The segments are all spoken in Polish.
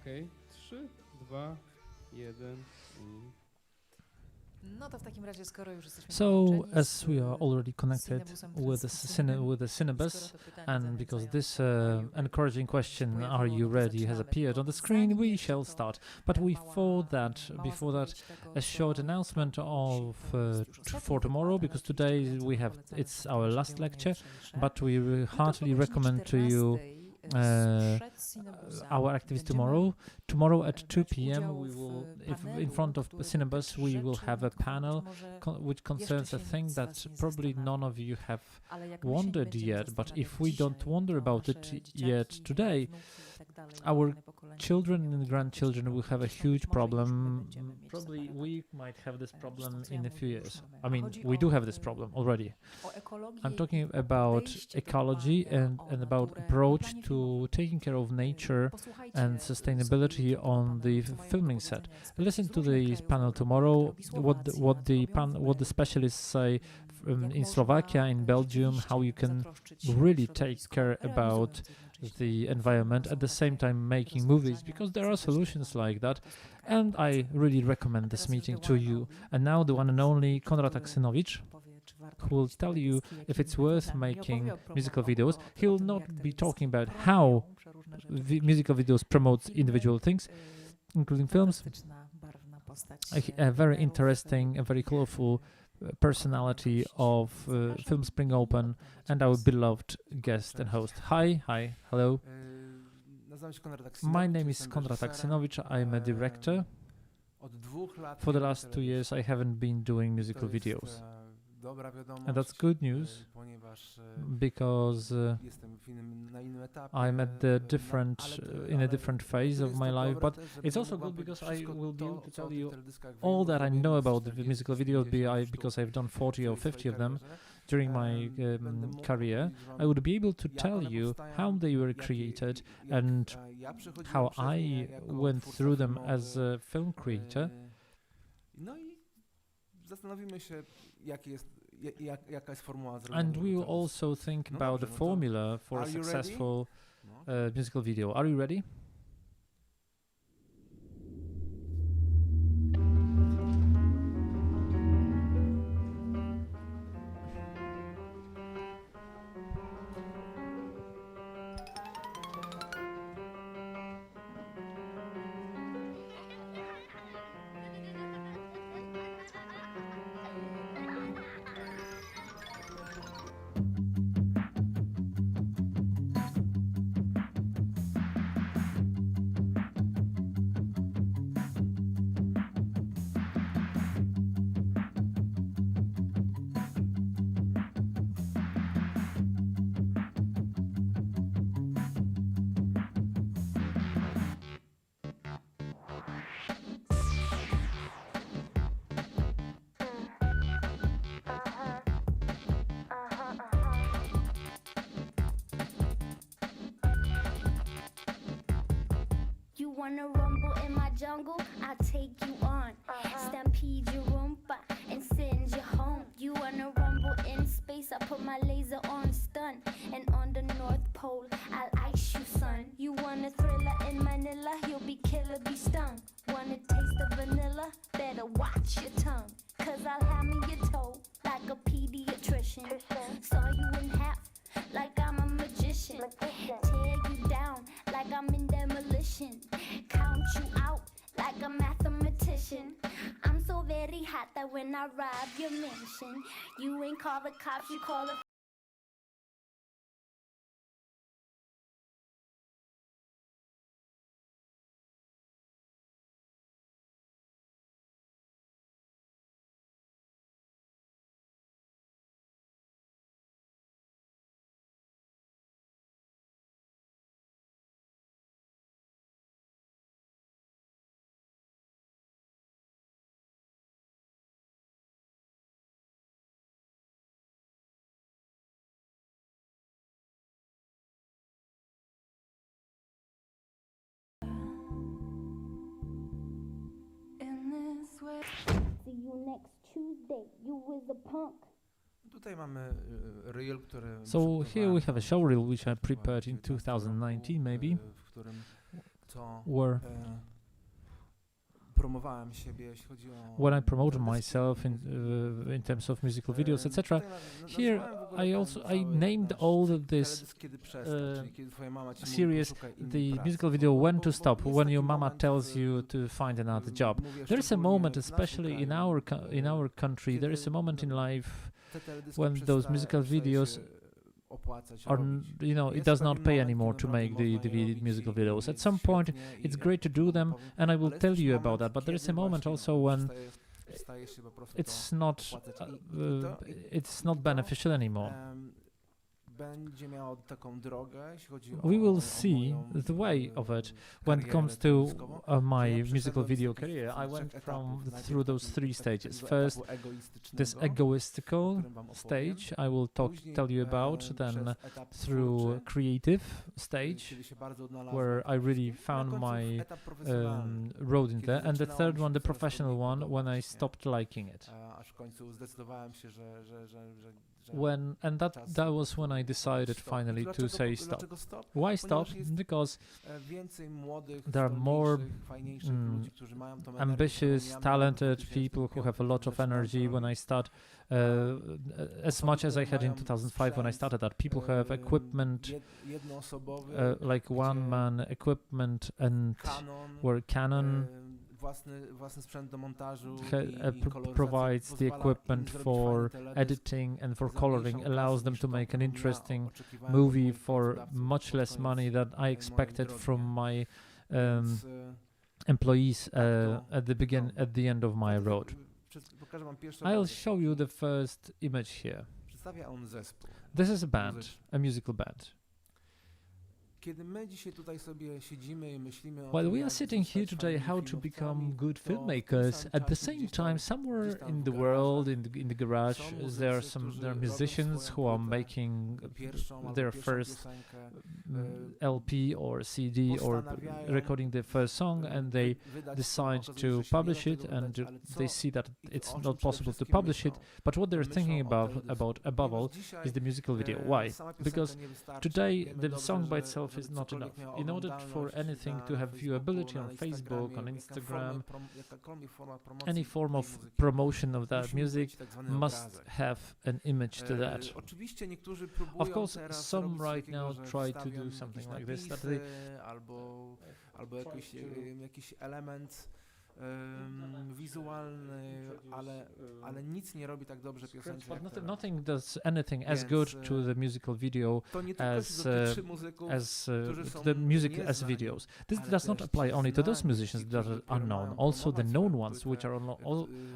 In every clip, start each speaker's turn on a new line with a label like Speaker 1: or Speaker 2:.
Speaker 1: Okej, 3, 2, 1 i...
Speaker 2: No to w takim razie, skoro już jesteśmy
Speaker 3: So,
Speaker 2: połączeni
Speaker 3: as we are already connected
Speaker 2: synebusem
Speaker 3: with the syllabus,
Speaker 2: skoro to pytanie
Speaker 3: and because this
Speaker 2: zachęcające
Speaker 3: encouraging question, "Are you ready?" has appeared on the screen, we shall start. But before that, a short announcement for tomorrow, because today it's our last lecture, but we heartily recommend to you our activities tomorrow. Tomorrow at 2 p.m. we will, in front of the syllabus, we will have a panel which concerns a thing that probably none of you have wondered yet. But if we don't wonder about it yet today, our children and grandchildren will have a huge problem. Probably we might have this problem in a few years. I mean, we do have this problem already. I'm talking about ecology and about approach to taking care of nature and sustainability on the filming set. Listen to the panel tomorrow, what the specialists say in Slovakia, in Belgium, how you can really take care about the environment at the same time making movies, because there are solutions like that, and I really recommend this meeting to you. And now the one and only Konrad Aksinowicz, who will tell you if it's worth making musical videos. He will not be talking about how musical videos promote individual things, including films. A very interesting, a very colorful personality of Film Spring Open, and our beloved guest and host. Hi, hello. My name is Konrad Aksinowicz. I'm a director. For the last 2 years, I haven't been doing musical videos. And that's good news, because I'm at in a different phase of my life. But it's also good because I will be able to tell you all that I know about the musical videos, because I've done 40 or 50 of them during my career. I would be able to tell you how they were created and how I went through them as a film creator. And we will also think about the formula for a successful musical video. Are you ready?
Speaker 4: Wanna rumble in my jungle? I'll take you on. Stampede your Roomba and send you home. You wanna rumble in space? I put my laser on stun. And on the North Pole, I'll ice you, son. You want a thriller in Manila? You'll be killer, be stung. Want a taste of vanilla? Better watch your tongue. 'Cause I'll hammer your toe like a pediatrician. Saw you in half like I'm a magician. Tear you down like I'm in demolition. Count you out like a mathematician. I'm so very hot that when I rob your mansion, you ain't call the cops, you call the See you next Tuesday. You was a punk.
Speaker 3: So here we have a showreel which I prepared in 2019 maybe, where
Speaker 5: promowałem siebie, jeśli chodzi o
Speaker 3: when I promoted myself in terms of musical videos, etc. Here I named all this series the musical video When to Stop, when your mama tells you to find another job. There is a moment, especially in our country, there is a moment in life when those musical videos are, it does not pay anymore to make the musical videos. At some point, it's great to do them, and I will tell you about that. But there is a moment also when it's not beneficial anymore. We will see the way of it when it comes to my musical video career. I went through those 3 stages. First, this egoistical stage I will tell you about, then through creative stage, where I really found my road in there, and the third one, the professional one, when I stopped liking it. That was when I decided finally to say stop. Why stop? Because there are more ambitious, talented people who have a lot of energy when I start, as much as I had in 2005 when I started that. People who have equipment, like one-man equipment, and where Canon provides the equipment for editing and for coloring, allows them to make an interesting movie for much less money than I expected from my employees at the end of my road. I'll show you the first image here. This is a band, a musical band. While we are sitting here today, how to become good filmmakers, at the same time, somewhere in the world, in the garage, there are musicians who are making their first LP or CD or recording their first song, and they decide to publish it, and they see that it's not possible to publish it. But what they're thinking about above all is the musical video. Why? Because today the song by itself is not enough. In order for anything to have viewability on Facebook, on Instagram, any form of promotion of that music must have an image to that. Of course, some right now try to do something like this, that they but nothing does anything as good to the musical video as the music as videos. This does not apply only to those musicians that are unknown, also the known ones, which are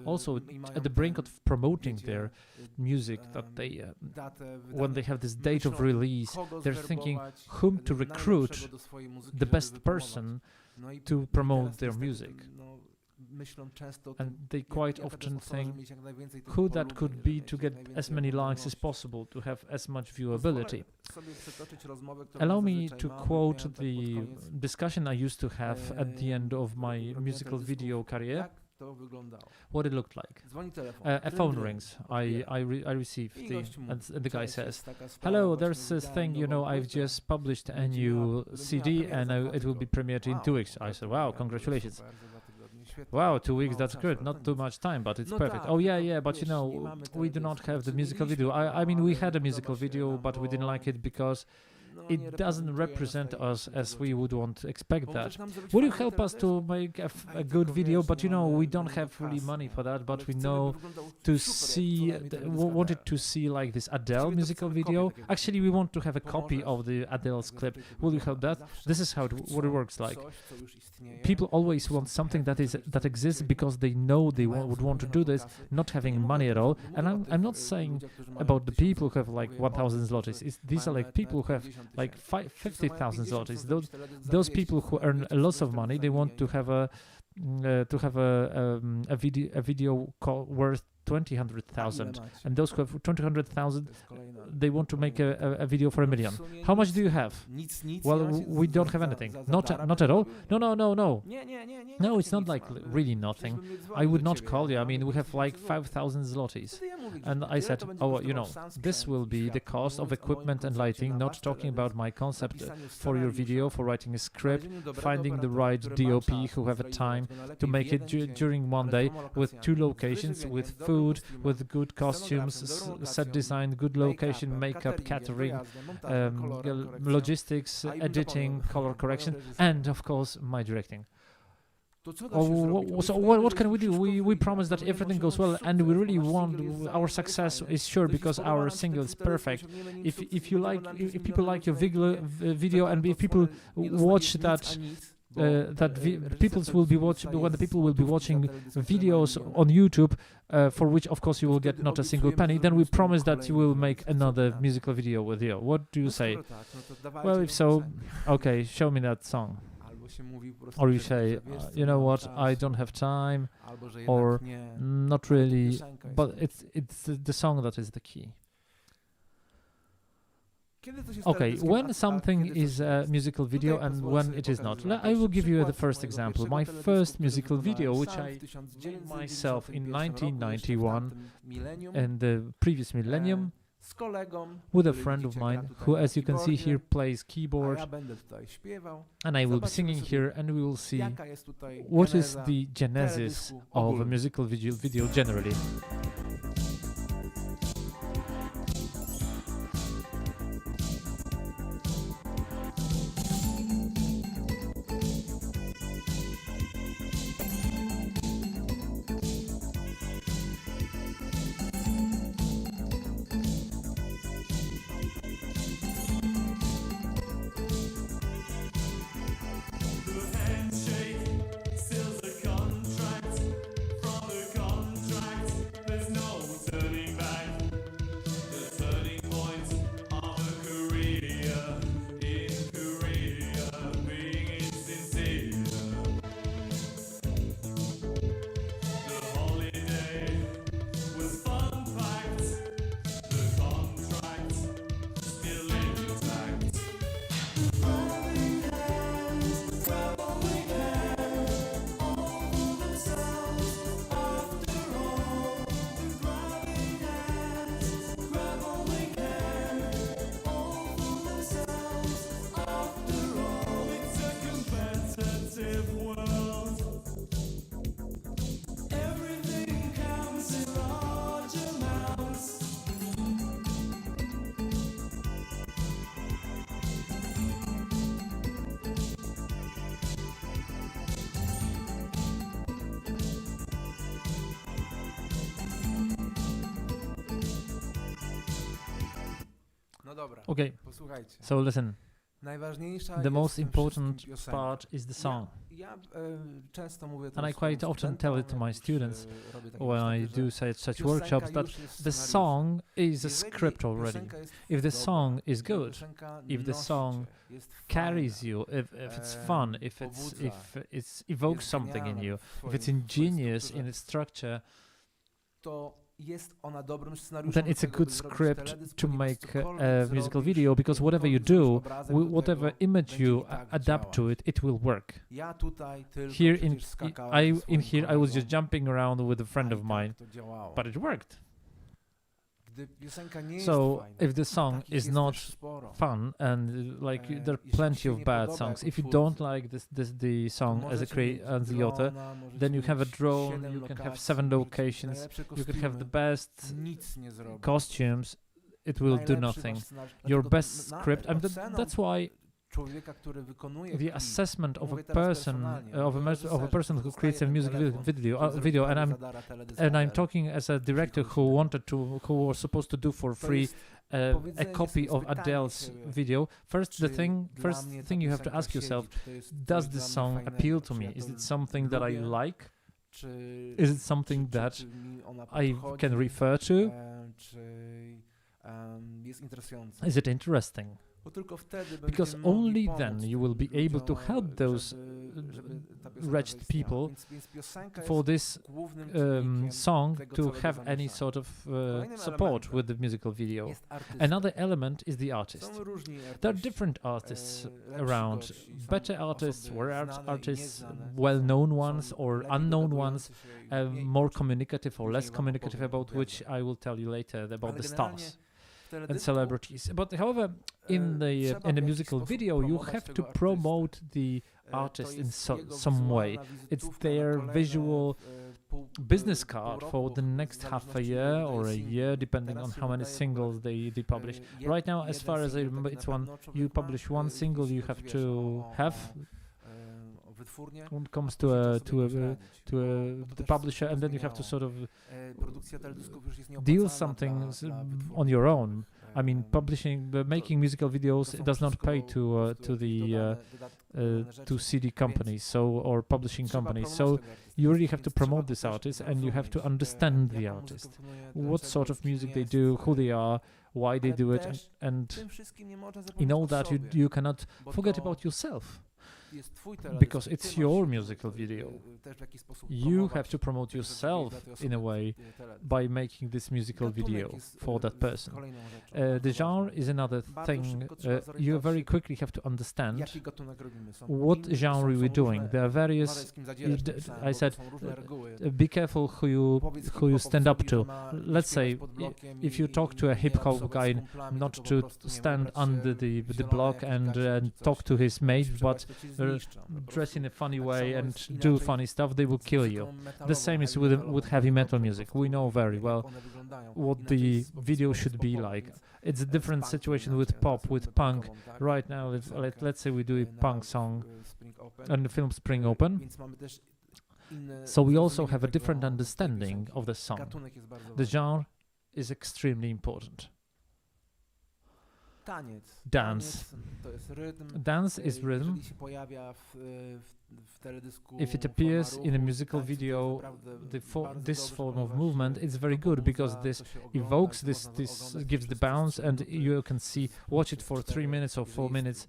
Speaker 3: also at the brink of promoting their music, that they when they have this date of release, they're thinking whom to recruit, the best person to promote their music. And they quite often think who that could be to get as many likes as possible, to have as much viewability. Allow me to quote the discussion I used to have at the end of my musical video career. What it looked like. A phone rings. I received and the guy says, "Hello, there's this thing, I've just published a new CD and it will be premiered in 2 weeks." I said, "Wow, congratulations." "Wow, 2 weeks, that's good. Not too much time, but it's perfect." "Oh, yeah, but we do not have the musical video. I mean, we had a musical video, but we didn't like it because it doesn't represent us as we would want to expect that. Will you help us to make a good video? But we don't have really money for that, but we know to see, wanted to see like this Adele musical video. Actually, we want to have a copy of the Adele's clip. Will you help that?" This is what it works like. People always want something that exists because they know they would want to do this, not having money at all. And I'm not saying about the people who have like 1,000 zlotys. These are like people who have like 50,000 zlotys. Those people who earn lots of money, they want to have a video worth 200,000,
Speaker 5: macie?
Speaker 3: and those who have 200,000,
Speaker 5: To jest kolejna.
Speaker 3: they want to make a video for 1 million.
Speaker 5: W sumie
Speaker 3: How much
Speaker 5: nic-
Speaker 3: do you have?
Speaker 5: Nic, nic.
Speaker 3: Well,
Speaker 5: ja się
Speaker 3: we don't have
Speaker 5: za-
Speaker 3: anything.
Speaker 5: za
Speaker 3: Not
Speaker 5: darem
Speaker 3: at all.
Speaker 5: robił.
Speaker 3: No.
Speaker 5: Nie.
Speaker 3: No, it's
Speaker 5: takie
Speaker 3: not
Speaker 5: nic
Speaker 3: like
Speaker 5: mam.
Speaker 3: really nothing.
Speaker 5: Przecież bym nie dzwonił
Speaker 3: I would
Speaker 5: do
Speaker 3: not
Speaker 5: ciebie,
Speaker 3: call you. I
Speaker 5: mam
Speaker 3: mean, we have
Speaker 5: 1000
Speaker 3: like 5,000 zlotys.
Speaker 5: Wtedy ja mówię,
Speaker 3: And
Speaker 5: tyle
Speaker 3: I said,
Speaker 5: to będzie
Speaker 3: oh,
Speaker 5: kosztował
Speaker 3: you
Speaker 5: sam
Speaker 3: know, this
Speaker 5: sprzęt
Speaker 3: will
Speaker 5: i
Speaker 3: be the
Speaker 5: światło.
Speaker 3: cost of
Speaker 5: Mówiąc o moim
Speaker 3: equipment and
Speaker 5: koncepcie
Speaker 3: lighting,
Speaker 5: na
Speaker 3: not
Speaker 5: wasz
Speaker 3: talking
Speaker 5: teledysk,
Speaker 3: about my concept
Speaker 5: napisaniu
Speaker 3: for your
Speaker 5: scenariusza,
Speaker 3: video, for writing a script,
Speaker 5: znalezieniu dobrego
Speaker 3: finding the
Speaker 5: operatora,
Speaker 3: right
Speaker 5: który ma
Speaker 3: DOP
Speaker 5: czas
Speaker 3: who
Speaker 5: na
Speaker 3: have a
Speaker 5: zrealizować
Speaker 3: time
Speaker 5: go najlepiej
Speaker 3: to
Speaker 5: w
Speaker 3: make it
Speaker 5: jeden dzień,
Speaker 3: during one
Speaker 5: ale
Speaker 3: day
Speaker 5: dwoma
Speaker 3: with
Speaker 5: lokacjami,
Speaker 3: 2
Speaker 5: z
Speaker 3: locations,
Speaker 5: wyżywieniem,
Speaker 3: with
Speaker 5: z dobrym
Speaker 3: food,
Speaker 5: kostiumem,
Speaker 3: with good costumes,
Speaker 5: scenografem, dobrą
Speaker 3: set
Speaker 5: lokacją,
Speaker 3: design, good location,
Speaker 5: make-upem,
Speaker 3: makeup, catering,
Speaker 5: wyjazdem, montażem, kolorem, korekcją.
Speaker 3: logistics,
Speaker 5: A i bym
Speaker 3: editing,
Speaker 5: zapomniał,
Speaker 3: color
Speaker 5: moją
Speaker 3: correction,
Speaker 5: reżyserkę.
Speaker 3: and of course my directing.
Speaker 5: To co da się zrobić?
Speaker 3: So
Speaker 5: Obiecujemy,
Speaker 3: what
Speaker 5: że
Speaker 3: can we do?
Speaker 5: wszystko
Speaker 3: We
Speaker 5: wyjdzie,
Speaker 3: promise that
Speaker 5: planujemy
Speaker 3: everything goes
Speaker 5: osiągnąć
Speaker 3: well, and we
Speaker 5: sukces,
Speaker 3: really
Speaker 5: bo nasz
Speaker 3: want
Speaker 5: singiel jest
Speaker 3: our
Speaker 5: cały
Speaker 3: success
Speaker 5: fajny.
Speaker 3: is sure
Speaker 5: Jeśli
Speaker 3: because
Speaker 5: spodoba
Speaker 3: our
Speaker 5: nam się
Speaker 3: single
Speaker 5: ten
Speaker 3: is
Speaker 5: teledysk,
Speaker 3: perfect.
Speaker 5: osiągniemy nim
Speaker 3: If
Speaker 5: sukces,
Speaker 3: you
Speaker 5: będą
Speaker 3: like,
Speaker 5: nam
Speaker 3: if
Speaker 5: nic
Speaker 3: people
Speaker 5: miliony
Speaker 3: like your
Speaker 5: ludzi
Speaker 3: video and if people watch that. Peoples will be watching when the people will be watching videos on YouTube, for which of course you will get not a single penny. Then we promise that you will make another musical video with you. What do you say? Well, if so, okay, show me that song. Or you say, you know what, I don't have time, or not really, but it's the song that is the key. Okay, when something is a musical video and when it is not. I will give you the first example. My first musical video, which I did myself in 1991 in the previous millennium, with a friend of mine who, as you can see here, plays keyboard, and I will be singing here, and we will see what is the genesis of a musical video generally. Okay, so listen. The most important part is the song. And I quite often tell it to my students when I do such workshops that the song is a script already. If the song is good, if the song carries you, if it's fun, if it's evokes something in you, if it's ingenious in its structure, then it's a good script to make a musical video, because whatever you do, whatever image you adapt to it, it will work. Here I was just jumping around with a friend of mine, but it worked. So if the song is not fun, and like there are plenty of bad songs, if you don't like the song as the author, then you have a drone, you can have 7 locations, you can have the best costumes, it will do nothing. Your best script, and that's why the assessment of a person of a person who creates a music video, and I'm talking as a director who was supposed to do for free a copy of Adele's video. First thing you have to ask yourself: does this song appeal to me? Is it something that I like? Is it something that I can refer to? Is it interesting? because only then you will be able to help those wretched people for this song to have any sort of support with the musical video. Another element is the artist. There are different artists around, better artists, worse artists, well-known ones or unknown ones, more communicative or less communicative, about which I will tell you later about the stars and celebrities. But however, in the musical video, you have to promote the artist in some way. It's their visual business card for the next half a year or a year, depending on how many singles they publish. Right now, as far as I remember, it's you publish one single you have to have when it comes to the publisher, and then you have to sort of deal something on your own. I mean, making musical videos, it does not pay to CD companies, or publishing companies. So you really have to promote this artist, and you have to understand the artist, what sort of music they do, who they are, why they do it, and in all that you cannot forget about yourself. Because it's your musical video. You have to promote yourself in a way by making this musical video for that person. The genre is another thing. You very quickly have to understand what genre we're doing. There are various. I said, be careful who you stand up to. Let's say, if you talk to a hip hop guy, not to stand under the block and talk to his mates, but dress in a funny way and do funny stuff, they will kill you. The same is with heavy metal music. We know very well what the video should be like. It's a different situation with pop, with punk. Right now, let's say we do a punk song and the film Spring Open. So we also have a different understanding of the song. The genre is extremely important. Dance. Dance is rhythm. If it appears in a musical video, this form of movement, it's very good because this evokes, this gives the bounce, and you can watch it for 3 minutes or 4 minutes.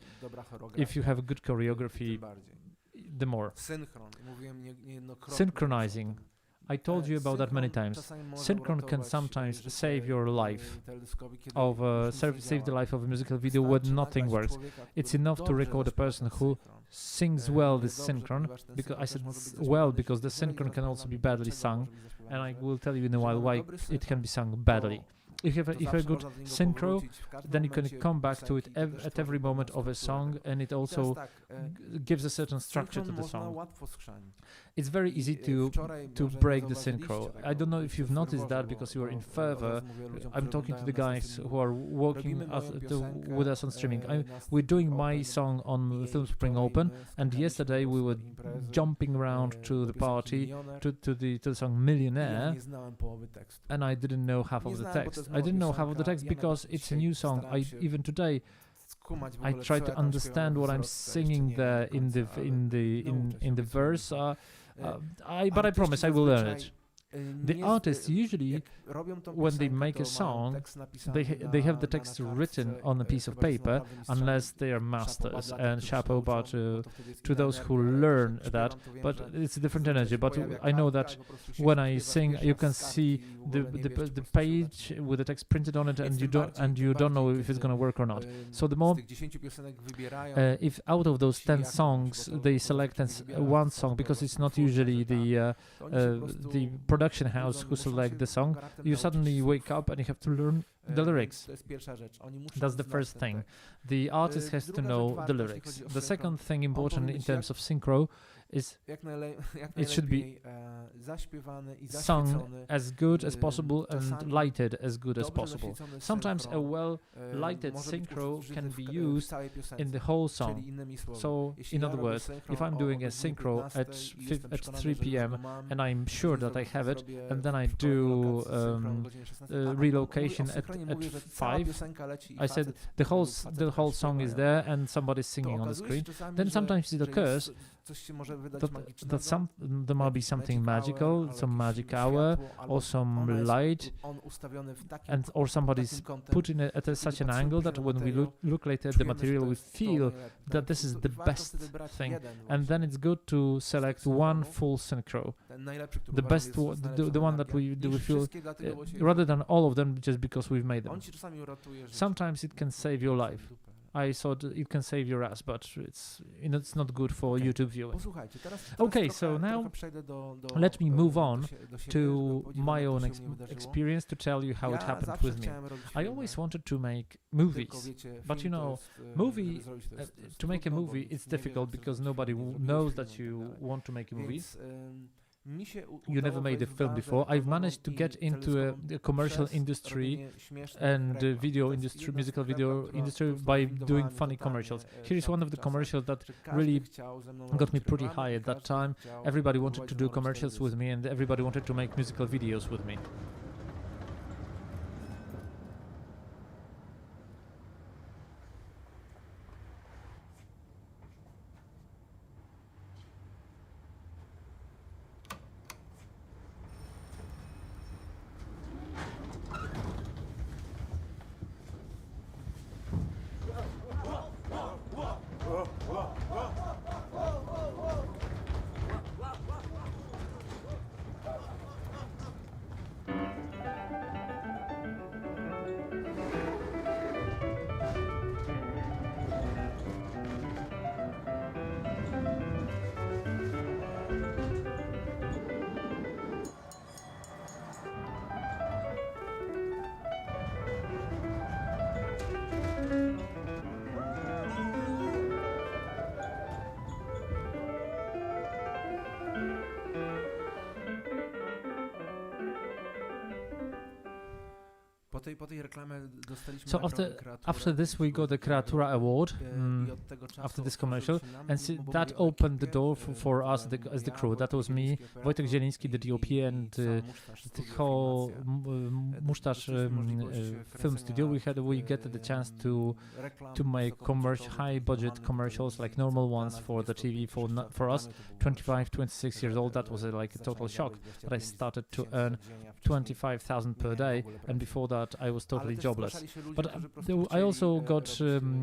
Speaker 3: If you have a good choreography, the more. Synchronizing. I told you about that many times. Synchron can sometimes save your life, save the life of a musical video when nothing works. It's enough to record a person who sings well this synchron, because I said well because the synchron can also be badly sung, and I will tell you in a while why it can be sung badly. If you have a good synchro, then you can come back to it at every moment of a song, and it also gives a certain structure to the song. It's very easy to break the synchro. I don't know if you've noticed that because you are in fervor. I'm talking to the guys who are working with us on streaming. We're doing my song on Film Spring Open, and yesterday we were jumping around to the party to the song Millionaire, and I didn't know half of the text. I didn't know half of the text because it's a new song. Even today, I try to understand what I'm singing there in the verse. But I promise I will learn it. The artists usually, when they make a song, they have the text written on a piece of paper, unless they are masters, and chapeau bar to those who learn that. But it's a different energy. But I know that when I sing, you can see the page with the text printed on it, and you don't know if it's going to work or not. So the more, if out of those 10 songs they select one song, because it's not usually the production house who select the song, you suddenly wake up and you have to learn the lyrics. That's the first thing. The artist has to know the lyrics. The second thing important in terms of synchro is it should be sung as good as possible and lighted as good as possible. Sometimes a well-lighted synchro can be used in the whole song. So, in other words, if I'm doing a synchro at 3 p.m. and I'm sure that I have it, and then I do relocation at 5, I said the whole song is there and somebody's singing on the screen, then sometimes it occurs
Speaker 5: coś się może wydać
Speaker 3: that
Speaker 5: magicznego.
Speaker 3: there might be something magical,
Speaker 5: albo
Speaker 3: some
Speaker 5: jakieś
Speaker 3: magic
Speaker 5: światło,
Speaker 3: hour,
Speaker 5: albo
Speaker 3: or some
Speaker 5: ona jest
Speaker 3: light,
Speaker 5: on ustawiony w takim
Speaker 3: and or somebody's
Speaker 5: takim kątem,
Speaker 3: put in it at such an angle that when we look later at the
Speaker 5: czujemy, że
Speaker 3: material,
Speaker 5: to
Speaker 3: we
Speaker 5: jest to
Speaker 3: feel
Speaker 5: najlepsze,
Speaker 3: that this is
Speaker 5: To
Speaker 3: the
Speaker 5: warto
Speaker 3: best
Speaker 5: wtedy brać
Speaker 3: thing.
Speaker 5: jeden
Speaker 3: And
Speaker 5: właśnie,
Speaker 3: then it's good to select one full synchro,
Speaker 5: ten najlepszy, który
Speaker 3: the
Speaker 5: uważam,
Speaker 3: best,
Speaker 5: jest
Speaker 3: the one that
Speaker 5: najlepszą
Speaker 3: we
Speaker 5: energię.
Speaker 3: feel,
Speaker 5: Wszystkie dlatego, bo się
Speaker 3: rather than all of them just because we've made them.
Speaker 5: on ci czasami uratuje życie.
Speaker 3: Sometimes it can save your life. I thought it can save your ass, but it's not good for
Speaker 5: Okay.
Speaker 3: YouTube viewing.
Speaker 5: Posłuchajcie, teraz
Speaker 3: Okay, so now
Speaker 5: przejdę do
Speaker 3: let me move on
Speaker 5: do
Speaker 3: to
Speaker 5: siebie, żeby powiedzieć wam,
Speaker 3: my
Speaker 5: jak
Speaker 3: own
Speaker 5: to się u mnie wydarzyło.
Speaker 3: experience to tell you how it
Speaker 5: Ja
Speaker 3: happened
Speaker 5: zawsze
Speaker 3: with me.
Speaker 5: chciałem robić
Speaker 3: I
Speaker 5: filmy,
Speaker 3: always wanted to make
Speaker 5: tylko
Speaker 3: movies,
Speaker 5: wiecie,
Speaker 3: but
Speaker 5: film
Speaker 3: you
Speaker 5: to
Speaker 3: know,
Speaker 5: jest,
Speaker 3: movie,
Speaker 5: żeby zrobić to jest
Speaker 3: to make a
Speaker 5: trudno, bo
Speaker 3: movie,
Speaker 5: nic
Speaker 3: it's
Speaker 5: nie wie, jak
Speaker 3: difficult
Speaker 5: zrobić
Speaker 3: because
Speaker 5: film,
Speaker 3: nobody
Speaker 5: nie zrobiłeś
Speaker 3: knows
Speaker 5: filmu
Speaker 3: that
Speaker 5: i
Speaker 3: you
Speaker 5: tak dalej.
Speaker 3: want to make a movie.
Speaker 5: Więc, mi się
Speaker 3: You never
Speaker 5: udało
Speaker 3: made a
Speaker 5: wejść w
Speaker 3: film
Speaker 5: branżę
Speaker 3: before. I've
Speaker 5: reklamową
Speaker 3: managed to
Speaker 5: i
Speaker 3: get into
Speaker 5: telewizową
Speaker 3: a commercial
Speaker 5: przez
Speaker 3: industry
Speaker 5: robienie śmiesznych
Speaker 3: and
Speaker 5: reklam.
Speaker 3: video
Speaker 5: To jest
Speaker 3: industry,
Speaker 5: jedna z
Speaker 3: musical
Speaker 5: reklam,
Speaker 3: video
Speaker 5: która
Speaker 3: industry
Speaker 5: po prostu
Speaker 3: by
Speaker 5: wybudowała
Speaker 3: doing
Speaker 5: mnie
Speaker 3: funny
Speaker 5: totalnie,
Speaker 3: commercials.
Speaker 5: w
Speaker 3: Here is one of the
Speaker 5: tamtych
Speaker 3: commercials that
Speaker 5: czasach, że każdy
Speaker 3: really
Speaker 5: chciał ze mną
Speaker 3: got
Speaker 5: robić
Speaker 3: me pretty
Speaker 5: reklamy i
Speaker 3: high at that
Speaker 5: każdy
Speaker 3: time.
Speaker 5: chciał
Speaker 3: Everybody wanted
Speaker 5: próbować
Speaker 3: to
Speaker 5: ze
Speaker 3: do
Speaker 5: mną robić
Speaker 3: commercials with
Speaker 5: telewizję.
Speaker 3: me, and everybody wanted to make musical videos with me.
Speaker 5: Po tej reklamie dostaliśmy
Speaker 3: So
Speaker 5: nagrodę
Speaker 3: after
Speaker 5: Kreatura.
Speaker 3: this we got the Creatura Award.
Speaker 5: I od tego czasu
Speaker 3: after this
Speaker 5: otworzył
Speaker 3: commercial,
Speaker 5: się nam,
Speaker 3: and
Speaker 5: bo
Speaker 3: that
Speaker 5: były
Speaker 3: opened the
Speaker 5: ekipie,
Speaker 3: door for us
Speaker 5: byłem
Speaker 3: as the
Speaker 5: ja,
Speaker 3: crew. That was me,
Speaker 5: Zieliński, operator
Speaker 3: Wojtek Zieliński, the
Speaker 5: i
Speaker 3: DOP, and
Speaker 5: cała Musztaż
Speaker 3: the
Speaker 5: Studio
Speaker 3: whole
Speaker 5: Filmacja.
Speaker 3: Mustache
Speaker 5: Dostaliśmy możliwość
Speaker 3: film studio.
Speaker 5: kręcenia,
Speaker 3: We get the chance to
Speaker 5: reklam
Speaker 3: make high budget
Speaker 5: wysokokomfortowych,
Speaker 3: commercials like
Speaker 5: dla
Speaker 3: normal
Speaker 5: nas
Speaker 3: ones for the
Speaker 5: 20
Speaker 3: TV for us 25, 26 years old. That was like a total shock that I started to earn 25,000 per day, and before that I was totally jobless. But I also got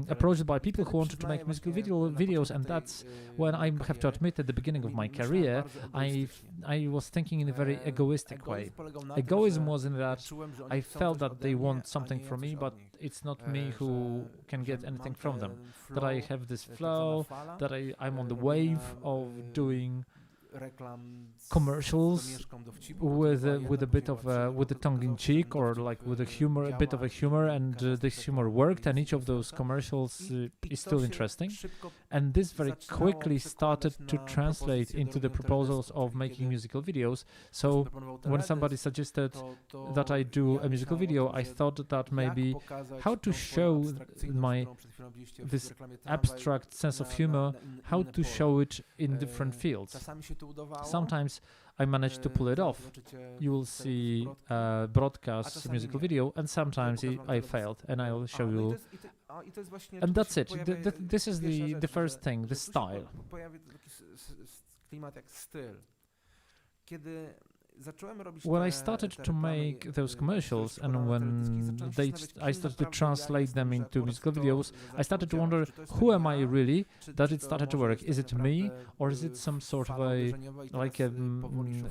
Speaker 3: approached by people who wanted to make musical videos, and that's when I have to admit at the beginning of my career, I was thinking in a very egoistic way. Egoism was in that I felt that they want something from me, but it's not me who can get anything from them. That I have this flow, that I'm on the wave of doing commercials with a bit of with the tongue in cheek, or like with a humor, a bit of a humor, and this humor worked, and each of those commercials is still interesting. And this very quickly started to translate into the proposals of making musical videos. So when somebody suggested that I do a musical video, I thought that maybe how to show this abstract sense of humor, how to show it in different fields. Sometimes I managed to pull it off. You will see broadcast musical video, and sometimes I failed, and I'll show you. And that's it. This is the first thing, the style. When I started to make those commercials, and when I started to translate them into musical videos, I started to wonder, who am I really, that it started to work? Is it me, or is it some sort of a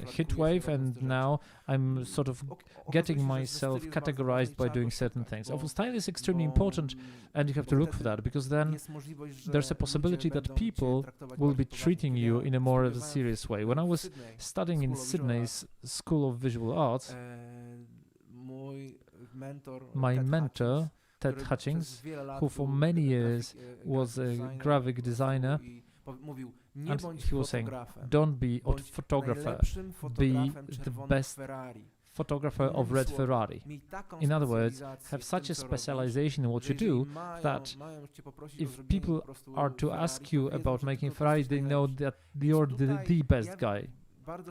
Speaker 3: hit wave, and now I'm sort of getting myself categorized by doing certain things? Style is extremely important, and you have to look for that, because then there's a possibility that people will be treating you in a more of a serious way. When I was studying in Sydney's School of Visual Arts, my mentor, Ted Hutchings, who for many years was a graphic designer, and he was saying, don't be a photographer, be the best photographer of red Ferrari. In other words, have such a specialization in what you do that if people are to ask you about making Ferrari, they know that you're the best guy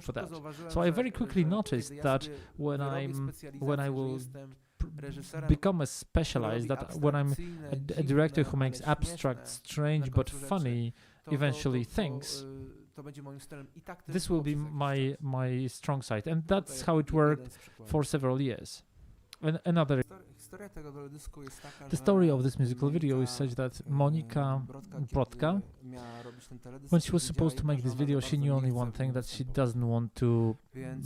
Speaker 3: for that. So I very quickly noticed that when I will become a specialized, that when I'm a director who makes abstract, strange but funny eventually thinks
Speaker 5: to będzie moim stylem. I tak ten
Speaker 3: this will be my strong side, and that's how it worked for several years. Another
Speaker 5: Historia tego teledysku jest taka,
Speaker 3: the story of this musical video is such that Monika Brodka, when she was supposed to make this video, she knew only one thing, that she doesn't want to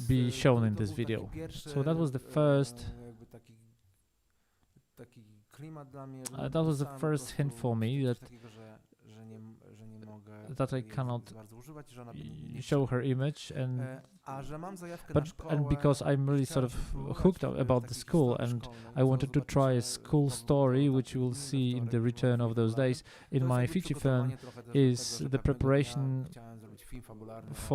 Speaker 3: be shown in this video. So that was the first that was the first hint for me that I cannot show her image, and because I'm really sort of hooked about the school, and I wanted to try a school story, which you will see in the return of those days in my feature film, is the preparation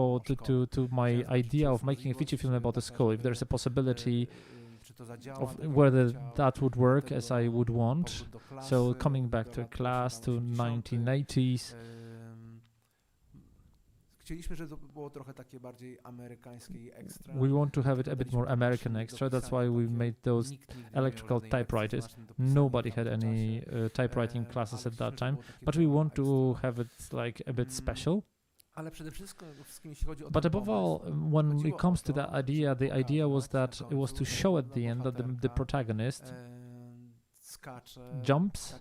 Speaker 3: to my idea of making a feature film about the school. If there's a possibility of whether that would work as I would want. So coming back to class, to 1980s. We want to have it a bit more American extra. That's why we made those electrical typewriters. Nobody had any typewriting classes at that time, but we want to have it like a bit special. But above all, when it comes to that idea, the idea was that it was to show at the end that the protagonist jumps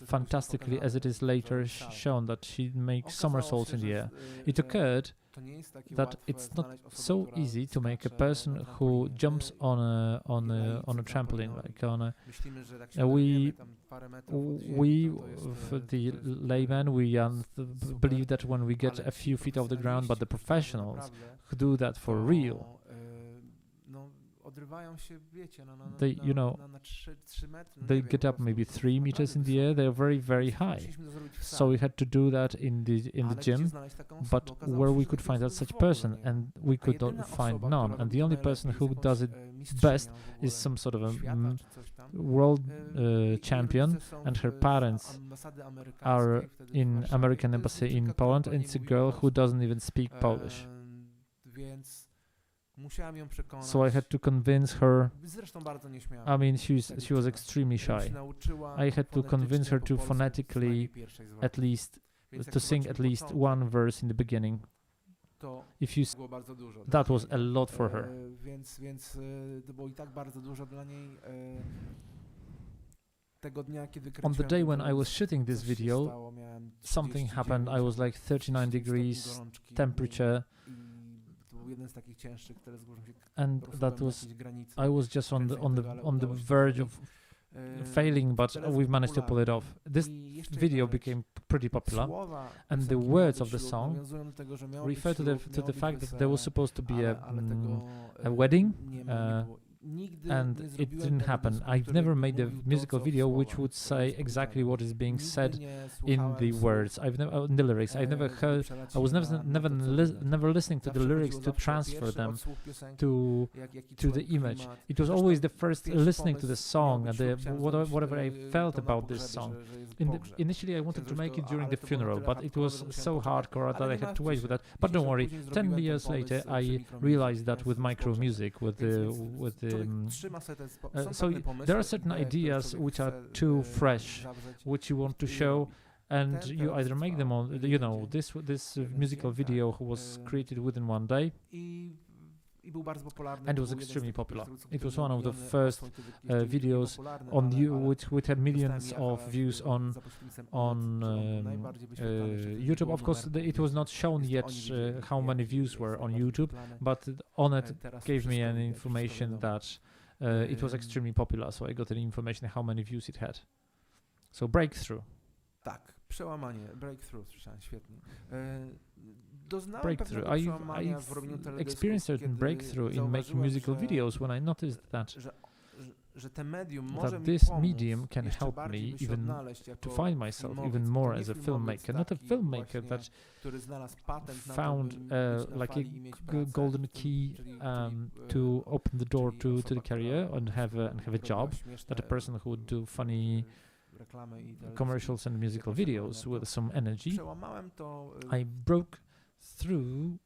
Speaker 3: fantastically, as it is later shown that she makes somersaults in the air. It occurred that it's not so easy to make a person who jumps on a trampoline, like on a we the layman, we believe that when we get a few feet off the ground, but the professionals who do that for real, they, you know, they get up maybe 3 meters in the air. They're very, very high. So we had to do that in the gym, but where we could find out such person, and we could not find none. And the only person who does it best is some sort of a world champion, and her parents are in American Embassy in Poland, and it's a girl who doesn't even speak Polish. So I had to convince her. I mean, she was extremely shy. I had to convince her to phonetically, at least, to sing at least one verse in the beginning. If you, that was a lot for her. On the day when I was shooting this video, something happened. I was like 39 degrees temperature. And that was, I was just on the verge of failing, but we've managed to pull it off. This video became pretty popular, and the words of the song refer to the fact that there was supposed to be a wedding, and it didn't happen. I've never made a musical video which would say exactly what is being said in the words. I've never in the lyrics. I've never heard. I was never listening to the lyrics to transfer them to the image. It was always the first listening to the song and whatever I felt about this song. Initially, I wanted to make it during the funeral, but it was so hardcore that I had to wait with that. But don't worry. 10 years later, I realized that with micro music, with the so there are certain ideas which are too fresh, which you want to show, and you either make them on, you know, this musical video was created within one day, and it was extremely popular. It was one of the first videos on which had millions of views on YouTube. Of course, it was not shown yet how many views were on YouTube, but on it gave me an information that it was extremely popular. So I got an information how many views it had. So breakthrough.
Speaker 5: Tak, przełamanie, breakthrough, słyszałem, świetnie.
Speaker 3: Breakthrough. I experienced certain breakthrough in making musical videos when I noticed that this medium can help me even to find myself even more as a filmmaker. Not a filmmaker that found like a golden key to open the door to the career and have a job, that a person who would do funny commercials and musical videos with some energy. I broke through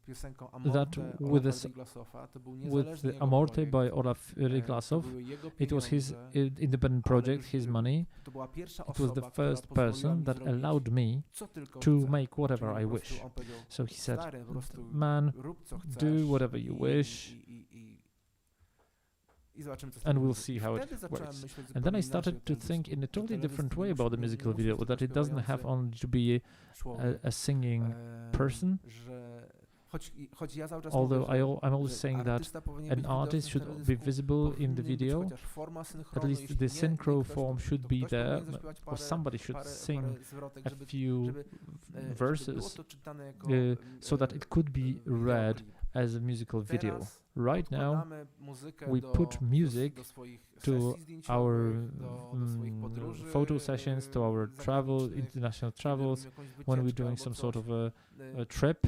Speaker 5: piosenką
Speaker 3: that
Speaker 5: Amorte
Speaker 3: with
Speaker 5: Olafa
Speaker 3: this-
Speaker 5: Ryglasowa, to był
Speaker 3: with
Speaker 5: niezależny
Speaker 3: the
Speaker 5: jego
Speaker 3: Amorte
Speaker 5: projekt,
Speaker 3: by Olaf Ryglasow.
Speaker 5: to były jego
Speaker 3: It was his
Speaker 5: pieniądze,
Speaker 3: independent
Speaker 5: ale
Speaker 3: project, his
Speaker 5: już
Speaker 3: money.
Speaker 5: to była pierwsza
Speaker 3: It was the
Speaker 5: osoba, która
Speaker 3: first
Speaker 5: pozwoliła
Speaker 3: person
Speaker 5: mi
Speaker 3: that
Speaker 5: zrobić,
Speaker 3: allowed me
Speaker 5: co tylko
Speaker 3: to
Speaker 5: chcę.
Speaker 3: make whatever
Speaker 5: Czyli
Speaker 3: I
Speaker 5: po prostu
Speaker 3: wish.
Speaker 5: on powiedział,
Speaker 3: So he said,
Speaker 5: stary, po prostu
Speaker 3: man,
Speaker 5: rób co chcesz
Speaker 3: do whatever you wish,
Speaker 5: i zobaczymy, co z
Speaker 3: and
Speaker 5: tego
Speaker 3: we'll
Speaker 5: będzie.
Speaker 3: see
Speaker 5: I
Speaker 3: how it
Speaker 5: wtedy zacząłem
Speaker 3: works.
Speaker 5: myśleć
Speaker 3: And then
Speaker 5: zupełnie
Speaker 3: I started
Speaker 5: inaczej o
Speaker 3: to
Speaker 5: tym
Speaker 3: think in a
Speaker 5: dysku.
Speaker 3: totally
Speaker 5: Ten
Speaker 3: different
Speaker 5: teledysk
Speaker 3: way
Speaker 5: nie
Speaker 3: about the
Speaker 5: musi-
Speaker 3: musical
Speaker 5: nie
Speaker 3: video,
Speaker 5: musi
Speaker 3: that
Speaker 5: tylko
Speaker 3: it doesn't have
Speaker 5: śpiewający
Speaker 3: only to be
Speaker 5: człowiek,
Speaker 3: a singing person,
Speaker 5: że choć ja cały czas
Speaker 3: although
Speaker 5: mówię,
Speaker 3: I'm always
Speaker 5: że
Speaker 3: saying that
Speaker 5: artysta powinien
Speaker 3: an
Speaker 5: być widoczny
Speaker 3: artist
Speaker 5: w
Speaker 3: should be
Speaker 5: teledysku,
Speaker 3: visible in the
Speaker 5: powinien być
Speaker 3: video,
Speaker 5: chociaż forma
Speaker 3: at
Speaker 5: synchronu,
Speaker 3: least
Speaker 5: jeśli
Speaker 3: the
Speaker 5: nie
Speaker 3: synchro
Speaker 5: ktoś,
Speaker 3: form
Speaker 5: to
Speaker 3: should be
Speaker 5: ktoś
Speaker 3: there,
Speaker 5: powinien zaśpiewać
Speaker 3: or somebody should sing
Speaker 5: parę zwrotek,
Speaker 3: a
Speaker 5: żeby
Speaker 3: few
Speaker 5: żeby było
Speaker 3: verses
Speaker 5: to czytane jako,
Speaker 3: so that it could be read as a musical video.
Speaker 5: Teraz
Speaker 3: Right now,
Speaker 5: podkładamy muzykę
Speaker 3: we put music
Speaker 5: do swoich
Speaker 3: to
Speaker 5: sesji zdjęciowych,
Speaker 3: our
Speaker 5: do swoich podróży,
Speaker 3: photo sessions, to our travel,
Speaker 5: zagranicznych,
Speaker 3: international
Speaker 5: kiedy
Speaker 3: travels,
Speaker 5: robimy jakąś
Speaker 3: when we're
Speaker 5: wycieczkę
Speaker 3: doing
Speaker 5: albo
Speaker 3: some
Speaker 5: coś.
Speaker 3: sort of a
Speaker 5: Y,
Speaker 3: trip.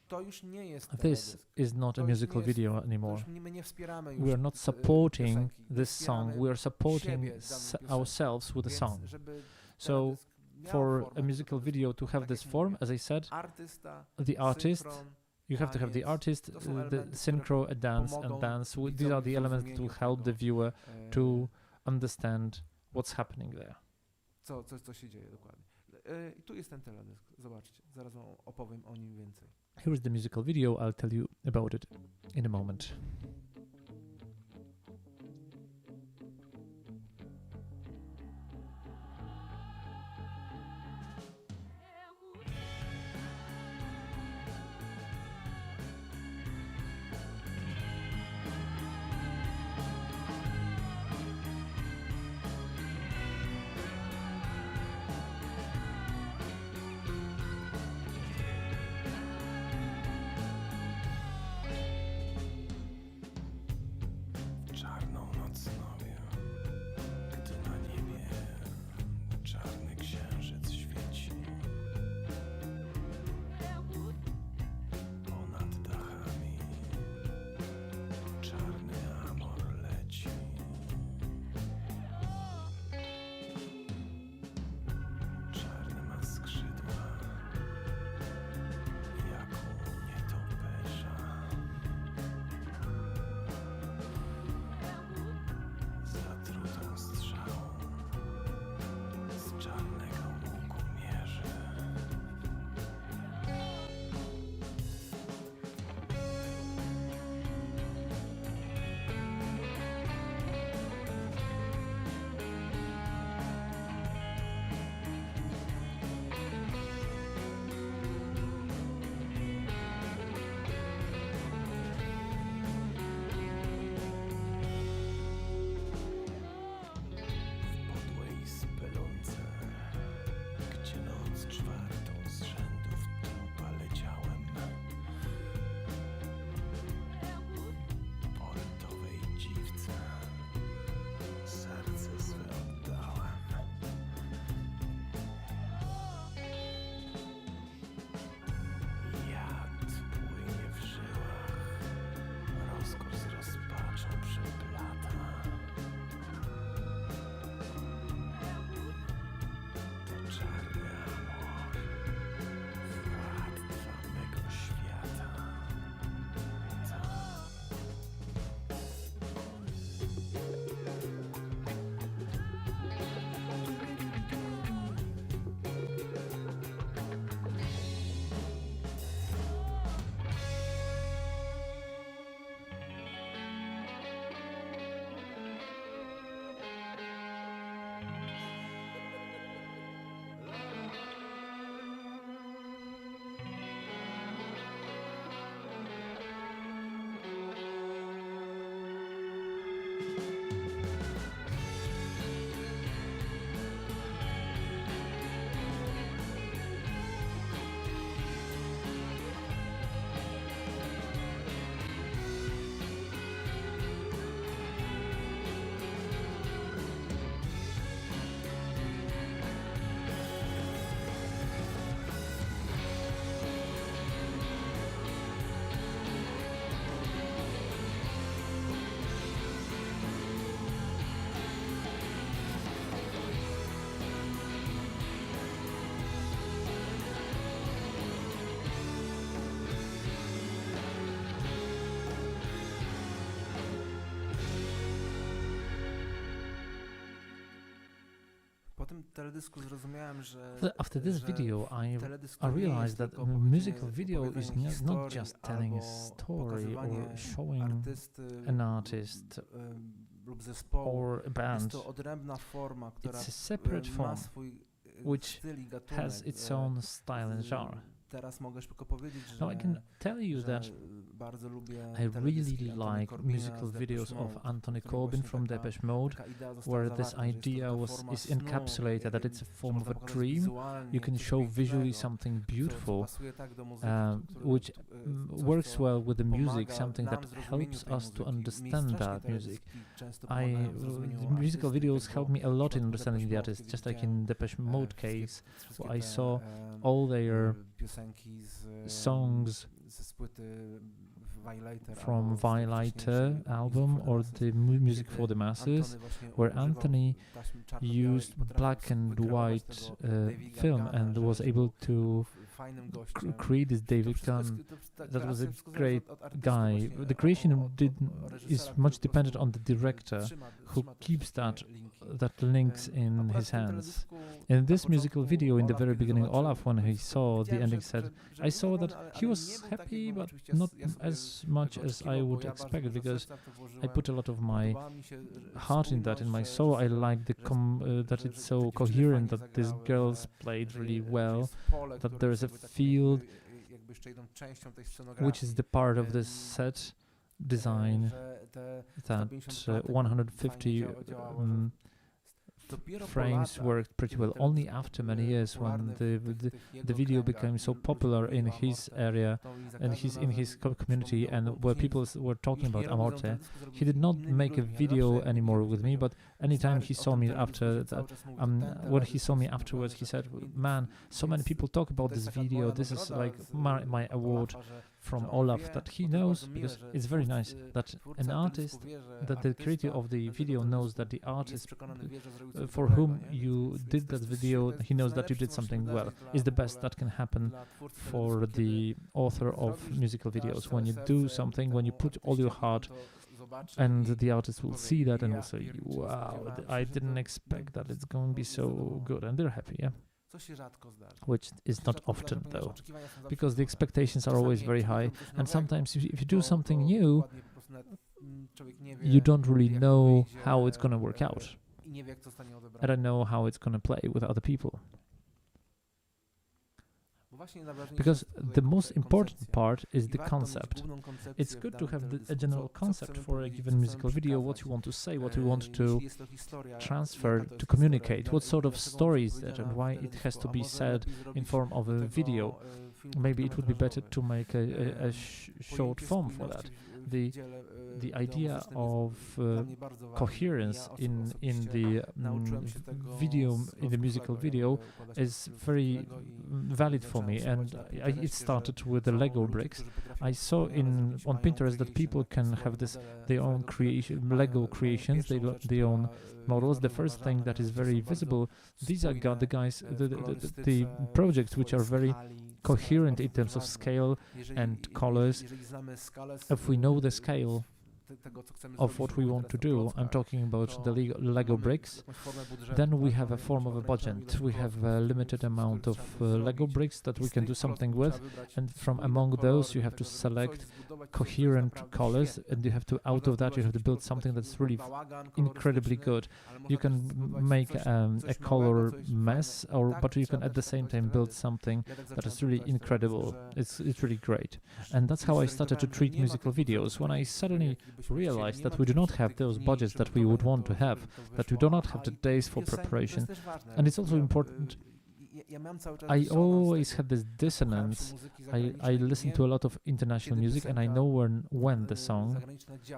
Speaker 5: To już nie jest
Speaker 3: This
Speaker 5: teledysk.
Speaker 3: is not a
Speaker 5: To już
Speaker 3: musical
Speaker 5: nie jest-
Speaker 3: video
Speaker 5: to
Speaker 3: anymore.
Speaker 5: już my nie wspieramy już
Speaker 3: We are not supporting
Speaker 5: piosenki. My
Speaker 3: this song,
Speaker 5: wspieramy
Speaker 3: we are supporting
Speaker 5: siebie daną piosenką.
Speaker 3: ourselves with the
Speaker 5: Więc
Speaker 3: song.
Speaker 5: żeby
Speaker 3: So,
Speaker 5: teledysk miał
Speaker 3: For
Speaker 5: formę
Speaker 3: a musical
Speaker 5: teledysku,
Speaker 3: video to have
Speaker 5: tak
Speaker 3: this
Speaker 5: jak
Speaker 3: form,
Speaker 5: mówię,
Speaker 3: as I said,
Speaker 5: artysta,
Speaker 3: the artist,
Speaker 5: synchron,
Speaker 3: you have to have the
Speaker 5: taniec,
Speaker 3: artist,
Speaker 5: to są
Speaker 3: the
Speaker 5: elementy, które
Speaker 3: synchro, a dance,
Speaker 5: pomogą
Speaker 3: and dance. These
Speaker 5: widzowi
Speaker 3: are
Speaker 5: w
Speaker 3: the elements that will
Speaker 5: zrozumieniu
Speaker 3: help the
Speaker 5: tego,
Speaker 3: viewer
Speaker 5: e,
Speaker 3: to understand what's happening there.
Speaker 5: co się dzieje dokładnie. I tu jest ten teledysk, zobaczcie, zaraz wam opowiem o nim więcej.
Speaker 3: Here is the musical video. I'll tell you about it in a moment.
Speaker 5: tym teledysku zrozumiałem, że
Speaker 3: After this
Speaker 5: że
Speaker 3: video,
Speaker 5: teledysk
Speaker 3: I
Speaker 5: to nie jest
Speaker 3: realized that
Speaker 5: tylko
Speaker 3: musical video is
Speaker 5: opowiadanie
Speaker 3: not
Speaker 5: historii
Speaker 3: just telling a
Speaker 5: albo
Speaker 3: story or
Speaker 5: pokazywanie
Speaker 3: showing
Speaker 5: artysty
Speaker 3: an artist
Speaker 5: lub zespołu.
Speaker 3: or a
Speaker 5: Jest
Speaker 3: band.
Speaker 5: to odrębna forma, która
Speaker 3: It's a separate
Speaker 5: ma
Speaker 3: form
Speaker 5: swój
Speaker 3: which
Speaker 5: styl i gatunek.
Speaker 3: has its own style and genre.
Speaker 5: Teraz mogę tylko powiedzieć, że,
Speaker 3: Now I can tell you
Speaker 5: że
Speaker 3: that
Speaker 5: bardzo lubię
Speaker 3: I really
Speaker 5: teledyski Antony
Speaker 3: like
Speaker 5: Corbina
Speaker 3: musical
Speaker 5: z
Speaker 3: videos
Speaker 5: Depeche
Speaker 3: of
Speaker 5: Mode,
Speaker 3: Anthony
Speaker 5: w których
Speaker 3: Corbin
Speaker 5: właśnie
Speaker 3: from
Speaker 5: taka-
Speaker 3: Depeche Mode,
Speaker 5: taka idea została
Speaker 3: where this
Speaker 5: zawarta, że jest to
Speaker 3: idea
Speaker 5: taka forma
Speaker 3: is
Speaker 5: snu,
Speaker 3: encapsulated, that it's a
Speaker 5: że
Speaker 3: form of
Speaker 5: można
Speaker 3: a
Speaker 5: pokazać
Speaker 3: dream.
Speaker 5: wizualnie
Speaker 3: You can
Speaker 5: coś
Speaker 3: show visually
Speaker 5: pięknego,
Speaker 3: something
Speaker 5: co
Speaker 3: beautiful,
Speaker 5: pasuje tak do muzyki,
Speaker 3: which
Speaker 5: coś,
Speaker 3: works
Speaker 5: co
Speaker 3: well with the music,
Speaker 5: pomaga
Speaker 3: something
Speaker 5: nam
Speaker 3: that
Speaker 5: w zrozumieniu
Speaker 3: helps
Speaker 5: tej
Speaker 3: us to
Speaker 5: muzyki. Mi
Speaker 3: understand
Speaker 5: strasznie
Speaker 3: that music.
Speaker 5: teledyski często
Speaker 3: I
Speaker 5: pomagają w zrozumieniu
Speaker 3: the musical
Speaker 5: artysty,
Speaker 3: videos
Speaker 5: tego
Speaker 3: help me a lot in
Speaker 5: przypadku
Speaker 3: understanding the
Speaker 5: Depeche Mode,
Speaker 3: artist,
Speaker 5: kiedy
Speaker 3: just like
Speaker 5: widziałem,
Speaker 3: in Depeche Mode
Speaker 5: wszystkie
Speaker 3: case, I
Speaker 5: te,
Speaker 3: saw all their
Speaker 5: piosenki z
Speaker 3: songs
Speaker 5: z płyty Violator
Speaker 3: from
Speaker 5: albo z
Speaker 3: Violator
Speaker 5: wcześniejszej
Speaker 3: album
Speaker 5: Music for the
Speaker 3: or
Speaker 5: Masses,
Speaker 3: the music
Speaker 5: kiedy
Speaker 3: for the masses,
Speaker 5: Antony właśnie
Speaker 3: where
Speaker 5: używał
Speaker 3: Anthony
Speaker 5: taśmy czarno-białej
Speaker 3: used
Speaker 5: i potrafił
Speaker 3: black and
Speaker 5: wykreować
Speaker 3: white
Speaker 5: tego Davida
Speaker 3: film
Speaker 5: Gana,
Speaker 3: and
Speaker 5: że
Speaker 3: was
Speaker 5: był
Speaker 3: able to
Speaker 5: fajnym gościem.
Speaker 3: create this
Speaker 5: To
Speaker 3: David
Speaker 5: wszystko
Speaker 3: Gunn.
Speaker 5: jest- ta
Speaker 3: That was
Speaker 5: kreacja
Speaker 3: a
Speaker 5: wszystko
Speaker 3: great
Speaker 5: zależy od artysty
Speaker 3: guy.
Speaker 5: właśnie,
Speaker 3: The creation
Speaker 5: od
Speaker 3: is
Speaker 5: reżysera,
Speaker 3: much
Speaker 5: który po
Speaker 3: dependent
Speaker 5: prostu
Speaker 3: on the director who
Speaker 5: trzyma te
Speaker 3: keeps
Speaker 5: wszystkie
Speaker 3: that
Speaker 5: linki.
Speaker 3: links in
Speaker 5: Akurat
Speaker 3: his
Speaker 5: w tym
Speaker 3: hands.
Speaker 5: teledysku
Speaker 3: In
Speaker 5: na
Speaker 3: this musical
Speaker 5: początku
Speaker 3: video, in the
Speaker 5: Olaf,
Speaker 3: very
Speaker 5: kiedy
Speaker 3: beginning,
Speaker 5: zobaczył,
Speaker 3: Olaf, when he
Speaker 5: to
Speaker 3: saw the
Speaker 5: widziałem,
Speaker 3: ending,
Speaker 5: że-
Speaker 3: said,
Speaker 5: że
Speaker 3: I saw
Speaker 5: był
Speaker 3: that
Speaker 5: zadowolony,
Speaker 3: he
Speaker 5: ale
Speaker 3: was
Speaker 5: nie był
Speaker 3: happy,
Speaker 5: taki, bo
Speaker 3: but
Speaker 5: oczywiście
Speaker 3: not
Speaker 5: ja sobie
Speaker 3: as much
Speaker 5: tego
Speaker 3: as I
Speaker 5: oczekiwał,
Speaker 3: would
Speaker 5: bo ja bardzo
Speaker 3: expect,
Speaker 5: dużo
Speaker 3: because
Speaker 5: serca w to
Speaker 3: I
Speaker 5: włożyłem.
Speaker 3: put a lot of my
Speaker 5: Podobała mi się,
Speaker 3: heart in that, in my
Speaker 5: spójność,
Speaker 3: soul. I
Speaker 5: że-
Speaker 3: like that
Speaker 5: że
Speaker 3: it's so
Speaker 5: te dziewczyny
Speaker 3: coherent,
Speaker 5: fajnie
Speaker 3: that these
Speaker 5: zagrały,
Speaker 3: girls
Speaker 5: że-
Speaker 3: played
Speaker 5: że
Speaker 3: really
Speaker 5: je- że
Speaker 3: well,
Speaker 5: jest pole,
Speaker 3: that
Speaker 5: które
Speaker 3: there
Speaker 5: jest
Speaker 3: is a
Speaker 5: jakby takim
Speaker 3: field
Speaker 5: jakby jeszcze jedną częścią tej scenografii.
Speaker 3: which is the part of this set design
Speaker 5: Że te
Speaker 3: that
Speaker 5: 150
Speaker 3: 150
Speaker 5: fajnie działało, że dopiero po
Speaker 3: frames
Speaker 5: latach,
Speaker 3: worked pretty
Speaker 5: kiedy
Speaker 3: well.
Speaker 5: teledysk
Speaker 3: Only
Speaker 5: był,
Speaker 3: after many years, when
Speaker 5: popularny w tych
Speaker 3: the
Speaker 5: jego
Speaker 3: video
Speaker 5: kręgach
Speaker 3: became so
Speaker 5: i ludzie
Speaker 3: popular in
Speaker 5: mówili o
Speaker 3: his
Speaker 5: Amorte,
Speaker 3: area
Speaker 5: to i za
Speaker 3: and
Speaker 5: każdym
Speaker 3: in his
Speaker 5: razem
Speaker 3: community,
Speaker 5: przypominał,
Speaker 3: and
Speaker 5: bo
Speaker 3: where
Speaker 5: później
Speaker 3: people were talking
Speaker 5: już nie
Speaker 3: about
Speaker 5: robił
Speaker 3: Amorte,
Speaker 5: teledysku, zrobił
Speaker 3: he did
Speaker 5: z
Speaker 3: not
Speaker 5: innymi
Speaker 3: make a
Speaker 5: ludźmi, ale
Speaker 3: video
Speaker 5: zawsze jak
Speaker 3: anymore
Speaker 5: mówił,
Speaker 3: with me,
Speaker 5: że
Speaker 3: but anytime
Speaker 5: stary,
Speaker 3: he
Speaker 5: o
Speaker 3: saw
Speaker 5: tym
Speaker 3: me
Speaker 5: teledysku
Speaker 3: after
Speaker 5: się cały
Speaker 3: that,
Speaker 5: czas mówi, że ten
Speaker 3: when he
Speaker 5: teledysk
Speaker 3: saw me
Speaker 5: jest
Speaker 3: afterwards, he said,
Speaker 5: naprawdę
Speaker 3: "Man, so many
Speaker 5: więc
Speaker 3: people talk about
Speaker 5: to jest
Speaker 3: this
Speaker 5: taka
Speaker 3: video.
Speaker 5: moja
Speaker 3: This is
Speaker 5: nagroda
Speaker 3: like
Speaker 5: z-
Speaker 3: my
Speaker 5: od
Speaker 3: award
Speaker 5: Olafa, że
Speaker 3: from
Speaker 5: on
Speaker 3: Olaf
Speaker 5: wie,
Speaker 3: that he
Speaker 5: bo to
Speaker 3: knows,
Speaker 5: bardzo miłe,
Speaker 3: because
Speaker 5: że
Speaker 3: it's very nice that
Speaker 5: twórca
Speaker 3: an
Speaker 5: teledysku
Speaker 3: artist,
Speaker 5: wie, że
Speaker 3: that the creator
Speaker 5: artysta
Speaker 3: of the
Speaker 5: tego
Speaker 3: video knows
Speaker 5: teledysku
Speaker 3: that the
Speaker 5: jest
Speaker 3: artist
Speaker 5: przekonany, wie, że zrobił coś
Speaker 3: for
Speaker 5: dobrego,
Speaker 3: whom
Speaker 5: nie?
Speaker 3: you
Speaker 5: Więc
Speaker 3: did
Speaker 5: to
Speaker 3: that
Speaker 5: jest
Speaker 3: video,
Speaker 5: to jest
Speaker 3: he knows that you
Speaker 5: najlepsze,
Speaker 3: did
Speaker 5: co może
Speaker 3: something well.
Speaker 5: wydarzyć dla
Speaker 3: Is the
Speaker 5: w
Speaker 3: best
Speaker 5: ogóle
Speaker 3: that can happen
Speaker 5: dla twórcy
Speaker 3: for
Speaker 5: teledysku, kiedy
Speaker 3: the author of
Speaker 5: zrobisz,
Speaker 3: musical
Speaker 5: dasz
Speaker 3: videos.
Speaker 5: całe
Speaker 3: When you
Speaker 5: serce
Speaker 3: do something, when you
Speaker 5: temu
Speaker 3: put all your
Speaker 5: artyście,
Speaker 3: heart,
Speaker 5: on to zobaczy
Speaker 3: and
Speaker 5: i
Speaker 3: the artist will
Speaker 5: powie,
Speaker 3: see that and
Speaker 5: "Ja
Speaker 3: will say,
Speaker 5: pierniczę,
Speaker 3: "Wow,
Speaker 5: spodziewałem
Speaker 3: I
Speaker 5: się, że
Speaker 3: didn't
Speaker 5: to
Speaker 3: expect that
Speaker 5: nie
Speaker 3: it's going to be so good," and they're happy, yeah.
Speaker 5: co się rzadko zdarza.
Speaker 3: Which is not
Speaker 5: Rzadko
Speaker 3: often
Speaker 5: zdarza, ponieważ
Speaker 3: though,
Speaker 5: oczekiwania są zawsze
Speaker 3: because the
Speaker 5: duże.
Speaker 3: expectations are
Speaker 5: Czasami
Speaker 3: always
Speaker 5: jak
Speaker 3: very
Speaker 5: człowiek
Speaker 3: high,
Speaker 5: robi coś
Speaker 3: and
Speaker 5: nowego,
Speaker 3: sometimes if you do
Speaker 5: to
Speaker 3: something new,
Speaker 5: dokładnie po prostu nawet, człowiek nie wie,
Speaker 3: you don't really
Speaker 5: jak to
Speaker 3: know
Speaker 5: wyjdzie,
Speaker 3: how it's going to work out.
Speaker 5: i nie wie, jak to zostanie
Speaker 3: I
Speaker 5: odebrane.
Speaker 3: don't know how it's going to play with other people.
Speaker 5: Bo właśnie najważniejsze
Speaker 3: Because
Speaker 5: jest tutaj
Speaker 3: the most
Speaker 5: koncepcja.
Speaker 3: important part is
Speaker 5: I
Speaker 3: the
Speaker 5: warto mieć
Speaker 3: concept.
Speaker 5: główną koncepcję
Speaker 3: It's
Speaker 5: w
Speaker 3: good to
Speaker 5: danym
Speaker 3: have a
Speaker 5: teledysku,
Speaker 3: general
Speaker 5: co
Speaker 3: concept
Speaker 5: chcemy
Speaker 3: for a
Speaker 5: powiedzieć,
Speaker 3: given
Speaker 5: co
Speaker 3: musical
Speaker 5: chcemy
Speaker 3: video, what
Speaker 5: przekazać.
Speaker 3: you want to say, what you want to
Speaker 5: Jeśli jest to historia,
Speaker 3: transfer
Speaker 5: jaka to
Speaker 3: to
Speaker 5: jest
Speaker 3: communicate,
Speaker 5: historia,
Speaker 3: what sort of
Speaker 5: dlaczego
Speaker 3: story
Speaker 5: ona
Speaker 3: is that, and
Speaker 5: powiedziana w
Speaker 3: why it has
Speaker 5: teledysku,
Speaker 3: to
Speaker 5: a
Speaker 3: be
Speaker 5: może
Speaker 3: said
Speaker 5: lepiej
Speaker 3: in
Speaker 5: zrobić
Speaker 3: form of
Speaker 5: do
Speaker 3: a
Speaker 5: tego,
Speaker 3: video.
Speaker 5: film
Speaker 3: Maybe it would be better
Speaker 5: krótkometrażowy.
Speaker 3: to make a short
Speaker 5: Pojęcie
Speaker 3: form for that.
Speaker 5: spójności w
Speaker 3: The-
Speaker 5: dziele,
Speaker 3: The idea
Speaker 5: wideomuzycznym
Speaker 3: of
Speaker 5: jest dla mnie bardzo ważne.
Speaker 3: coherence
Speaker 5: Ja
Speaker 3: in
Speaker 5: osobiście
Speaker 3: the
Speaker 5: nauczyłem się tego
Speaker 3: video,
Speaker 5: z
Speaker 3: in the musical
Speaker 5: Lego, jak
Speaker 3: video
Speaker 5: układać
Speaker 3: is
Speaker 5: w
Speaker 3: very
Speaker 5: Lego i
Speaker 3: valid for me,
Speaker 5: zacząłem
Speaker 3: and
Speaker 5: słuchać na
Speaker 3: it
Speaker 5: Pinterestie,
Speaker 3: started
Speaker 5: że
Speaker 3: with the
Speaker 5: są
Speaker 3: Lego
Speaker 5: ludzie,
Speaker 3: bricks.
Speaker 5: którzy potrafią
Speaker 3: I saw
Speaker 5: wspaniale
Speaker 3: on
Speaker 5: zrobić,
Speaker 3: Pinterest
Speaker 5: mają
Speaker 3: that people
Speaker 5: creation,
Speaker 3: can
Speaker 5: swoje
Speaker 3: have
Speaker 5: modele
Speaker 3: their own
Speaker 5: Lego,
Speaker 3: creation,
Speaker 5: mają
Speaker 3: Lego creations,
Speaker 5: pierwszą rzecz,
Speaker 3: their own
Speaker 5: która,
Speaker 3: models. The
Speaker 5: bardzo
Speaker 3: first thing
Speaker 5: uważana,
Speaker 3: that is
Speaker 5: że
Speaker 3: very
Speaker 5: są bardzo
Speaker 3: visible, these are
Speaker 5: spójne,
Speaker 3: the guys,
Speaker 5: w
Speaker 3: the
Speaker 5: kolorystyce,
Speaker 3: projects
Speaker 5: w
Speaker 3: which are
Speaker 5: swojej
Speaker 3: very
Speaker 5: skali,
Speaker 3: coherent
Speaker 5: bardzo
Speaker 3: in terms of
Speaker 5: ważne.
Speaker 3: scale
Speaker 5: Jeżeli-
Speaker 3: and colors.
Speaker 5: jeżeli znamy skalę
Speaker 3: If we know the scale
Speaker 5: tego, co chcemy
Speaker 3: of
Speaker 5: zrobić,
Speaker 3: what we
Speaker 5: mówię
Speaker 3: want to
Speaker 5: teraz o
Speaker 3: do, I'm
Speaker 5: klockach,
Speaker 3: talking about
Speaker 5: to
Speaker 3: the Lego
Speaker 5: mamy
Speaker 3: bricks,
Speaker 5: jakąś formę budżetu,
Speaker 3: then we
Speaker 5: tak?
Speaker 3: have a
Speaker 5: Mamy
Speaker 3: form of a
Speaker 5: jakąś ograniczoną
Speaker 3: budget.
Speaker 5: ilość
Speaker 3: We have
Speaker 5: klocków,
Speaker 3: a
Speaker 5: z
Speaker 3: limited
Speaker 5: których
Speaker 3: amount of
Speaker 5: trzeba to
Speaker 3: Lego
Speaker 5: zrobić.
Speaker 3: bricks that
Speaker 5: I
Speaker 3: we
Speaker 5: z
Speaker 3: can
Speaker 5: tych
Speaker 3: do something
Speaker 5: klocków
Speaker 3: with,
Speaker 5: trzeba wybrać
Speaker 3: and from
Speaker 5: spójne
Speaker 3: among
Speaker 5: kolory
Speaker 3: those you
Speaker 5: do
Speaker 3: have to
Speaker 5: tego, żeby
Speaker 3: select
Speaker 5: coś zbudować, coś, co jest
Speaker 3: coherent
Speaker 5: naprawdę
Speaker 3: colors,
Speaker 5: świetne.
Speaker 3: and you have to out
Speaker 5: Można
Speaker 3: of that you have to
Speaker 5: zbudować
Speaker 3: build
Speaker 5: jakiś
Speaker 3: something
Speaker 5: taki
Speaker 3: that's really
Speaker 5: bałagan
Speaker 3: incredibly
Speaker 5: kolorystyczny,
Speaker 3: good.
Speaker 5: ale można
Speaker 3: You
Speaker 5: też
Speaker 3: can
Speaker 5: zbudować
Speaker 3: make
Speaker 5: coś
Speaker 3: a
Speaker 5: nowego,
Speaker 3: color
Speaker 5: coś
Speaker 3: mess,
Speaker 5: fajnego.
Speaker 3: or
Speaker 5: Tak
Speaker 3: but you
Speaker 5: trzeba
Speaker 3: can at the
Speaker 5: też
Speaker 3: same
Speaker 5: traktować
Speaker 3: time build
Speaker 5: teledysk.
Speaker 3: something
Speaker 5: Ja tak
Speaker 3: that is
Speaker 5: zacząłem
Speaker 3: really
Speaker 5: czytać teledysk,
Speaker 3: incredible.
Speaker 5: że
Speaker 3: It's really great, and that's how I started to treat musical videos. When I suddenly realized that we do not have those budgets that we would want to have, that we do not have the days for preparation, and it's also important. I always had this dissonance. I listen to a lot of international music, and I know when the song,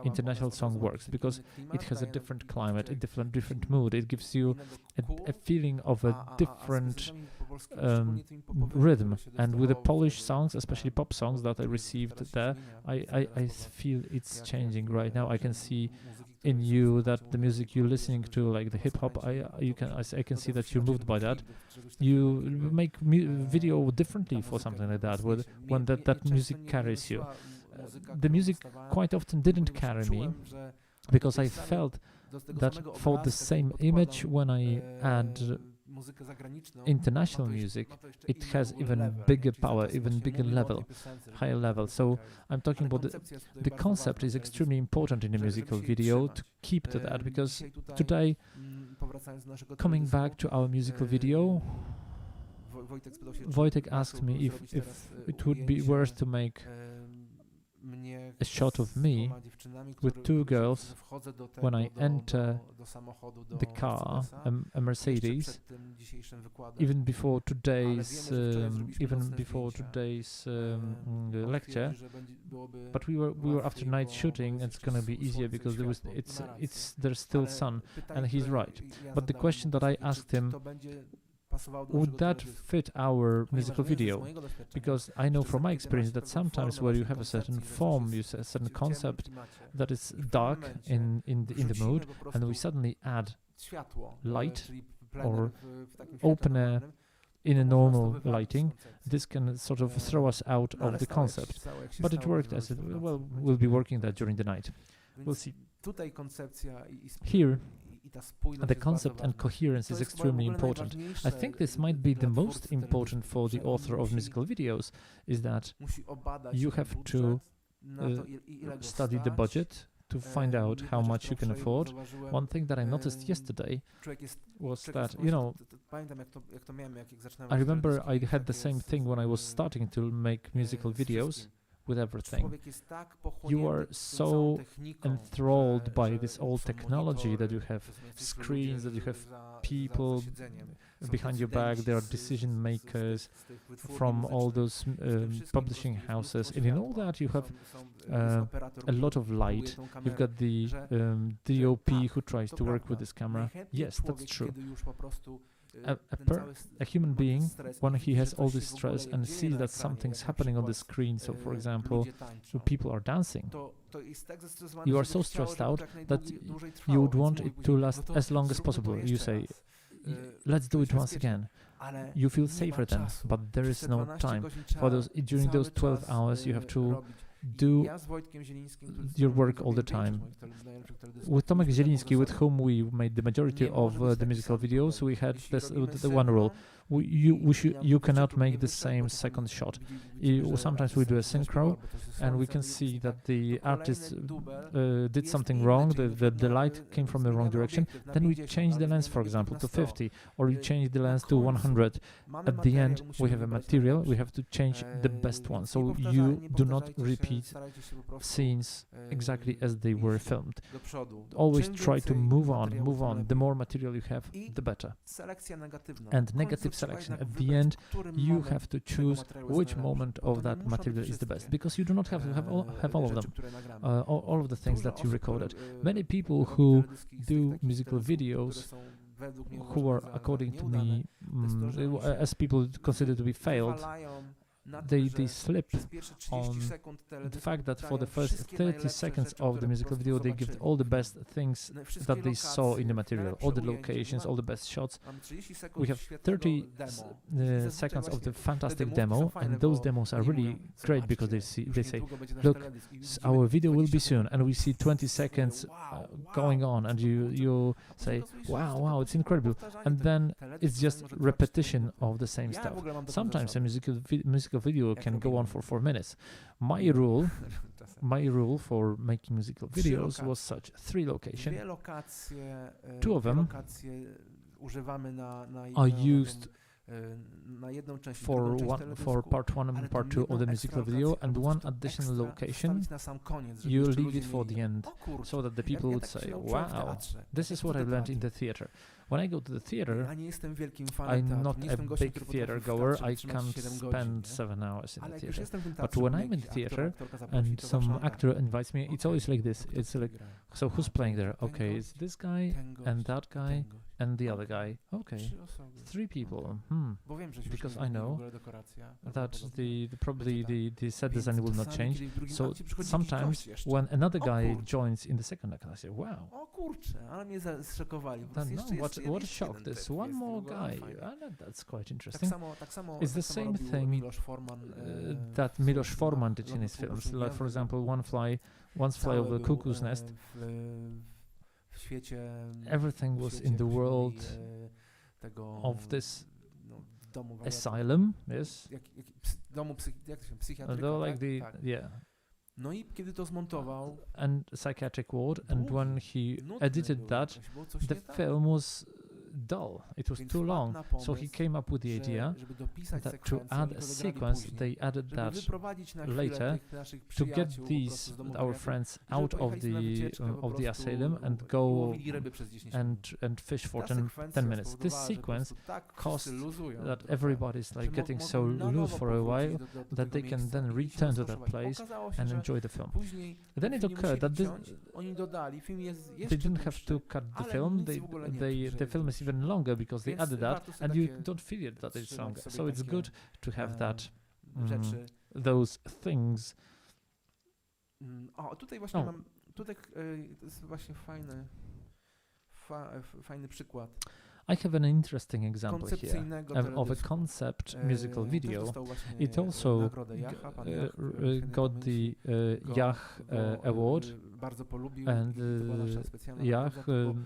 Speaker 3: international song, works, because it has a different climate, a different mood. It gives you a feeling of a different rhythm. And with the Polish songs, especially pop songs that I received there, I feel it's changing right now. I can see in you that the music you're listening to, like the hip hop, I can see that you're moved by that. You make video differently for something like that, when that music carries you. The music quite often didn't carry me, because I felt that for the same image, when I add
Speaker 5: muzykę zagraniczną,
Speaker 3: international music, it has even bigger power, even bigger level, higher level. So I'm talking about the concept is extremely important in a musical video to keep to that, because today, coming back to our musical video, Wojtek asked me if it would be worth to make a shot of me with two girls when I enter the car, a Mercedes, even before today's lecture. But we were after night shooting, and it's gonna be easier because there's still sun, and he's right. But the question that I asked him, would that fit our musical video? Because I know from my experience that sometimes where you have a certain form, a certain concept that is dark in the mood, and we suddenly add light or open air in a normal lighting, this can sort of throw us out of the concept. But it worked as it, well, we'll be working that during the night. We'll see. Here, the concept and coherence is extremely important. I think this might be the most important for the author of musical videos, is that you have to study the budget to find out how much you can afford. One thing that I noticed yesterday was that, you know, I remember I had the same thing when I was starting to make musical videos with everything. You are so enthralled by this old technology that you have screens, that you have people behind your back, there are decision makers from all those publishing houses, and in all that you have a lot of light. You've got the DOP who tries to work with this camera. Yes, that's true. A human being, when he has all this stress and sees that something's happening on the screen, so for example, people are dancing, you are so stressed out that you would want it to last as long as possible. You say, let's do it once again. You feel safer then, but there is no time. For during those 12 hours, you have to do your work all the time. With Tomek Zieliński, with whom we made the majority of the musical videos, we had the one rule. You cannot make the same second shot. Sometimes we do a synchro, and we can see that the artist did something wrong, the light came from the wrong direction, then we change the lens, for example, to 50, or we change the lens to 100. At the end, we have a material, we have to change the best one, so you do not repeat scenes exactly as they were filmed. Always try to move on. The more material you have, the better. And negative selection. At the end, you have to choose which moment of that material is the best, because you do not have to have all of them, all of the things that you recorded. Many people who do musical videos, who are, according to me, as people consider to be failed, they slip on the fact that for the first 30 seconds of the musical video they give all the best things that they saw in the material, all the locations, all the best shots. We have 30 seconds of the fantastic demo, and those demos are really great because they say, look, our video will be soon, and we see 20 seconds going on, and you say, wow, it's incredible, and then it's just repetition of the same stuff. Sometimes a musical video can go on for 4 minutes. My rule for making musical videos was such: 3 locations. 2 of them are used for part 1 and part 2 of the musical video, and 1 additional location you leave it for the end, so that the people would say, wow, this is what I learned in the theater. When I go to the theater, I'm not a big theater goer. I can't spend 7 hours in the theater. But when I'm in the theater and some actor invites me, it's always like this. It's like, so who's playing there? Okay, it's this guy and that guy and the other guy. Okay, 3 people. Because I know that probably the set design will not change. So sometimes when another guy joins in the second act, I say, wow. What a shock, there's one more guy. That's quite interesting. It's the same thing that Miloš Forman did in his films. Like, for example, Once Fly Over the Cuckoo's Nest. Everything was in the world
Speaker 5: tego
Speaker 3: of this
Speaker 5: domu wariatów.
Speaker 3: asylum, yes?
Speaker 5: Domu jak to się psychiatryka,
Speaker 3: Like the,
Speaker 5: tak?
Speaker 3: yeah.
Speaker 5: No i kiedy to zmontował,
Speaker 3: And psychiatric ward, and when he
Speaker 5: nudny
Speaker 3: edited
Speaker 5: był,
Speaker 3: that,
Speaker 5: jakoś było coś
Speaker 3: the
Speaker 5: nie tak.
Speaker 3: film was dull. It was
Speaker 5: Więc
Speaker 3: too
Speaker 5: wpadł
Speaker 3: long.
Speaker 5: na
Speaker 3: So he
Speaker 5: pomysł,
Speaker 3: came up with the idea
Speaker 5: żeby dopisać
Speaker 3: that to
Speaker 5: sekwencję,
Speaker 3: add
Speaker 5: oni
Speaker 3: a
Speaker 5: to dograli
Speaker 3: sequence,
Speaker 5: później,
Speaker 3: they added
Speaker 5: żeby
Speaker 3: that
Speaker 5: wyprowadzić na chwilę
Speaker 3: later
Speaker 5: tych naszych
Speaker 3: to get
Speaker 5: przyjaciół po prostu
Speaker 3: these
Speaker 5: z domu
Speaker 3: our
Speaker 5: wariatów.
Speaker 3: friends
Speaker 5: I żeby
Speaker 3: out
Speaker 5: pojechali na wycieczkę po
Speaker 3: of the
Speaker 5: prostu
Speaker 3: asylum and
Speaker 5: i
Speaker 3: go
Speaker 5: łowili ryby przez 10 minut.
Speaker 3: and fish for
Speaker 5: Ta
Speaker 3: 10
Speaker 5: sekwencja
Speaker 3: minutes. This
Speaker 5: spowodowała, że po
Speaker 3: sequence
Speaker 5: prostu tak
Speaker 3: caused
Speaker 5: wszyscy luzują
Speaker 3: that
Speaker 5: trochę,
Speaker 3: everybody's like
Speaker 5: że
Speaker 3: getting
Speaker 5: mogą
Speaker 3: so
Speaker 5: na
Speaker 3: loose
Speaker 5: nowo
Speaker 3: for a
Speaker 5: powrócić
Speaker 3: while
Speaker 5: do
Speaker 3: that
Speaker 5: tego
Speaker 3: they can
Speaker 5: miejsca
Speaker 3: then
Speaker 5: i się
Speaker 3: return to that
Speaker 5: rozkoszować.
Speaker 3: place
Speaker 5: Okazało się,
Speaker 3: and
Speaker 5: że
Speaker 3: enjoy the film.
Speaker 5: później
Speaker 3: Then it
Speaker 5: filmu nie
Speaker 3: occurred that
Speaker 5: musieli
Speaker 3: this,
Speaker 5: ciąć, oni dodali, film jest
Speaker 3: they
Speaker 5: jeszcze
Speaker 3: didn't have
Speaker 5: dłuższy,
Speaker 3: to cut the
Speaker 5: ale
Speaker 3: film.
Speaker 5: nic w ogóle nie
Speaker 3: The
Speaker 5: czuć,
Speaker 3: film is even longer because they
Speaker 5: Więc
Speaker 3: added that,
Speaker 5: warto sobie
Speaker 3: and you
Speaker 5: takie
Speaker 3: don't feel it that it's
Speaker 5: trzymać
Speaker 3: longer.
Speaker 5: sobie
Speaker 3: So it's
Speaker 5: takie,
Speaker 3: good to have that
Speaker 5: rzeczy.
Speaker 3: those things.
Speaker 5: O, tutaj właśnie
Speaker 3: O.
Speaker 5: mam, tutaj to jest właśnie fajny przykład
Speaker 3: I have an interesting example here
Speaker 5: koncepcyjnego
Speaker 3: of a
Speaker 5: teledysku.
Speaker 3: concept musical
Speaker 5: Też
Speaker 3: video.
Speaker 5: dostał właśnie
Speaker 3: It also
Speaker 5: nagrodę Jacha, pan Jach,
Speaker 3: got the Yach award,
Speaker 5: bardzo polubił
Speaker 3: and
Speaker 5: i to była nasza specjalna
Speaker 3: Yach
Speaker 5: nagroda, bo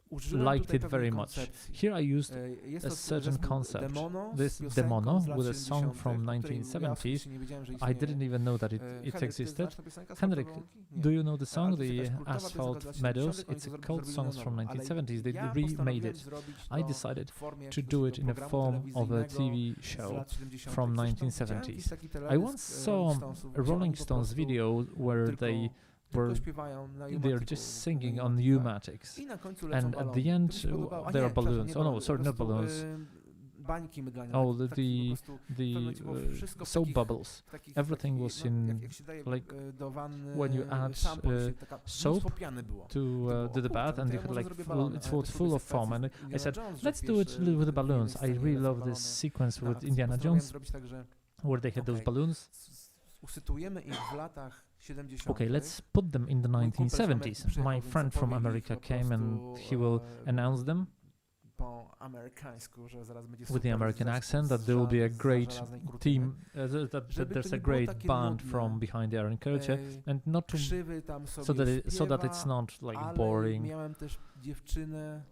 Speaker 5: użyłem
Speaker 3: liked
Speaker 5: tutaj
Speaker 3: it
Speaker 5: pewnej
Speaker 3: very much.
Speaker 5: koncepcji.
Speaker 3: Here I used
Speaker 5: Jest
Speaker 3: a
Speaker 5: to
Speaker 3: certain
Speaker 5: zespół
Speaker 3: concept.
Speaker 5: Demono,
Speaker 3: This
Speaker 5: z piosenką
Speaker 3: Demono
Speaker 5: z lat
Speaker 3: with a song
Speaker 5: 70.,
Speaker 3: from
Speaker 5: o której ja
Speaker 3: 1970s.
Speaker 5: oczywiście nie wiedziałem, że
Speaker 3: I
Speaker 5: istnieje.
Speaker 3: didn't even know that it
Speaker 5: Henryk, ty
Speaker 3: existed.
Speaker 5: znasz tę piosenkę
Speaker 3: Henryk,
Speaker 5: Asfaltowe Łąki? Nie.
Speaker 3: do you know the song,
Speaker 5: Ale to jest jakaś
Speaker 3: the
Speaker 5: kultowa piosenka
Speaker 3: Asphalt
Speaker 5: z lat
Speaker 3: Meadows?
Speaker 5: 70.,
Speaker 3: It's a
Speaker 5: oni to
Speaker 3: cult
Speaker 5: zrobili
Speaker 3: songs
Speaker 5: na
Speaker 3: from
Speaker 5: nowo, ale
Speaker 3: 1970s. They
Speaker 5: ja
Speaker 3: remade
Speaker 5: postanowiłem
Speaker 3: it.
Speaker 5: zrobić
Speaker 3: I
Speaker 5: to
Speaker 3: decided
Speaker 5: w formie
Speaker 3: to
Speaker 5: jakiegoś
Speaker 3: do it in a
Speaker 5: programu
Speaker 3: form of a
Speaker 5: telewizyjnego
Speaker 3: TV
Speaker 5: z
Speaker 3: show
Speaker 5: lat 70.
Speaker 3: from
Speaker 5: Zresztą widziałem
Speaker 3: 1970s.
Speaker 5: jakiś taki
Speaker 3: I
Speaker 5: teledysk,
Speaker 3: once saw
Speaker 5: Rolling Stonesów,
Speaker 3: a
Speaker 5: gdzie
Speaker 3: Rolling
Speaker 5: oni po
Speaker 3: Stones
Speaker 5: prostu
Speaker 3: video where
Speaker 5: tylko
Speaker 3: were
Speaker 5: śpiewają na
Speaker 3: they're
Speaker 5: pneumatiku,
Speaker 3: just singing
Speaker 5: na
Speaker 3: on
Speaker 5: pneumatyku,
Speaker 3: pneumatics.
Speaker 5: I na końcu lecą
Speaker 3: And at
Speaker 5: balony.
Speaker 3: the end,
Speaker 5: To mi się podobało. A
Speaker 3: there
Speaker 5: nie,
Speaker 3: are balloons.
Speaker 5: przepraszam,
Speaker 3: Oh
Speaker 5: nie
Speaker 3: no, sorry, not
Speaker 5: balony,
Speaker 3: balloons.
Speaker 5: Bańki mygania.
Speaker 3: Oh,
Speaker 5: taki po prostu
Speaker 3: the
Speaker 5: pewnym momencie było wszystko w
Speaker 3: soap
Speaker 5: takich-
Speaker 3: bubbles.
Speaker 5: takich-
Speaker 3: Everything
Speaker 5: takich,
Speaker 3: was
Speaker 5: no,
Speaker 3: in,
Speaker 5: jak się daje
Speaker 3: like,
Speaker 5: do wanny
Speaker 3: when you add,
Speaker 5: szampon, się taka
Speaker 3: soap
Speaker 5: mnóstwo piany było.
Speaker 3: to
Speaker 5: było,
Speaker 3: the bath,
Speaker 5: kurczę,
Speaker 3: and
Speaker 5: to
Speaker 3: you
Speaker 5: ja
Speaker 3: had
Speaker 5: może
Speaker 3: like
Speaker 5: zrobię
Speaker 3: full,
Speaker 5: balony,
Speaker 3: it's
Speaker 5: ale to
Speaker 3: full
Speaker 5: był
Speaker 3: of foam, and
Speaker 5: sekwencji
Speaker 3: I said,
Speaker 5: Indiana Jones, że
Speaker 3: let's do
Speaker 5: wiesz,
Speaker 3: it with the
Speaker 5: w
Speaker 3: balloons. I
Speaker 5: scenie
Speaker 3: really
Speaker 5: lecą
Speaker 3: love this
Speaker 5: balony.
Speaker 3: sequence
Speaker 5: Na
Speaker 3: with
Speaker 5: akcji
Speaker 3: Indiana
Speaker 5: postanowiłem
Speaker 3: Jones
Speaker 5: zrobić tak, że
Speaker 3: where they had those
Speaker 5: okej,
Speaker 3: balloons.
Speaker 5: usytuujemy ich w latach 70.
Speaker 3: Okay, let's put them in the
Speaker 5: Mój kumpel z Ameryki
Speaker 3: 1970s.
Speaker 5: przyjechał,
Speaker 3: My
Speaker 5: więc
Speaker 3: friend from
Speaker 5: zapowiedział
Speaker 3: America
Speaker 5: po
Speaker 3: came and
Speaker 5: prostu,
Speaker 3: he will announce them
Speaker 5: po amerykańsku, że zaraz będzie
Speaker 3: with the
Speaker 5: super
Speaker 3: American
Speaker 5: zespół
Speaker 3: accent
Speaker 5: z
Speaker 3: that there will be a
Speaker 5: z
Speaker 3: great
Speaker 5: żelaznej kurtyny.
Speaker 3: team, that
Speaker 5: Żeby to
Speaker 3: there's a
Speaker 5: nie było
Speaker 3: great
Speaker 5: takie
Speaker 3: band
Speaker 5: nudne.
Speaker 3: from behind the Iron Curtain, and not to
Speaker 5: Krzywy tam sobie
Speaker 3: so that it's
Speaker 5: śpiewa,
Speaker 3: not like
Speaker 5: ale
Speaker 3: boring.
Speaker 5: miałem też dziewczynę,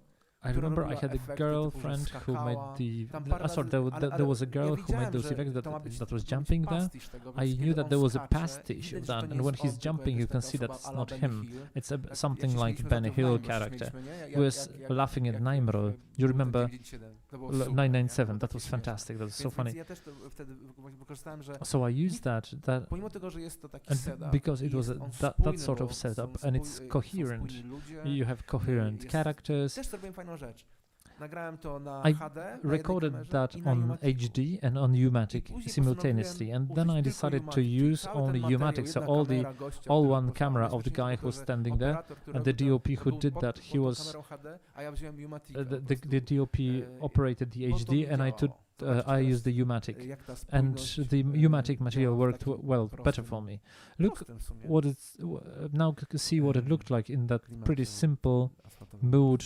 Speaker 3: I remember I
Speaker 5: robiła
Speaker 3: had a
Speaker 5: efekty typu,
Speaker 3: girlfriend
Speaker 5: że
Speaker 3: who made
Speaker 5: skakała. Tam
Speaker 3: the.
Speaker 5: parę
Speaker 3: Sorry,
Speaker 5: razy- ale
Speaker 3: there was a
Speaker 5: ja
Speaker 3: girl who made
Speaker 5: wiedziałem,
Speaker 3: those
Speaker 5: że
Speaker 3: effects
Speaker 5: to ma być-
Speaker 3: that
Speaker 5: to
Speaker 3: was
Speaker 5: ma być
Speaker 3: jumping there.
Speaker 5: pastisz tego, więc
Speaker 3: I
Speaker 5: kiedy
Speaker 3: knew that
Speaker 5: on
Speaker 3: there was a
Speaker 5: skacze,
Speaker 3: pastiche
Speaker 5: widać,
Speaker 3: of
Speaker 5: że to
Speaker 3: that,
Speaker 5: nie
Speaker 3: and when
Speaker 5: jest
Speaker 3: he's
Speaker 5: on, tylko
Speaker 3: jumping, you
Speaker 5: jakaś
Speaker 3: can
Speaker 5: taka
Speaker 3: see
Speaker 5: osoba
Speaker 3: that's
Speaker 5: a la
Speaker 3: not
Speaker 5: Benny
Speaker 3: him.
Speaker 5: Hill.
Speaker 3: It's
Speaker 5: Jak
Speaker 3: something
Speaker 5: się
Speaker 3: like
Speaker 5: śmieliśmy
Speaker 3: Benny
Speaker 5: za to w
Speaker 3: Hill
Speaker 5: Najmro, się
Speaker 3: character.
Speaker 5: śmieliśmy, nie?
Speaker 3: We was laughing at Naimro. You remember
Speaker 5: 997. To było super, nie?
Speaker 3: 997?
Speaker 5: To
Speaker 3: That was
Speaker 5: takie śmieszne.
Speaker 3: fantastic. That was so
Speaker 5: Więc
Speaker 3: funny.
Speaker 5: ja też to wtedy wykorzystałem, że
Speaker 3: So I used that
Speaker 5: pomimo tego, że jest to taki
Speaker 3: and
Speaker 5: setup
Speaker 3: because it
Speaker 5: i
Speaker 3: was
Speaker 5: jest
Speaker 3: a,
Speaker 5: on
Speaker 3: that
Speaker 5: spójny,
Speaker 3: sort
Speaker 5: bo
Speaker 3: of
Speaker 5: są
Speaker 3: setup and it's
Speaker 5: są
Speaker 3: coherent.
Speaker 5: spójni ludzie,
Speaker 3: You have coherent
Speaker 5: jest-
Speaker 3: characters.
Speaker 5: Też zrobiłem fajną rzecz. Nagrałem to na
Speaker 3: I
Speaker 5: HD, na jednej
Speaker 3: Recorded
Speaker 5: kamerze
Speaker 3: that
Speaker 5: i na
Speaker 3: on
Speaker 5: pneumatiku.
Speaker 3: HD and on Umatic
Speaker 5: I później
Speaker 3: simultaneously, and then I
Speaker 5: użyć
Speaker 3: decided
Speaker 5: tylko
Speaker 3: to
Speaker 5: Umatic.
Speaker 3: use
Speaker 5: Cały ten
Speaker 3: only
Speaker 5: materiał,
Speaker 3: Umatic, so
Speaker 5: jedna
Speaker 3: all the
Speaker 5: kamera gościa,
Speaker 3: all
Speaker 5: który
Speaker 3: one
Speaker 5: poszła
Speaker 3: camera of the
Speaker 5: bezpośrednio
Speaker 3: guy
Speaker 5: tylko,
Speaker 3: who was
Speaker 5: że
Speaker 3: standing there,
Speaker 5: operator, który
Speaker 3: and the
Speaker 5: robił to,
Speaker 3: DOP who
Speaker 5: był
Speaker 3: did
Speaker 5: pod-
Speaker 3: that,
Speaker 5: pod
Speaker 3: he
Speaker 5: tą
Speaker 3: was
Speaker 5: kamerą HD, a ja wziąłem Umatica po
Speaker 3: the
Speaker 5: prostu.
Speaker 3: DOP operated the
Speaker 5: bo to
Speaker 3: HD,
Speaker 5: nie
Speaker 3: and I took
Speaker 5: działało. Zobaczcie
Speaker 3: I
Speaker 5: teraz,
Speaker 3: used the Umatic,
Speaker 5: jak ta
Speaker 3: and
Speaker 5: spójność,
Speaker 3: the Umatic material
Speaker 5: działa w
Speaker 3: worked
Speaker 5: takim
Speaker 3: well,
Speaker 5: prostym-
Speaker 3: better for me. Look
Speaker 5: prostym w sumie
Speaker 3: what it's now see what it looked like in that pretty
Speaker 5: klimacie
Speaker 3: simple
Speaker 5: asfaltowym.
Speaker 3: mood.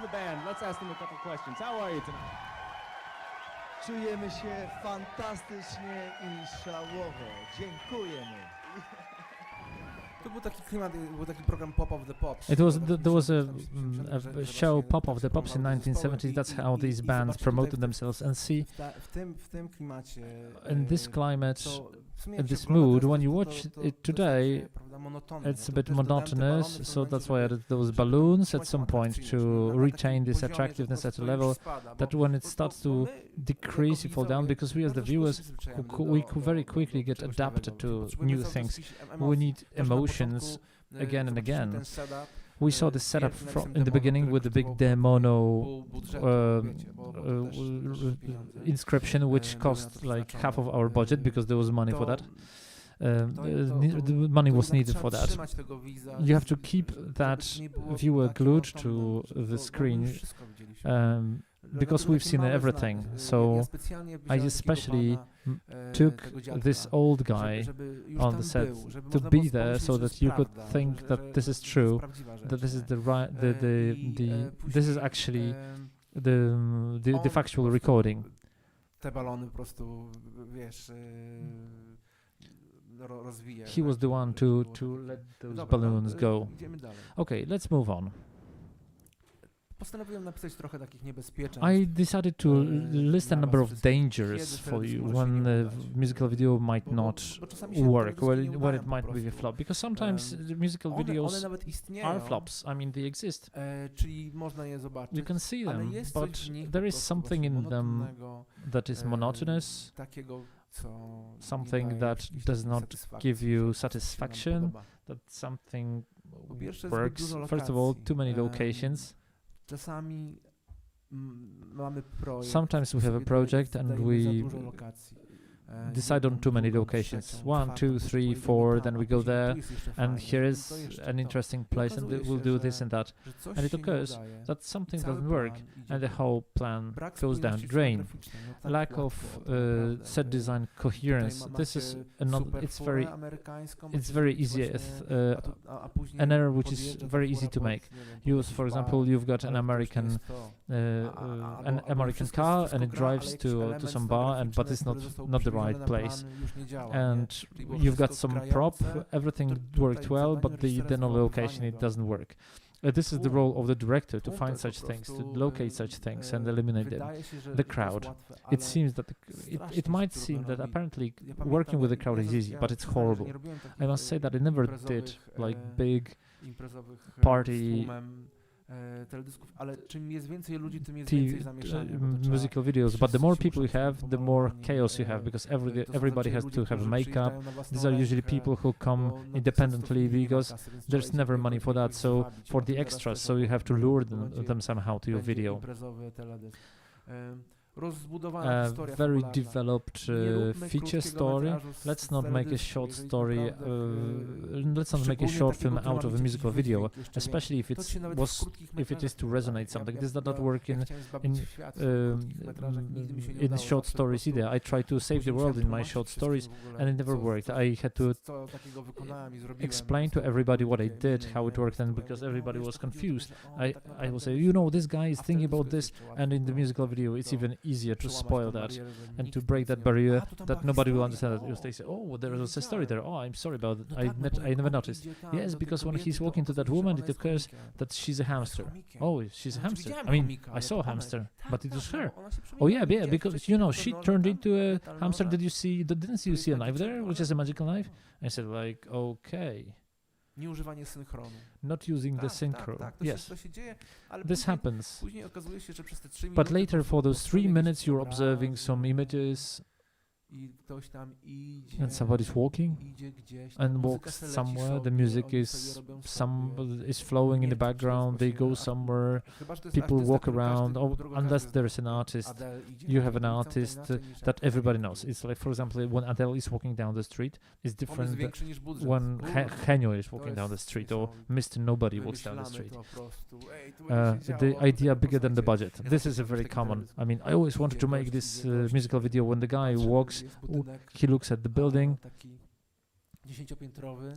Speaker 6: of the band. Let's ask them a couple questions. How are you tonight?
Speaker 7: Czujemy się fantastycznie i szalowo. Dziękujemy.
Speaker 5: To był taki klimat, był taki program Pop of the Pops.
Speaker 3: It was there was a show Pop of the Pops in 1970s. That's how these bands promoted themselves. And see,
Speaker 5: W tym klimacie,
Speaker 3: in this climate,
Speaker 5: to w sumie
Speaker 3: in
Speaker 5: jak się
Speaker 3: this
Speaker 5: ogląda
Speaker 3: mood,
Speaker 5: teraz
Speaker 3: when you
Speaker 5: to-
Speaker 3: watch
Speaker 5: to-
Speaker 3: it
Speaker 5: to
Speaker 3: today,
Speaker 5: jest takie, prawda, monotonne.
Speaker 3: it's a
Speaker 5: To
Speaker 3: bit
Speaker 5: też dodałem te balony
Speaker 3: monotonous,
Speaker 5: w
Speaker 3: so
Speaker 5: pewnym
Speaker 3: that's why I
Speaker 5: momencie,
Speaker 3: added those
Speaker 5: żeby
Speaker 3: balloons
Speaker 5: utrzymać
Speaker 3: at some
Speaker 5: tą
Speaker 3: point
Speaker 5: atrakcyjność,
Speaker 3: to
Speaker 5: żeby na
Speaker 3: retain
Speaker 5: takim
Speaker 3: this
Speaker 5: poziomie,
Speaker 3: attractiveness
Speaker 5: że
Speaker 3: at a
Speaker 5: po prostu
Speaker 3: level
Speaker 5: już spada,
Speaker 3: that
Speaker 5: bo-
Speaker 3: when it
Speaker 5: bo-
Speaker 3: starts
Speaker 5: bo
Speaker 3: to
Speaker 5: my
Speaker 3: decrease, you fall down,
Speaker 5: widzowie
Speaker 3: because we as the
Speaker 5: bardzo
Speaker 3: viewers,
Speaker 5: szybko się przyzwyczajamy
Speaker 3: we
Speaker 5: do
Speaker 3: very quickly get
Speaker 5: czegoś
Speaker 3: adapted
Speaker 5: nowego.
Speaker 3: to
Speaker 5: Potrzebujemy
Speaker 3: new
Speaker 5: zaraz
Speaker 3: things.
Speaker 5: jakichś
Speaker 3: We
Speaker 5: emocji.
Speaker 3: need
Speaker 5: Też na
Speaker 3: emotions
Speaker 5: początku,
Speaker 3: again and
Speaker 5: zobaczyliśmy
Speaker 3: again.
Speaker 5: ten setup,
Speaker 3: We saw this setup
Speaker 5: wielki
Speaker 3: from
Speaker 5: naciskiem
Speaker 3: in the beginning
Speaker 5: demonu,
Speaker 3: with the
Speaker 5: który
Speaker 3: big
Speaker 5: kosztował
Speaker 3: demono
Speaker 5: pół budżetu, wiecie, bo to też duże pieniądze.
Speaker 3: inscription, which
Speaker 5: były na
Speaker 3: cost
Speaker 5: to
Speaker 3: like half of
Speaker 5: przeznaczone.
Speaker 3: our budget because there was money for
Speaker 5: To-
Speaker 3: that.
Speaker 5: to
Speaker 3: The money was
Speaker 5: jednak
Speaker 3: needed
Speaker 5: trzeba
Speaker 3: for that.
Speaker 5: trzymać tego widza,
Speaker 3: You have to
Speaker 5: żeby-
Speaker 3: keep
Speaker 5: żeby
Speaker 3: that
Speaker 5: nie było
Speaker 3: viewer
Speaker 5: takie
Speaker 3: glued
Speaker 5: monotonne,
Speaker 3: to
Speaker 5: żeby
Speaker 3: the
Speaker 5: bo
Speaker 3: screen,
Speaker 5: my wszystko widzieliśmy.
Speaker 3: because
Speaker 5: Dlatego
Speaker 3: we've
Speaker 5: takie
Speaker 3: seen
Speaker 5: małe
Speaker 3: everything.
Speaker 5: znaki.
Speaker 3: So
Speaker 5: Ja specjalnie
Speaker 3: I
Speaker 5: wziąłem
Speaker 3: especially
Speaker 5: takiego pana,
Speaker 3: took
Speaker 5: tego dziadka,
Speaker 3: this old guy
Speaker 5: żeby już
Speaker 3: on
Speaker 5: tam
Speaker 3: the set
Speaker 5: był, żeby
Speaker 3: to
Speaker 5: można
Speaker 3: be
Speaker 5: było
Speaker 3: there
Speaker 5: pomyśleć,
Speaker 3: so
Speaker 5: że
Speaker 3: that
Speaker 5: jest
Speaker 3: you could
Speaker 5: prawda,
Speaker 3: think
Speaker 5: że-
Speaker 3: that
Speaker 5: że-
Speaker 3: this is
Speaker 5: że to
Speaker 3: true,
Speaker 5: jest prawdziwa rzecz,
Speaker 3: that this is
Speaker 5: nie?
Speaker 3: the right, this is actually the
Speaker 5: on
Speaker 3: factual
Speaker 5: po prostu
Speaker 3: recording.
Speaker 5: Te balony po prostu, wiesz, rozwija.
Speaker 3: He was the one to let those balloons go.
Speaker 5: Idziemy dalej.
Speaker 3: Okay, let's move on.
Speaker 5: Postanowiłem napisać trochę takich niebezpieczeństw.
Speaker 3: I decided to list a number of dangers for you when the musical video might not
Speaker 5: bo czasami się
Speaker 3: work,
Speaker 5: teledyski nie
Speaker 3: when
Speaker 5: udają
Speaker 3: it
Speaker 5: po
Speaker 3: might be a
Speaker 5: prostu.
Speaker 3: flop, because sometimes the musical
Speaker 5: One
Speaker 3: videos
Speaker 5: nawet istnieją,
Speaker 3: are flops. I mean, they exist.
Speaker 5: Czyli można je zobaczyć.
Speaker 3: You can see
Speaker 5: ale
Speaker 3: them,
Speaker 5: jest
Speaker 3: but
Speaker 5: coś w nich po
Speaker 3: there is
Speaker 5: prostu
Speaker 3: something
Speaker 5: właśnie
Speaker 3: in them
Speaker 5: monotonnego,
Speaker 3: that is monotonous,
Speaker 5: takiego, co nie
Speaker 3: something
Speaker 5: daje
Speaker 3: that
Speaker 5: jakiejś
Speaker 3: does
Speaker 5: takiej
Speaker 3: not
Speaker 5: satysfakcji,
Speaker 3: give you
Speaker 5: że coś się nam
Speaker 3: satisfaction,
Speaker 5: podoba.
Speaker 3: that something
Speaker 5: Po pierwsze, zbyt
Speaker 3: works.
Speaker 5: dużo
Speaker 3: First of all,
Speaker 5: lokacji.
Speaker 3: too many locations.
Speaker 5: Czasami mamy projekt.
Speaker 3: Sometimes we have a
Speaker 5: sobie
Speaker 3: project
Speaker 5: dajemy
Speaker 3: and
Speaker 5: za
Speaker 3: we
Speaker 5: dużo lokacji.
Speaker 3: decide on too many locations. 1, 2, 3, 4, then we go there, and here is an interesting place, and we'll do this and that. And it occurs that something doesn't work, and the whole plan goes down the drain. Lack of set design coherence. This is it's very easy, an error which is very easy to make. Use, for example, you've got an American car, and it drives to some bar, but it's not the right place, and you've got some prop, everything worked well, but then on location it doesn't work. This is the role of the director, to find such things, to locate such things and eliminate them. The crowd. It seems that it might seem that apparently working with the crowd is easy, but it's horrible. I must say that I never did like big party
Speaker 5: teledysków, ale czym jest więcej ludzi, tym jest więcej zamieszania.
Speaker 3: musical videos, but the more people you have, the more chaos you have, because everybody has to have makeup. These are usually people who come independently because there's never money for that, so for the extras, so you have to lure them somehow to your video. Very developed feature story. Let's not make a short story. Let's not make a short film out of a musical video, especially if it is to resonate something. This does not work in short stories either. I try to save the world in my short stories, and it never worked. I had to explain to everybody what I did, how it worked, and because everybody was confused, I will say, you know, this guy is thinking about this, and in the musical video, it's even easier to spoil that and to break that barrier that nobody will understand. That they say, oh, there was a story there. Oh, I'm sorry about it. I never noticed. Yes, because when he's walking to that woman, it occurs that she's a hamster. Oh, she's a hamster. I mean, I saw a hamster, but it was her. Oh yeah, because you know she turned into a hamster. Didn't you see a knife there, which is a magical knife? I said like, okay.
Speaker 5: Nieużywanie synchronu.
Speaker 3: Not using the synchro. Yes,
Speaker 5: ale
Speaker 3: this happens.
Speaker 5: Później okazuje się, że przez te 3 minuty
Speaker 3: But later, for those 3 minutes, you're observing some images,
Speaker 5: i ktoś tam idzie,
Speaker 3: and somebody's walking
Speaker 5: idzie gdzieś tam,
Speaker 3: and
Speaker 5: muzyka
Speaker 3: walks
Speaker 5: se leci
Speaker 3: somewhere. The
Speaker 5: sobie,
Speaker 3: music
Speaker 5: oni
Speaker 3: is
Speaker 5: sobie robią sobie.
Speaker 3: is flowing in the
Speaker 5: Nie, to
Speaker 3: background. They
Speaker 5: wszystko
Speaker 3: go
Speaker 5: się-
Speaker 3: somewhere.
Speaker 5: Chyba, że to jest
Speaker 3: People
Speaker 5: artysta,
Speaker 3: walk
Speaker 5: który
Speaker 3: around.
Speaker 5: każdy- którego
Speaker 3: Unless
Speaker 5: każdy
Speaker 3: there's an artist,
Speaker 5: Adele idzie
Speaker 3: you
Speaker 5: na
Speaker 3: have an
Speaker 5: ulicą, to
Speaker 3: artist
Speaker 5: inaczej niż
Speaker 3: that
Speaker 5: Adele.
Speaker 3: everybody knows. It's like, for example, when Adele is walking down the street, it's
Speaker 5: On jest
Speaker 3: different
Speaker 5: większy niż budżet.
Speaker 3: when
Speaker 5: Kurde,
Speaker 3: Henio is
Speaker 5: to
Speaker 3: walking down the
Speaker 5: jest
Speaker 3: street or
Speaker 5: niesamowite.
Speaker 3: Mr. Nobody walks down the
Speaker 5: Wymyślamy
Speaker 3: street.
Speaker 5: to po prostu. Ej, tu będzie się
Speaker 3: The
Speaker 5: działo,
Speaker 3: idea
Speaker 5: to
Speaker 3: bigger than the
Speaker 5: posłuchajcie.
Speaker 3: budget.
Speaker 5: Ja
Speaker 3: This
Speaker 5: zawsze
Speaker 3: is a
Speaker 5: robię
Speaker 3: very
Speaker 5: taki
Speaker 3: common.
Speaker 5: teledysk.
Speaker 3: I mean, I always wanted to
Speaker 5: Idzie
Speaker 3: make
Speaker 5: gość,
Speaker 3: this
Speaker 5: idzie gość,
Speaker 3: musical video when the guy
Speaker 5: patrzy,
Speaker 3: walks,
Speaker 5: jest budynek,
Speaker 3: he looks at the building,
Speaker 5: taki 10-piętrowy.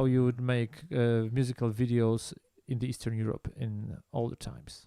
Speaker 3: how you would make musical videos in the Eastern Europe in all the times.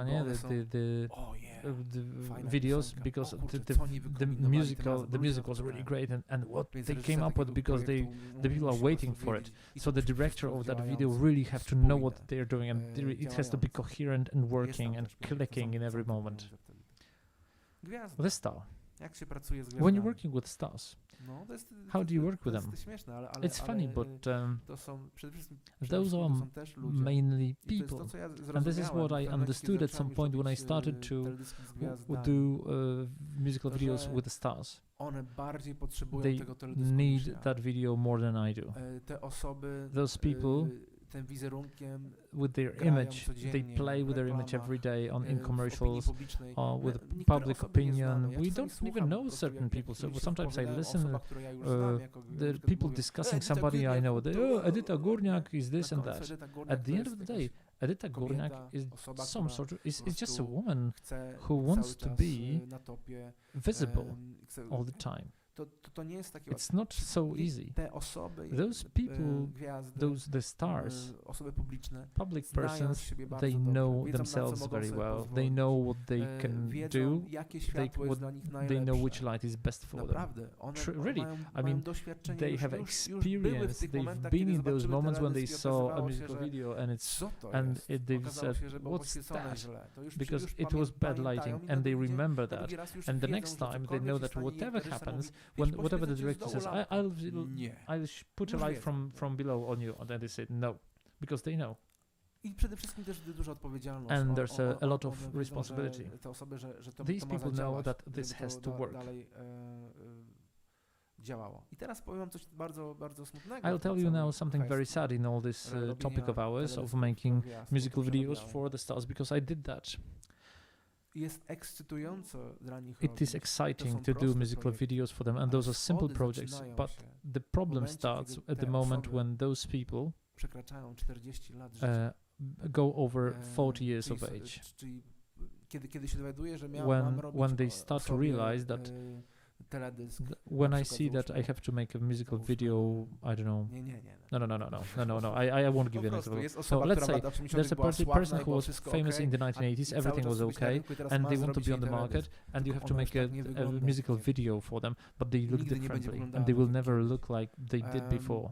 Speaker 3: nie?
Speaker 5: one są-
Speaker 3: The
Speaker 5: O nie,
Speaker 3: the
Speaker 5: fajna
Speaker 3: videos
Speaker 5: piosenka.
Speaker 3: because
Speaker 5: O kurczę,
Speaker 3: the
Speaker 5: co oni
Speaker 3: the
Speaker 5: wykombinowali,
Speaker 3: musical
Speaker 5: teraz
Speaker 3: was really
Speaker 5: wrócę do
Speaker 3: great and what
Speaker 5: Więc
Speaker 3: they
Speaker 5: reżyser
Speaker 3: came up with
Speaker 5: takiego
Speaker 3: because
Speaker 5: projektu
Speaker 3: the people are
Speaker 5: musi
Speaker 3: waiting
Speaker 5: po
Speaker 3: for
Speaker 5: prostu
Speaker 3: it.
Speaker 5: wiedzieć. I
Speaker 3: So
Speaker 5: to
Speaker 3: the
Speaker 5: musi być
Speaker 3: director
Speaker 5: wszystko
Speaker 3: of that video
Speaker 5: działające,
Speaker 3: really have to know what
Speaker 5: spójne,
Speaker 3: they're doing, and it has to be
Speaker 5: działające.
Speaker 3: coherent and
Speaker 5: Jest
Speaker 3: working
Speaker 5: tam
Speaker 3: and
Speaker 5: też pieniądze,
Speaker 3: clicking
Speaker 5: są-
Speaker 3: in every
Speaker 5: są te
Speaker 3: moment.
Speaker 5: pieniądze wtedy. Gwiazda.
Speaker 3: The star.
Speaker 5: Jak się pracuje z
Speaker 3: When
Speaker 5: gwiazdami?
Speaker 3: you're working with stars,
Speaker 5: No, to jest,
Speaker 3: how do you work with
Speaker 5: to
Speaker 3: them?
Speaker 5: jest śmieszne, ale
Speaker 3: It's funny, but
Speaker 5: to są przede wszystkim
Speaker 3: those
Speaker 5: to
Speaker 3: are
Speaker 5: są też ludzie.
Speaker 3: mainly
Speaker 5: I to jest to,
Speaker 3: people.
Speaker 5: co ja
Speaker 3: And this is
Speaker 5: zrozumiałem
Speaker 3: what I
Speaker 5: w momencie,
Speaker 3: understood
Speaker 5: kiedy
Speaker 3: at some
Speaker 5: zacząłem
Speaker 3: point when I
Speaker 5: robić,
Speaker 3: started to
Speaker 5: teledyski z gwiazdami.
Speaker 3: do musical
Speaker 5: To,
Speaker 3: videos
Speaker 5: że
Speaker 3: with the stars.
Speaker 5: One bardziej potrzebują
Speaker 3: They
Speaker 5: tego teledysku niż
Speaker 3: need
Speaker 5: ja.
Speaker 3: that video more than I do.
Speaker 5: Te osoby
Speaker 3: Those people
Speaker 5: tym wizerunkiem
Speaker 3: with their
Speaker 5: grają
Speaker 3: image, they
Speaker 5: codziennie
Speaker 3: play
Speaker 5: w
Speaker 3: with their image
Speaker 5: reklamach,
Speaker 3: every day
Speaker 5: w
Speaker 3: in
Speaker 5: opinii
Speaker 3: commercials
Speaker 5: publicznej.
Speaker 3: or with
Speaker 5: Niektóre
Speaker 3: public
Speaker 5: osoby nie
Speaker 3: opinion.
Speaker 5: znamy. Ja
Speaker 3: We
Speaker 5: czasami
Speaker 3: don't
Speaker 5: słucham
Speaker 3: even
Speaker 5: po
Speaker 3: know
Speaker 5: prostu,
Speaker 3: certain
Speaker 5: jak
Speaker 3: people. So
Speaker 5: kimś
Speaker 3: sometimes I
Speaker 5: opowiada,
Speaker 3: listen.
Speaker 5: osoba, która ja już znam, jako,
Speaker 3: The
Speaker 5: na przykład
Speaker 3: people
Speaker 5: mówią,
Speaker 3: discussing
Speaker 5: Edyta
Speaker 3: somebody I
Speaker 5: Górniak,
Speaker 3: know. They,
Speaker 5: to-
Speaker 3: oh, Edyta Górniak is this
Speaker 5: na
Speaker 3: and
Speaker 5: końcu
Speaker 3: that.
Speaker 5: Edyta Górniak
Speaker 3: At the
Speaker 5: to
Speaker 3: end
Speaker 5: jest
Speaker 3: of the
Speaker 5: jakaś
Speaker 3: day, Edyta Górniak
Speaker 5: kobieta,
Speaker 3: is
Speaker 5: osoba,
Speaker 3: some
Speaker 5: która
Speaker 3: sort of, is
Speaker 5: po
Speaker 3: just a
Speaker 5: prostu
Speaker 3: woman
Speaker 5: chce
Speaker 3: who wants
Speaker 5: cały
Speaker 3: to
Speaker 5: czas,
Speaker 3: be
Speaker 5: na topie,
Speaker 3: visible
Speaker 5: chce,
Speaker 3: all the time.
Speaker 5: to nie jest takie
Speaker 3: It's not so easy.
Speaker 5: Te osoby,
Speaker 3: Those people,
Speaker 5: gwiazdy,
Speaker 3: the stars,
Speaker 5: osoby publiczne,
Speaker 3: public
Speaker 5: znają
Speaker 3: persons,
Speaker 5: siebie bardzo
Speaker 3: they
Speaker 5: dobrze,
Speaker 3: know
Speaker 5: wiedzą, na co
Speaker 3: themselves
Speaker 5: mogą
Speaker 3: very
Speaker 5: sobie
Speaker 3: well.
Speaker 5: pozwolić.
Speaker 3: They know what they can
Speaker 5: Wiedzą,
Speaker 3: do.
Speaker 5: jakie światło jest dla nich
Speaker 3: They
Speaker 5: najlepsze.
Speaker 3: know which light is best for them.
Speaker 5: Naprawdę, one
Speaker 3: Really,
Speaker 5: mają,
Speaker 3: I
Speaker 5: mają
Speaker 3: mean,
Speaker 5: doświadczenie,
Speaker 3: They
Speaker 5: już
Speaker 3: have
Speaker 5: były w
Speaker 3: experience.
Speaker 5: tych
Speaker 3: They've
Speaker 5: momentach,
Speaker 3: been
Speaker 5: kiedy
Speaker 3: in those
Speaker 5: zobaczyły
Speaker 3: moments when they
Speaker 5: teledysk i
Speaker 3: saw a
Speaker 5: okazywało się,
Speaker 3: musical
Speaker 5: że
Speaker 3: video and it's
Speaker 5: co to
Speaker 3: and
Speaker 5: jest?
Speaker 3: they've
Speaker 5: Okazało
Speaker 3: said,
Speaker 5: się, że było
Speaker 3: "What's
Speaker 5: poświęcone
Speaker 3: that?"
Speaker 5: źle. To już
Speaker 3: because
Speaker 5: już
Speaker 3: it was bad
Speaker 5: pamiętają
Speaker 3: lighting,
Speaker 5: i
Speaker 3: and they
Speaker 5: na drugi dzień-
Speaker 3: remember
Speaker 5: na
Speaker 3: that.
Speaker 5: drugi raz już
Speaker 3: And the
Speaker 5: wiedzą,
Speaker 3: next
Speaker 5: że
Speaker 3: time they
Speaker 5: cokolwiek
Speaker 3: know
Speaker 5: się
Speaker 3: that
Speaker 5: stanie,
Speaker 3: whatever
Speaker 5: reżyser
Speaker 3: happens,
Speaker 5: mówi,
Speaker 3: when
Speaker 5: "Jeśli
Speaker 3: whatever the
Speaker 5: poświęcicie
Speaker 3: director
Speaker 5: z
Speaker 3: says,
Speaker 5: dołu lampą", Nie.
Speaker 3: I'll put
Speaker 5: Już
Speaker 3: a light
Speaker 5: wiedzą.
Speaker 3: from below on you, and then they say no, because they know.
Speaker 5: I przede wszystkim też duża odpowiedzialność.
Speaker 3: And there's a lot of
Speaker 5: one wiedzą,
Speaker 3: responsibility.
Speaker 5: że te osoby, że to
Speaker 3: These
Speaker 5: ma
Speaker 3: people know
Speaker 5: zadziałać,
Speaker 3: that
Speaker 5: żeby
Speaker 3: this has to
Speaker 5: to
Speaker 3: work.
Speaker 5: dalej działało. I teraz powiem wam coś bardzo, bardzo smutnego.
Speaker 3: I'll
Speaker 5: w tym
Speaker 3: tell you now
Speaker 5: całym
Speaker 3: something very
Speaker 5: kwestii
Speaker 3: sad in all this
Speaker 5: robienia
Speaker 3: topic of ours of
Speaker 5: teledysków
Speaker 3: making
Speaker 5: dla gwiazd,
Speaker 3: musical videos
Speaker 5: przerabiałem.
Speaker 3: for the stars, because I did that.
Speaker 5: Jest ekscytująco dla nich
Speaker 3: It is
Speaker 5: robić.
Speaker 3: exciting
Speaker 5: są
Speaker 3: to do
Speaker 5: proste
Speaker 3: musical
Speaker 5: projekty,
Speaker 3: videos for them, and
Speaker 5: ale
Speaker 3: those are simple
Speaker 5: schody
Speaker 3: projects,
Speaker 5: zaczynają
Speaker 3: but
Speaker 5: się
Speaker 3: the problem
Speaker 5: momencie,
Speaker 3: starts
Speaker 5: kiedy
Speaker 3: at the
Speaker 5: te
Speaker 3: moment
Speaker 5: osoby
Speaker 3: when those people
Speaker 5: przekraczają 40 lat życia.
Speaker 3: go over 40 years
Speaker 5: czyli
Speaker 3: of
Speaker 5: s-
Speaker 3: age.
Speaker 5: Czyli kiedy się dowiaduje, że mam robić
Speaker 3: When they start to
Speaker 5: sobie,
Speaker 3: realize that
Speaker 5: teledysk.
Speaker 3: when I
Speaker 5: przykład
Speaker 3: see that I
Speaker 5: załóżmy-
Speaker 3: have to make a musical
Speaker 5: załóżmy-
Speaker 3: video, I don't know.
Speaker 5: Nie.
Speaker 3: I won't give you an
Speaker 5: Po prostu
Speaker 3: example.
Speaker 5: jest
Speaker 3: So
Speaker 5: osoba,
Speaker 3: let's
Speaker 5: która w
Speaker 3: say
Speaker 5: latach 80
Speaker 3: there's a
Speaker 5: była
Speaker 3: person
Speaker 5: sławna i
Speaker 3: who
Speaker 5: było
Speaker 3: was
Speaker 5: wszystko
Speaker 3: famous
Speaker 5: okej,
Speaker 3: in the
Speaker 5: a
Speaker 3: 1980s,
Speaker 5: cały
Speaker 3: everything
Speaker 5: czas
Speaker 3: was
Speaker 5: robi się na
Speaker 3: okay,
Speaker 5: rynku i teraz
Speaker 3: and
Speaker 5: ma
Speaker 3: they want to
Speaker 5: zrobić
Speaker 3: be on
Speaker 5: jej
Speaker 3: the market,
Speaker 5: teledysk.
Speaker 3: and you
Speaker 5: Tylko
Speaker 3: have to
Speaker 5: ona już
Speaker 3: make
Speaker 5: tak nie
Speaker 3: a
Speaker 5: wygląda
Speaker 3: musical
Speaker 5: jak kiedyś.
Speaker 3: video for them, but they look
Speaker 5: Nigdy nie będzie
Speaker 3: differently,
Speaker 5: wyglądała
Speaker 3: and they will
Speaker 5: tak jak
Speaker 3: never
Speaker 5: kiedyś.
Speaker 3: look like they did before.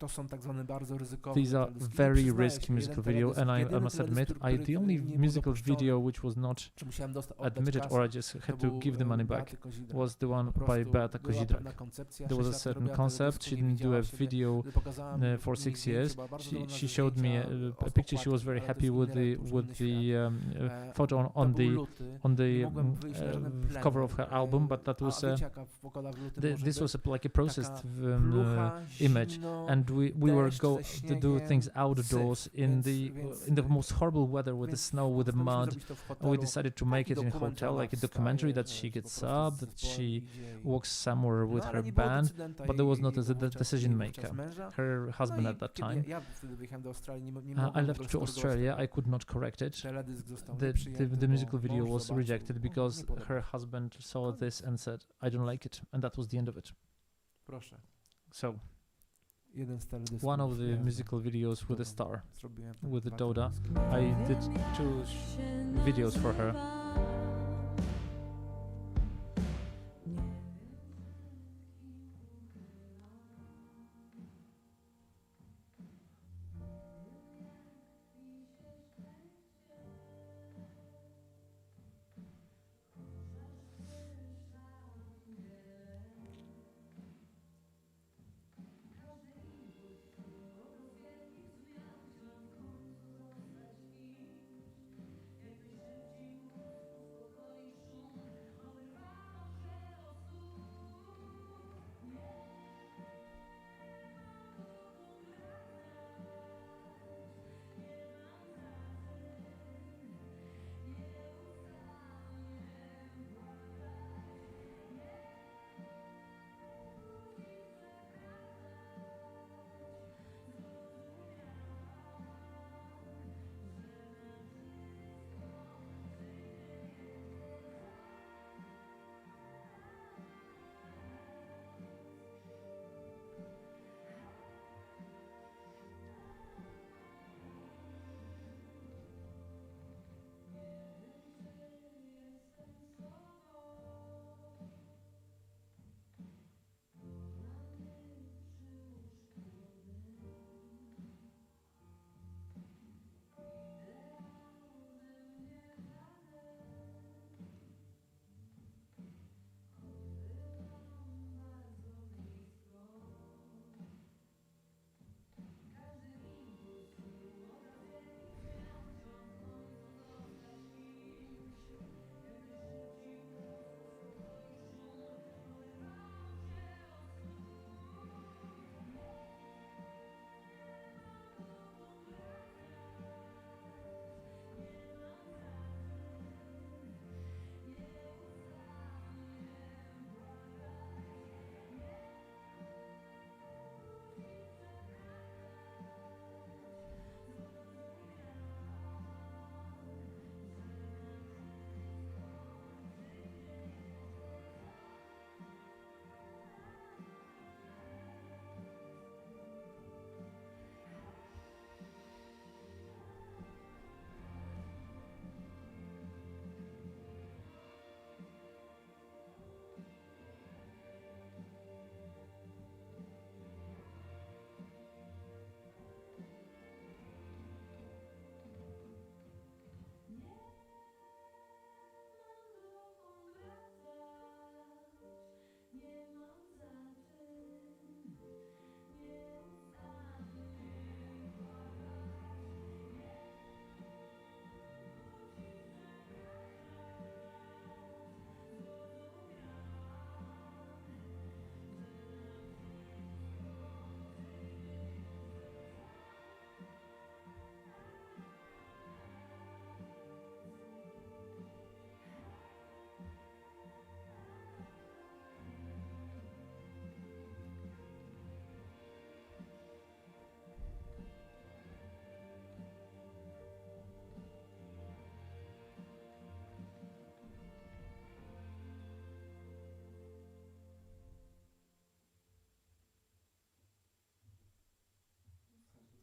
Speaker 5: To są tak zwane bardzo ryzykowne
Speaker 3: These are
Speaker 5: teledyski. I
Speaker 3: very
Speaker 5: przyznaję
Speaker 3: risky
Speaker 5: się,
Speaker 3: musical
Speaker 5: jeden
Speaker 3: video,
Speaker 5: teledysk,
Speaker 3: and I
Speaker 5: jedyny
Speaker 3: must
Speaker 5: teledysk,
Speaker 3: admit,
Speaker 5: który
Speaker 3: the only
Speaker 5: nie był
Speaker 3: musical
Speaker 5: dopuszczony,
Speaker 3: video which was not
Speaker 5: czy musiałem oddać
Speaker 3: admitted,
Speaker 5: kasę,
Speaker 3: or I just
Speaker 5: to
Speaker 3: had to
Speaker 5: był,
Speaker 3: give the money back,
Speaker 5: Beaty Kozidrak.
Speaker 3: was the one
Speaker 5: Po
Speaker 3: by
Speaker 5: prostu
Speaker 3: Beata
Speaker 5: była
Speaker 3: Kozidrak.
Speaker 5: pewna koncepcja,
Speaker 3: There was a
Speaker 5: 6 lat
Speaker 3: certain
Speaker 5: robiła
Speaker 3: concept.
Speaker 5: teledysku,
Speaker 3: She
Speaker 5: nie
Speaker 3: didn't do
Speaker 5: widziała
Speaker 3: a
Speaker 5: siebie.
Speaker 3: video
Speaker 5: Pokazała mi
Speaker 3: for
Speaker 5: mniej
Speaker 3: 6
Speaker 5: zdjęć,
Speaker 3: years.
Speaker 5: była bardzo
Speaker 3: She
Speaker 5: zadowolona
Speaker 3: she
Speaker 5: ze
Speaker 3: showed me
Speaker 5: zdjęcia,
Speaker 3: a picture. She was
Speaker 5: okładki,
Speaker 3: very
Speaker 5: ale to
Speaker 3: happy
Speaker 5: jest
Speaker 3: with
Speaker 5: inny
Speaker 3: the
Speaker 5: retusz, inny świat.
Speaker 3: photo
Speaker 5: To
Speaker 3: on
Speaker 5: był
Speaker 3: the
Speaker 5: luty,
Speaker 3: on the
Speaker 5: nie mogłem wyjść na żaden plen,
Speaker 3: cover of her album, but that was
Speaker 5: a wiecie, jaka pogoda w lutym może
Speaker 3: this was
Speaker 5: być?
Speaker 3: like a processed
Speaker 5: Taka plucha,
Speaker 3: image,
Speaker 5: zimno,
Speaker 3: and we were
Speaker 5: deszcz
Speaker 3: go
Speaker 5: ze
Speaker 3: to do
Speaker 5: śniegiem,
Speaker 3: things outdoors
Speaker 5: syf,
Speaker 3: in
Speaker 5: więc
Speaker 3: the most horrible weather with the
Speaker 5: więc
Speaker 3: snow, with the
Speaker 5: postanowiliśmy
Speaker 3: mud.
Speaker 5: zrobić to w
Speaker 3: And we
Speaker 5: hotelu.
Speaker 3: decided to make
Speaker 5: Taki
Speaker 3: it in a
Speaker 5: dokument,
Speaker 3: hotel,
Speaker 5: ona
Speaker 3: like a
Speaker 5: wstaje,
Speaker 3: documentary that
Speaker 5: że
Speaker 3: she
Speaker 5: po
Speaker 3: gets
Speaker 5: prostu
Speaker 3: up,
Speaker 5: z
Speaker 3: that
Speaker 5: zespołem
Speaker 3: she
Speaker 5: idzie i-
Speaker 3: walks somewhere with
Speaker 5: No, ale
Speaker 3: her
Speaker 5: nie było
Speaker 3: band,
Speaker 5: decydenta
Speaker 3: but there was
Speaker 5: i-
Speaker 3: not
Speaker 5: i
Speaker 3: a
Speaker 5: wówczas
Speaker 3: decision
Speaker 5: jej
Speaker 3: maker.
Speaker 5: męża.
Speaker 3: Her husband
Speaker 5: No i
Speaker 3: at that
Speaker 5: kiedy
Speaker 3: time.
Speaker 5: Ja wtedy wyjechałem do Australii, nie mogłem
Speaker 3: I
Speaker 5: w ogóle
Speaker 3: left to
Speaker 5: tego
Speaker 3: Australia. I could not correct it.
Speaker 5: Teledysk został
Speaker 3: The
Speaker 5: nieprzyjęty,
Speaker 3: musical
Speaker 5: bo
Speaker 3: video
Speaker 5: mąż
Speaker 3: was
Speaker 5: zobaczył,
Speaker 3: rejected
Speaker 5: o,
Speaker 3: because
Speaker 5: nie podoba
Speaker 3: her
Speaker 5: się.
Speaker 3: husband saw this and said, "I don't like it," and that was the end of it.
Speaker 5: Proszę.
Speaker 3: So
Speaker 5: Jeden z teledysków.
Speaker 3: one of the
Speaker 5: gwiazdy.
Speaker 3: musical videos with a star,
Speaker 5: Zrobiłem
Speaker 3: with the
Speaker 5: dwa
Speaker 3: Doda.
Speaker 5: teledyski.
Speaker 3: I did 2 videos for her.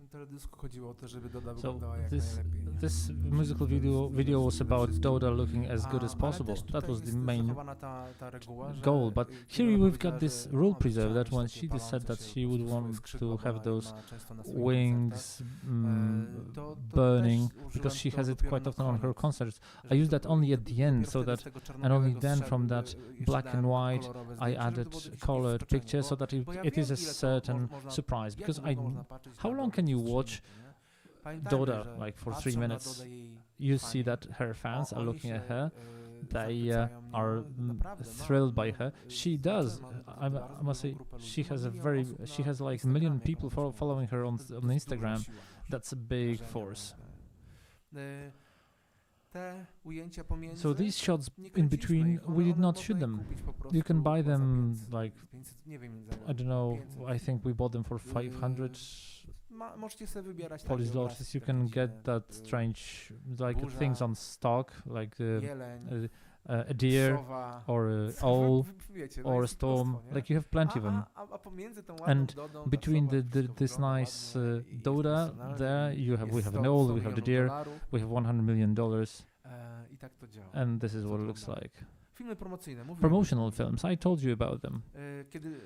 Speaker 5: tym teledysku chodziło o to, żeby Doda
Speaker 3: So
Speaker 5: wyglądała jak
Speaker 3: this
Speaker 5: najlepiej.
Speaker 3: this musical video was about Doda looking as good as
Speaker 5: Ale
Speaker 3: possible.
Speaker 5: też
Speaker 3: That
Speaker 5: tutaj
Speaker 3: was the
Speaker 5: jest
Speaker 3: main
Speaker 5: zachowana ta reguła, że,
Speaker 3: goal. But here
Speaker 5: Kinola
Speaker 3: we've
Speaker 5: powiedziała,
Speaker 3: got this
Speaker 5: że
Speaker 3: rule
Speaker 5: ona
Speaker 3: preserved
Speaker 5: chciała
Speaker 3: that
Speaker 5: mieć
Speaker 3: when
Speaker 5: takie
Speaker 3: she decided
Speaker 5: palące
Speaker 3: that
Speaker 5: się,
Speaker 3: she would
Speaker 5: swoje
Speaker 3: want
Speaker 5: skrzydła
Speaker 3: to have
Speaker 5: ma
Speaker 3: those
Speaker 5: często na swoich
Speaker 3: wings
Speaker 5: koncertach. To
Speaker 3: burning
Speaker 5: też
Speaker 3: because she
Speaker 5: użyłem
Speaker 3: has
Speaker 5: to
Speaker 3: it
Speaker 5: dopiero
Speaker 3: quite
Speaker 5: na
Speaker 3: often on her
Speaker 5: koniec,
Speaker 3: concerts.
Speaker 5: że
Speaker 3: I used that
Speaker 5: dopiero-
Speaker 3: only at the
Speaker 5: dopiero
Speaker 3: end so
Speaker 5: wtedy
Speaker 3: that
Speaker 5: z tego
Speaker 3: and only
Speaker 5: czarno-białego
Speaker 3: then from
Speaker 5: zszedł,
Speaker 3: that
Speaker 5: jeszcze
Speaker 3: black and
Speaker 5: dałem
Speaker 3: white
Speaker 5: kolorowe
Speaker 3: I
Speaker 5: zdjęcie, żeby
Speaker 3: added
Speaker 5: było takie
Speaker 3: colored
Speaker 5: zaskoczenie,
Speaker 3: picture so
Speaker 5: bo-
Speaker 3: that
Speaker 5: bo ja
Speaker 3: it is
Speaker 5: wiem,
Speaker 3: a
Speaker 5: ile to
Speaker 3: certain
Speaker 5: można-
Speaker 3: surprise
Speaker 5: jak
Speaker 3: because
Speaker 5: długo
Speaker 3: I
Speaker 5: można patrzeć
Speaker 3: how
Speaker 5: na
Speaker 3: long
Speaker 5: Dodę
Speaker 3: can you
Speaker 5: przez 3
Speaker 3: watch
Speaker 5: minuty, nie? Pamiętajmy,
Speaker 3: Doda
Speaker 5: że
Speaker 3: like for
Speaker 5: patrzą
Speaker 3: 3
Speaker 5: na
Speaker 3: minutes?
Speaker 5: Dodę jej
Speaker 3: You see
Speaker 5: fani,
Speaker 3: that her fans are
Speaker 5: oni
Speaker 3: looking
Speaker 5: się,
Speaker 3: at her, they
Speaker 5: zachwycają nią,
Speaker 3: are
Speaker 5: naprawdę,
Speaker 3: thrilled by her. She does.
Speaker 5: ma
Speaker 3: I
Speaker 5: bardzo
Speaker 3: must say,
Speaker 5: dużą grupę
Speaker 3: she
Speaker 5: ludzi.
Speaker 3: has
Speaker 5: Ma
Speaker 3: a
Speaker 5: milion
Speaker 3: very,
Speaker 5: osób
Speaker 3: she
Speaker 5: na
Speaker 3: has like a
Speaker 5: Instagramie,
Speaker 3: million
Speaker 5: jaką
Speaker 3: people
Speaker 5: można
Speaker 3: following her on
Speaker 5: To jest
Speaker 3: on
Speaker 5: duża
Speaker 3: Instagram.
Speaker 5: siła
Speaker 3: That's a big
Speaker 5: wrażenia
Speaker 3: force.
Speaker 5: pewne. Te ujęcia pomiędzy
Speaker 3: So these shots
Speaker 5: nie
Speaker 3: in
Speaker 5: kręciliśmy
Speaker 3: between,
Speaker 5: ich,
Speaker 3: we did
Speaker 5: one
Speaker 3: not
Speaker 5: można
Speaker 3: shoot
Speaker 5: je
Speaker 3: them.
Speaker 5: kupić po prostu
Speaker 3: You can buy
Speaker 5: za
Speaker 3: them
Speaker 5: 500,
Speaker 3: like
Speaker 5: 500, nie wiem,
Speaker 3: I don't know.
Speaker 5: 500.
Speaker 3: I think we bought them for 500
Speaker 5: Możecie sobie wybierać
Speaker 3: Polish
Speaker 5: takie
Speaker 3: zlotys.
Speaker 5: obrazki,
Speaker 3: You can
Speaker 5: takie
Speaker 3: get
Speaker 5: dziwne,
Speaker 3: that strange like
Speaker 5: burza,
Speaker 3: things on stock, like
Speaker 5: jeleń,
Speaker 3: a deer
Speaker 5: sowa,
Speaker 3: or a owl
Speaker 5: wiecie, no
Speaker 3: or a
Speaker 5: jest ich
Speaker 3: storm.
Speaker 5: mnóstwo, nie?
Speaker 3: Like you have plenty of them.
Speaker 5: A pomiędzy tą ładną
Speaker 3: And
Speaker 5: Dodą, ta
Speaker 3: between
Speaker 5: sowa,
Speaker 3: the
Speaker 5: wszystko
Speaker 3: this
Speaker 5: wygląda
Speaker 3: nice
Speaker 5: ładnie i jest
Speaker 3: Doda
Speaker 5: profesjonalnie,
Speaker 3: there,
Speaker 5: i
Speaker 3: you have we
Speaker 5: jest
Speaker 3: have an
Speaker 5: 100
Speaker 3: owl, we have the deer,
Speaker 5: dolarów,
Speaker 3: we have $100 million,
Speaker 5: i tak to działa.
Speaker 3: and this is what it looks
Speaker 5: wygląda.
Speaker 3: like.
Speaker 5: Filmy promocyjne. Mówiłem,
Speaker 3: Promotional films. I told you about them.
Speaker 5: Kiedy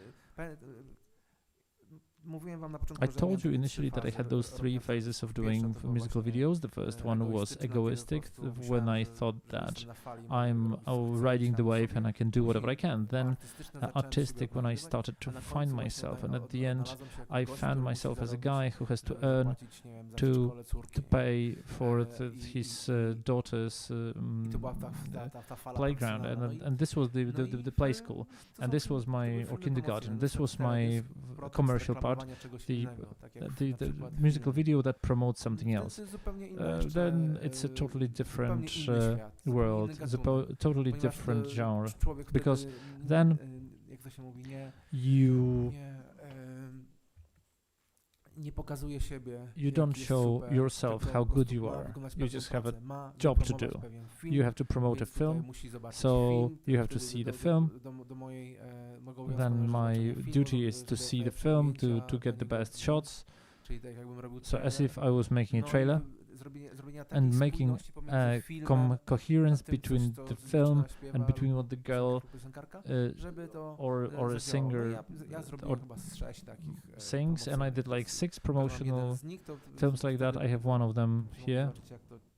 Speaker 5: mówiłem wam na początku,
Speaker 3: I
Speaker 5: że
Speaker 3: told
Speaker 5: miałem
Speaker 3: you
Speaker 5: takie
Speaker 3: initially
Speaker 5: 3
Speaker 3: that I
Speaker 5: fazy
Speaker 3: had those 3
Speaker 5: robienia
Speaker 3: phases of
Speaker 5: Pierwsza
Speaker 3: doing
Speaker 5: to była
Speaker 3: musical
Speaker 5: właśnie,
Speaker 3: videos. The first one was
Speaker 5: egoistyczna, kiedy
Speaker 3: egoistic,
Speaker 5: po prostu
Speaker 3: when
Speaker 5: myślałem,
Speaker 3: I
Speaker 5: że
Speaker 3: thought that
Speaker 5: jestem na fali, mogę
Speaker 3: I'm
Speaker 5: robić co chcę,
Speaker 3: riding the
Speaker 5: myślałem
Speaker 3: wave
Speaker 5: sobie.
Speaker 3: and I can do whatever I can. Then
Speaker 5: Artystyczne zacząłem
Speaker 3: artistic
Speaker 5: siebie
Speaker 3: when I
Speaker 5: odnajdywać,
Speaker 3: started to
Speaker 5: a na
Speaker 3: find
Speaker 5: końcu właśnie
Speaker 3: myself, and at the end
Speaker 5: odnalazłem się jako
Speaker 3: I
Speaker 5: gość,
Speaker 3: found
Speaker 5: który musi
Speaker 3: myself as a
Speaker 5: zarobić,
Speaker 3: guy who has to
Speaker 5: żeby
Speaker 3: earn
Speaker 5: zapłacić, nie wiem, za
Speaker 3: to
Speaker 5: przedszkole córki,
Speaker 3: to
Speaker 5: nie?
Speaker 3: pay for
Speaker 5: I-
Speaker 3: his daughter's
Speaker 5: I to była ta fala
Speaker 3: playground,
Speaker 5: profesjonalna. No i-
Speaker 3: and this was
Speaker 5: no i
Speaker 3: the play school,
Speaker 5: to
Speaker 3: and
Speaker 5: są
Speaker 3: this was
Speaker 5: filmy- to
Speaker 3: my
Speaker 5: były
Speaker 3: or
Speaker 5: filmy
Speaker 3: kindergarten.
Speaker 5: promocyjne,
Speaker 3: This was
Speaker 5: to
Speaker 3: my
Speaker 5: jest proces
Speaker 3: commercial part,
Speaker 5: reklamowania czegoś
Speaker 3: the
Speaker 5: innego, tak jak
Speaker 3: the
Speaker 5: na przykład
Speaker 3: musical
Speaker 5: film.
Speaker 3: video that promotes something
Speaker 5: To
Speaker 3: else.
Speaker 5: jest zupełnie inne jeszcze,
Speaker 3: Then it's a totally
Speaker 5: zupełnie
Speaker 3: different
Speaker 5: inny świat, zupełnie
Speaker 3: world,
Speaker 5: inny gatunek.
Speaker 3: totally
Speaker 5: Ponieważ
Speaker 3: different genre.
Speaker 5: człowiek
Speaker 3: because
Speaker 5: wtedy,
Speaker 3: then
Speaker 5: jak to się mówi, nie,
Speaker 3: You
Speaker 5: nie pokazuje siebie.
Speaker 3: you
Speaker 5: jak
Speaker 3: don't
Speaker 5: jest
Speaker 3: show
Speaker 5: super,
Speaker 3: yourself
Speaker 5: tylko
Speaker 3: how
Speaker 5: po
Speaker 3: good
Speaker 5: prostu
Speaker 3: you
Speaker 5: ma
Speaker 3: are.
Speaker 5: wykonać
Speaker 3: You
Speaker 5: pewną
Speaker 3: just have a
Speaker 5: pracę, ma
Speaker 3: job to
Speaker 5: wypromować
Speaker 3: do.
Speaker 5: pewien film,
Speaker 3: You have to promote a
Speaker 5: więc tutaj
Speaker 3: film,
Speaker 5: musi zobaczyć
Speaker 3: so
Speaker 5: film,
Speaker 3: you have to
Speaker 5: wtedy
Speaker 3: see the
Speaker 5: do-
Speaker 3: film.
Speaker 5: do mojej, mojego
Speaker 3: Then
Speaker 5: obowiązku należy
Speaker 3: my
Speaker 5: zobaczenie
Speaker 3: duty
Speaker 5: filmu,
Speaker 3: is to
Speaker 5: żeby
Speaker 3: see the
Speaker 5: najlepsze
Speaker 3: film
Speaker 5: ujęcia
Speaker 3: to get the
Speaker 5: do niego
Speaker 3: best
Speaker 5: zrobić.
Speaker 3: shots.
Speaker 5: Czyli tak jakbym robił
Speaker 3: So as
Speaker 5: trailer.
Speaker 3: if I was making a
Speaker 5: No i
Speaker 3: trailer
Speaker 5: zrobienia takiej
Speaker 3: and making
Speaker 5: spójności pomiędzy filmem,
Speaker 3: coherence
Speaker 5: a tym,
Speaker 3: between
Speaker 5: coś,
Speaker 3: the
Speaker 5: co
Speaker 3: film
Speaker 5: dziewczyna śpiewa
Speaker 3: and between
Speaker 5: lub
Speaker 3: what the girl
Speaker 5: piosenkarka, żeby to
Speaker 3: or a
Speaker 5: zadziałało.
Speaker 3: singer
Speaker 5: No ja zrobiłem
Speaker 3: or
Speaker 5: chyba z 6 takich
Speaker 3: sings, and I did like 6
Speaker 5: Mam jeden
Speaker 3: promotional
Speaker 5: z nich, to
Speaker 3: films like that. I have one of them here.
Speaker 5: zobaczyć,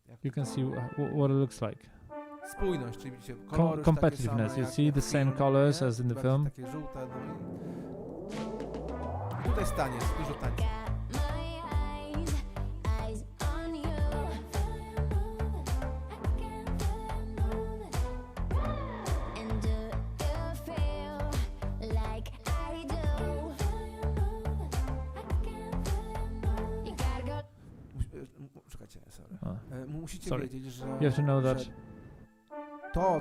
Speaker 5: jak
Speaker 3: You can see what it looks like.
Speaker 5: spójność, czyli widzicie, kolory już
Speaker 3: Competitiveness.
Speaker 5: takie
Speaker 3: You
Speaker 5: same,
Speaker 3: see
Speaker 5: jak
Speaker 3: the same
Speaker 5: film,
Speaker 3: colors
Speaker 5: nie?
Speaker 3: as in the
Speaker 5: Bardziej
Speaker 3: film.
Speaker 5: Takie żółte, no i tutaj jest taniec, dużo tańca. Czekajcie, sorry. Musicie
Speaker 3: Sorry.
Speaker 5: wiedzieć, że,
Speaker 3: You have to know that
Speaker 5: że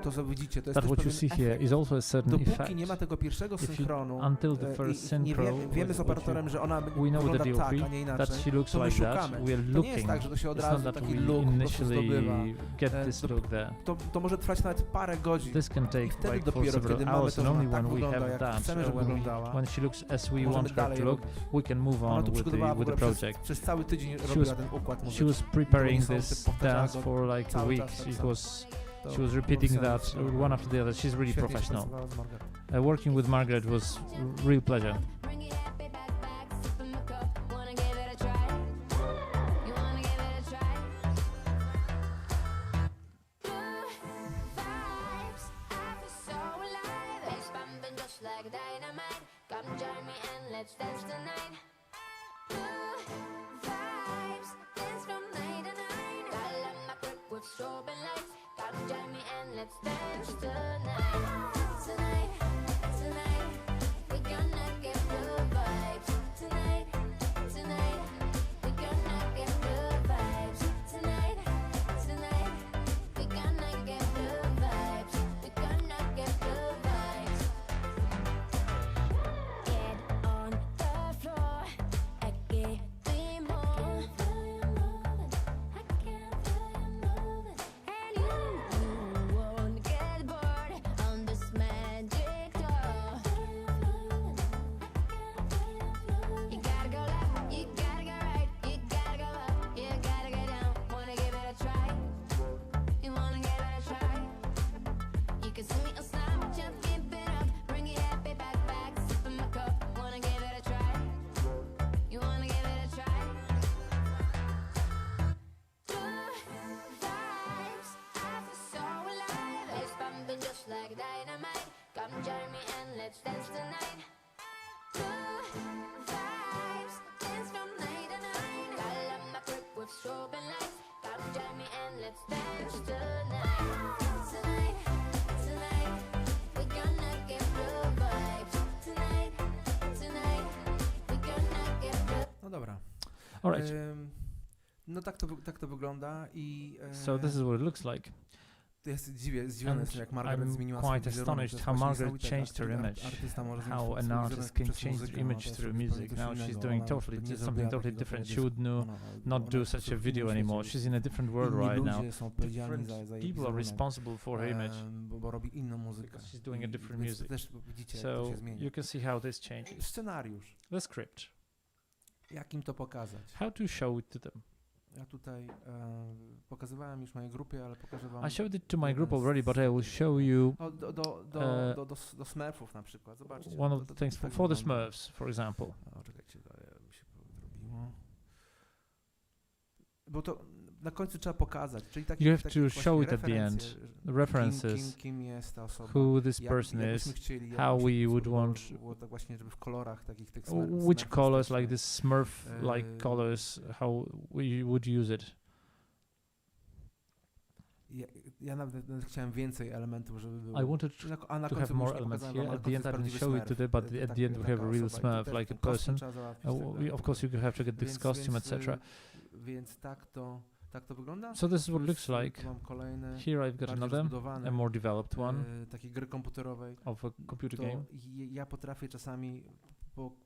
Speaker 5: to co widzicie, to jest
Speaker 3: that
Speaker 5: też
Speaker 3: what you
Speaker 5: pewien
Speaker 3: see here
Speaker 5: efekt.
Speaker 3: is also a certain
Speaker 5: Dopóki
Speaker 3: effect.
Speaker 5: nie ma tego pierwszego
Speaker 3: If you-
Speaker 5: synchronu,
Speaker 3: until the
Speaker 5: i
Speaker 3: first
Speaker 5: nie
Speaker 3: synchro
Speaker 5: wiemy z
Speaker 3: with
Speaker 5: operatorem, że ona
Speaker 3: we know with
Speaker 5: wygląda
Speaker 3: the
Speaker 5: tak,
Speaker 3: DOP
Speaker 5: a nie
Speaker 3: that
Speaker 5: inaczej,
Speaker 3: she looks
Speaker 5: to my
Speaker 3: like that.
Speaker 5: szukamy.
Speaker 3: We are
Speaker 5: To nie
Speaker 3: looking.
Speaker 5: jest tak, że to się od
Speaker 3: It's
Speaker 5: razu
Speaker 3: not that
Speaker 5: taki
Speaker 3: we
Speaker 5: look po prostu zdobywa.
Speaker 3: initially get this
Speaker 5: to-
Speaker 3: look there.
Speaker 5: To może trwać nawet parę godzin.
Speaker 3: This can
Speaker 5: I
Speaker 3: take
Speaker 5: wtedy
Speaker 3: like for
Speaker 5: dopiero,
Speaker 3: several
Speaker 5: kiedy mamy
Speaker 3: hours,
Speaker 5: to,
Speaker 3: and
Speaker 5: że
Speaker 3: only
Speaker 5: ona tak
Speaker 3: when we
Speaker 5: wygląda,
Speaker 3: have
Speaker 5: jak
Speaker 3: that,
Speaker 5: chcemy, żeby wyglądała,
Speaker 3: when she looks as we
Speaker 5: możemy
Speaker 3: want her
Speaker 5: dalej
Speaker 3: to look,
Speaker 5: robić.
Speaker 3: we can move
Speaker 5: Ona
Speaker 3: on
Speaker 5: to
Speaker 3: with
Speaker 5: przygotowała w
Speaker 3: the
Speaker 5: ogóle
Speaker 3: project.
Speaker 5: przez cały tydzień
Speaker 3: She
Speaker 5: robiła
Speaker 3: was-
Speaker 5: ten układ
Speaker 3: She
Speaker 5: muzyczny.
Speaker 3: was preparing
Speaker 5: są te
Speaker 3: this
Speaker 5: powtarzała
Speaker 3: dance
Speaker 5: go
Speaker 3: for like a
Speaker 5: cały
Speaker 3: week.
Speaker 5: czas tak
Speaker 3: It
Speaker 5: samo.
Speaker 3: was
Speaker 5: To
Speaker 3: she was repeating
Speaker 5: profesjonalnie
Speaker 3: that
Speaker 5: zrobiła.
Speaker 3: one after the other. She's really
Speaker 5: Świetnie
Speaker 3: professional.
Speaker 5: współpracowała z Margaret.
Speaker 3: Working with Margaret was real pleasure. All right.
Speaker 5: No tak to wygląda i
Speaker 3: So this is what it looks like.
Speaker 5: ja się zdziwiony jestem, jak Margaret
Speaker 3: I'm
Speaker 5: zmieniła swój
Speaker 3: quite
Speaker 5: wizerunek.
Speaker 3: astonished
Speaker 5: To jest
Speaker 3: how
Speaker 5: właśnie
Speaker 3: Margaret
Speaker 5: niesamowite,
Speaker 3: changed her image,
Speaker 5: artysta może zmienić
Speaker 3: how an
Speaker 5: swój
Speaker 3: artist
Speaker 5: wizerunek
Speaker 3: can
Speaker 5: przez
Speaker 3: change
Speaker 5: muzykę,
Speaker 3: their
Speaker 5: ona
Speaker 3: image
Speaker 5: teraz
Speaker 3: through
Speaker 5: robi
Speaker 3: music.
Speaker 5: zupełnie
Speaker 3: Now
Speaker 5: coś
Speaker 3: she's
Speaker 5: innego,
Speaker 3: doing
Speaker 5: ona
Speaker 3: totally
Speaker 5: nie
Speaker 3: something
Speaker 5: zrobiła
Speaker 3: totally
Speaker 5: takiego
Speaker 3: different. She
Speaker 5: teledysku.
Speaker 3: would not
Speaker 5: Ona
Speaker 3: do
Speaker 5: po
Speaker 3: such
Speaker 5: prostu
Speaker 3: a
Speaker 5: w
Speaker 3: video
Speaker 5: innym
Speaker 3: anymore.
Speaker 5: świecie
Speaker 3: She's in a different world
Speaker 5: Inni
Speaker 3: right now.
Speaker 5: ludzie są odpowiedzialni
Speaker 3: Different
Speaker 5: za jej
Speaker 3: people are
Speaker 5: wizerunek,
Speaker 3: responsible for her image
Speaker 5: bo robi inną muzykę.
Speaker 3: because she's doing a
Speaker 5: I
Speaker 3: different
Speaker 5: więc
Speaker 3: music.
Speaker 5: też widzicie, jak to
Speaker 3: So
Speaker 5: się zmienia.
Speaker 3: you can see how this changes.
Speaker 5: Scenariusz.
Speaker 3: The script.
Speaker 5: Jak im to pokazać?
Speaker 3: How to show it to them.
Speaker 5: Ja tutaj pokazywałem już mojej grupie, ale pokażę wam.
Speaker 3: I showed it to my
Speaker 5: jeden
Speaker 3: group
Speaker 5: z
Speaker 3: already, but I will
Speaker 5: takich,
Speaker 3: show you
Speaker 5: O, do Smurfów na przykład. Zobaczcie.
Speaker 3: one of the things
Speaker 5: tak
Speaker 3: for the
Speaker 5: wygląda.
Speaker 3: Smurfs, for example.
Speaker 5: O, czekajcie, mi się zrobiło. Bo to na końcu trzeba pokazać, czyli takie,
Speaker 3: You have
Speaker 5: takie
Speaker 3: to
Speaker 5: właśnie
Speaker 3: show it at the
Speaker 5: referencje,
Speaker 3: end.
Speaker 5: że
Speaker 3: References,
Speaker 5: kim jest ta osoba.
Speaker 3: who this
Speaker 5: jak-
Speaker 3: person
Speaker 5: jakbyśmy
Speaker 3: is,
Speaker 5: chcieli, jak
Speaker 3: how
Speaker 5: nam się
Speaker 3: we would
Speaker 5: spodobało,
Speaker 3: want-
Speaker 5: żeby było tak właśnie, żeby w kolorach takich tych
Speaker 3: which colors, like
Speaker 5: smurfistycznych.
Speaker 3: this Smurf-like colors, how we would use it.
Speaker 5: Ja nawet chciałem więcej elementów, żeby było.
Speaker 3: I wanted
Speaker 5: A na
Speaker 3: to
Speaker 5: końcu
Speaker 3: have more
Speaker 5: właśnie
Speaker 3: elements
Speaker 5: pokazałem
Speaker 3: here.
Speaker 5: wam,
Speaker 3: At the end, I
Speaker 5: ale to
Speaker 3: didn't
Speaker 5: jest
Speaker 3: show it
Speaker 5: prawdziwy
Speaker 3: today, but
Speaker 5: Smurf,
Speaker 3: at the end, we have
Speaker 5: taka
Speaker 3: a real
Speaker 5: osoba i
Speaker 3: Smurf,
Speaker 5: też
Speaker 3: like a
Speaker 5: ten kostium
Speaker 3: person.
Speaker 5: trzeba załatwić, tak dalej.
Speaker 3: Of course, you have to get this costume, etc.
Speaker 5: Więc tak to wygląda.
Speaker 3: So this is what it
Speaker 5: Plus,
Speaker 3: looks like.
Speaker 5: tu mam kolejny,
Speaker 3: Here I've got
Speaker 5: bardziej
Speaker 3: another,
Speaker 5: rozbudowany,
Speaker 3: a more developed one
Speaker 5: takiej gry komputerowej.
Speaker 3: of a computer
Speaker 5: To
Speaker 3: game.
Speaker 5: ja potrafię czasami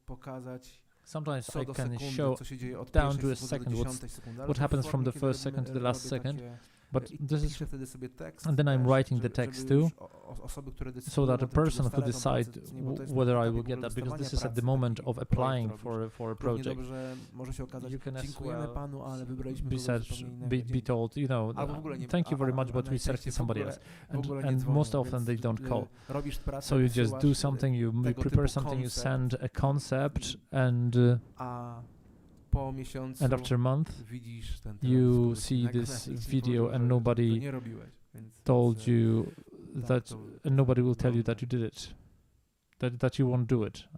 Speaker 5: pokazać
Speaker 3: Sometimes
Speaker 5: co
Speaker 3: I
Speaker 5: do
Speaker 3: can
Speaker 5: sekundy,
Speaker 3: show
Speaker 5: co się dzieje od
Speaker 3: down
Speaker 5: pierwszej
Speaker 3: to a
Speaker 5: sekundy
Speaker 3: second,
Speaker 5: do
Speaker 3: what's-
Speaker 5: 10 sekundy. ale
Speaker 3: what
Speaker 5: to w
Speaker 3: happens from the
Speaker 5: formie,
Speaker 3: first
Speaker 5: kiedy
Speaker 3: second to the last
Speaker 5: robię
Speaker 3: second.
Speaker 5: takie-
Speaker 3: But
Speaker 5: i
Speaker 3: this is,
Speaker 5: piszę wtedy sobie tekst
Speaker 3: and then I'm
Speaker 5: też,
Speaker 3: writing the
Speaker 5: żeby
Speaker 3: text
Speaker 5: już
Speaker 3: too,
Speaker 5: osoby, które decydują
Speaker 3: so that
Speaker 5: o
Speaker 3: the
Speaker 5: tym, czy
Speaker 3: person who
Speaker 5: dostaną
Speaker 3: decide
Speaker 5: pracę, czy nie, bo to jest
Speaker 3: whether
Speaker 5: na
Speaker 3: I
Speaker 5: etapie
Speaker 3: will
Speaker 5: w
Speaker 3: get
Speaker 5: ogóle
Speaker 3: that, because
Speaker 5: dostawania
Speaker 3: this is at the
Speaker 5: pracy,
Speaker 3: moment
Speaker 5: taki
Speaker 3: of
Speaker 5: projekt
Speaker 3: applying
Speaker 5: robisz.
Speaker 3: for a
Speaker 5: Równie
Speaker 3: project.
Speaker 5: dobrze może się okazać,
Speaker 3: You can as
Speaker 5: dziękujemy
Speaker 3: well
Speaker 5: panu, ale wybraliśmy
Speaker 3: be
Speaker 5: kogoś
Speaker 3: said,
Speaker 5: zupełnie innego.
Speaker 3: be
Speaker 5: Dzięki.
Speaker 3: told, you know,
Speaker 5: Albo w ogóle nie-
Speaker 3: thank you very
Speaker 5: a-
Speaker 3: much,
Speaker 5: a
Speaker 3: but we
Speaker 5: najczęściej
Speaker 3: selected
Speaker 5: w
Speaker 3: somebody
Speaker 5: ogóle-
Speaker 3: else.
Speaker 5: w ogóle nie
Speaker 3: And most
Speaker 5: dzwonią,
Speaker 3: often
Speaker 5: więc,
Speaker 3: they don't call.
Speaker 5: robisz pracę,
Speaker 3: So you just do
Speaker 5: wysyłasz,
Speaker 3: something, you
Speaker 5: tego
Speaker 3: prepare
Speaker 5: typu
Speaker 3: something, you
Speaker 5: koncept,
Speaker 3: send a concept, and
Speaker 5: a po miesiącu
Speaker 3: after a month
Speaker 5: widzisz ten
Speaker 3: you
Speaker 5: teledysk,
Speaker 3: see
Speaker 5: nagle
Speaker 3: this
Speaker 5: nikt ci
Speaker 3: video
Speaker 5: powiedział,
Speaker 3: and
Speaker 5: że to
Speaker 3: nobody
Speaker 5: nie robiłeś, więc
Speaker 3: told you
Speaker 5: tak,
Speaker 3: that,
Speaker 5: to
Speaker 3: and nobody will tell you
Speaker 5: wygląda.
Speaker 3: that you did it, that you won't do it.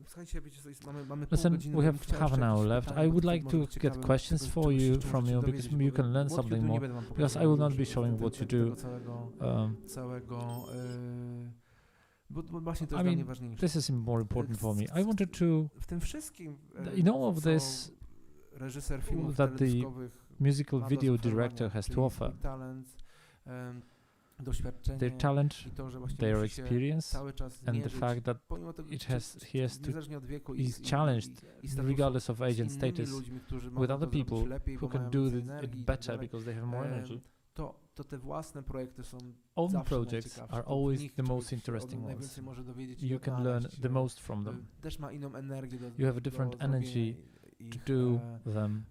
Speaker 5: Słuchajcie, wiecie, co jest, mamy pół
Speaker 3: Listen,
Speaker 5: godziny,
Speaker 3: we
Speaker 5: bym
Speaker 3: have
Speaker 5: chciał
Speaker 3: half an
Speaker 5: jeszcze
Speaker 3: hour
Speaker 5: jakieś
Speaker 3: left.
Speaker 5: pytania,
Speaker 3: I
Speaker 5: bo
Speaker 3: would
Speaker 5: to
Speaker 3: like
Speaker 5: może
Speaker 3: to
Speaker 5: być ciekawe,
Speaker 3: get questions
Speaker 5: czego-
Speaker 3: for
Speaker 5: czegoś
Speaker 3: you
Speaker 5: jeszcze
Speaker 3: from
Speaker 5: możecie
Speaker 3: you
Speaker 5: dowiedzieć,
Speaker 3: because
Speaker 5: bo
Speaker 3: you can learn
Speaker 5: what you
Speaker 3: something
Speaker 5: do nie
Speaker 3: more.
Speaker 5: będę wam
Speaker 3: Because I
Speaker 5: pokazywał
Speaker 3: will not
Speaker 5: już
Speaker 3: be showing what you do.
Speaker 5: Całego bo właśnie to
Speaker 3: I
Speaker 5: jest dla
Speaker 3: mean,
Speaker 5: mnie ważniejsze.
Speaker 3: This is more important for me. I wanted to,
Speaker 5: W tym wszystkim,
Speaker 3: in all of
Speaker 5: co
Speaker 3: this,
Speaker 5: reżyser filmów
Speaker 3: that the
Speaker 5: teledyskowych
Speaker 3: musical
Speaker 5: ma do
Speaker 3: video
Speaker 5: zaoferowania,
Speaker 3: director has
Speaker 5: czyli
Speaker 3: to offer.
Speaker 5: swój talent, doświadczenie
Speaker 3: Their talent,
Speaker 5: i to, że właśnie
Speaker 3: their
Speaker 5: musi się
Speaker 3: experience,
Speaker 5: cały czas
Speaker 3: and the
Speaker 5: mierzyć,
Speaker 3: fact that
Speaker 5: pomimo tego,
Speaker 3: it
Speaker 5: czy-
Speaker 3: he has to,
Speaker 5: niezależnie od wieku
Speaker 3: is challenged,
Speaker 5: statusu,
Speaker 3: regardless of
Speaker 5: z
Speaker 3: age and
Speaker 5: innymi
Speaker 3: status,
Speaker 5: ludźmi, którzy
Speaker 3: with
Speaker 5: mogą
Speaker 3: other
Speaker 5: to zrobić
Speaker 3: people
Speaker 5: lepiej,
Speaker 3: who
Speaker 5: bo
Speaker 3: can
Speaker 5: mają
Speaker 3: do
Speaker 5: więcej
Speaker 3: it
Speaker 5: energii i tak
Speaker 3: better
Speaker 5: dalej.
Speaker 3: because they have more energy.
Speaker 5: To te własne projekty są
Speaker 3: Own
Speaker 5: zawsze
Speaker 3: projects
Speaker 5: najciekawsze.
Speaker 3: are
Speaker 5: To w
Speaker 3: always
Speaker 5: nich
Speaker 3: the
Speaker 5: człowiek
Speaker 3: most
Speaker 5: się
Speaker 3: interesting ones.
Speaker 5: najwięcej może dowiedzieć i
Speaker 3: You can learn
Speaker 5: odnaleźć,
Speaker 3: the most from them.
Speaker 5: Też ma inną energię do
Speaker 3: You have a different
Speaker 5: do
Speaker 3: energy
Speaker 5: zrobienia
Speaker 3: to
Speaker 5: ich,
Speaker 3: do them.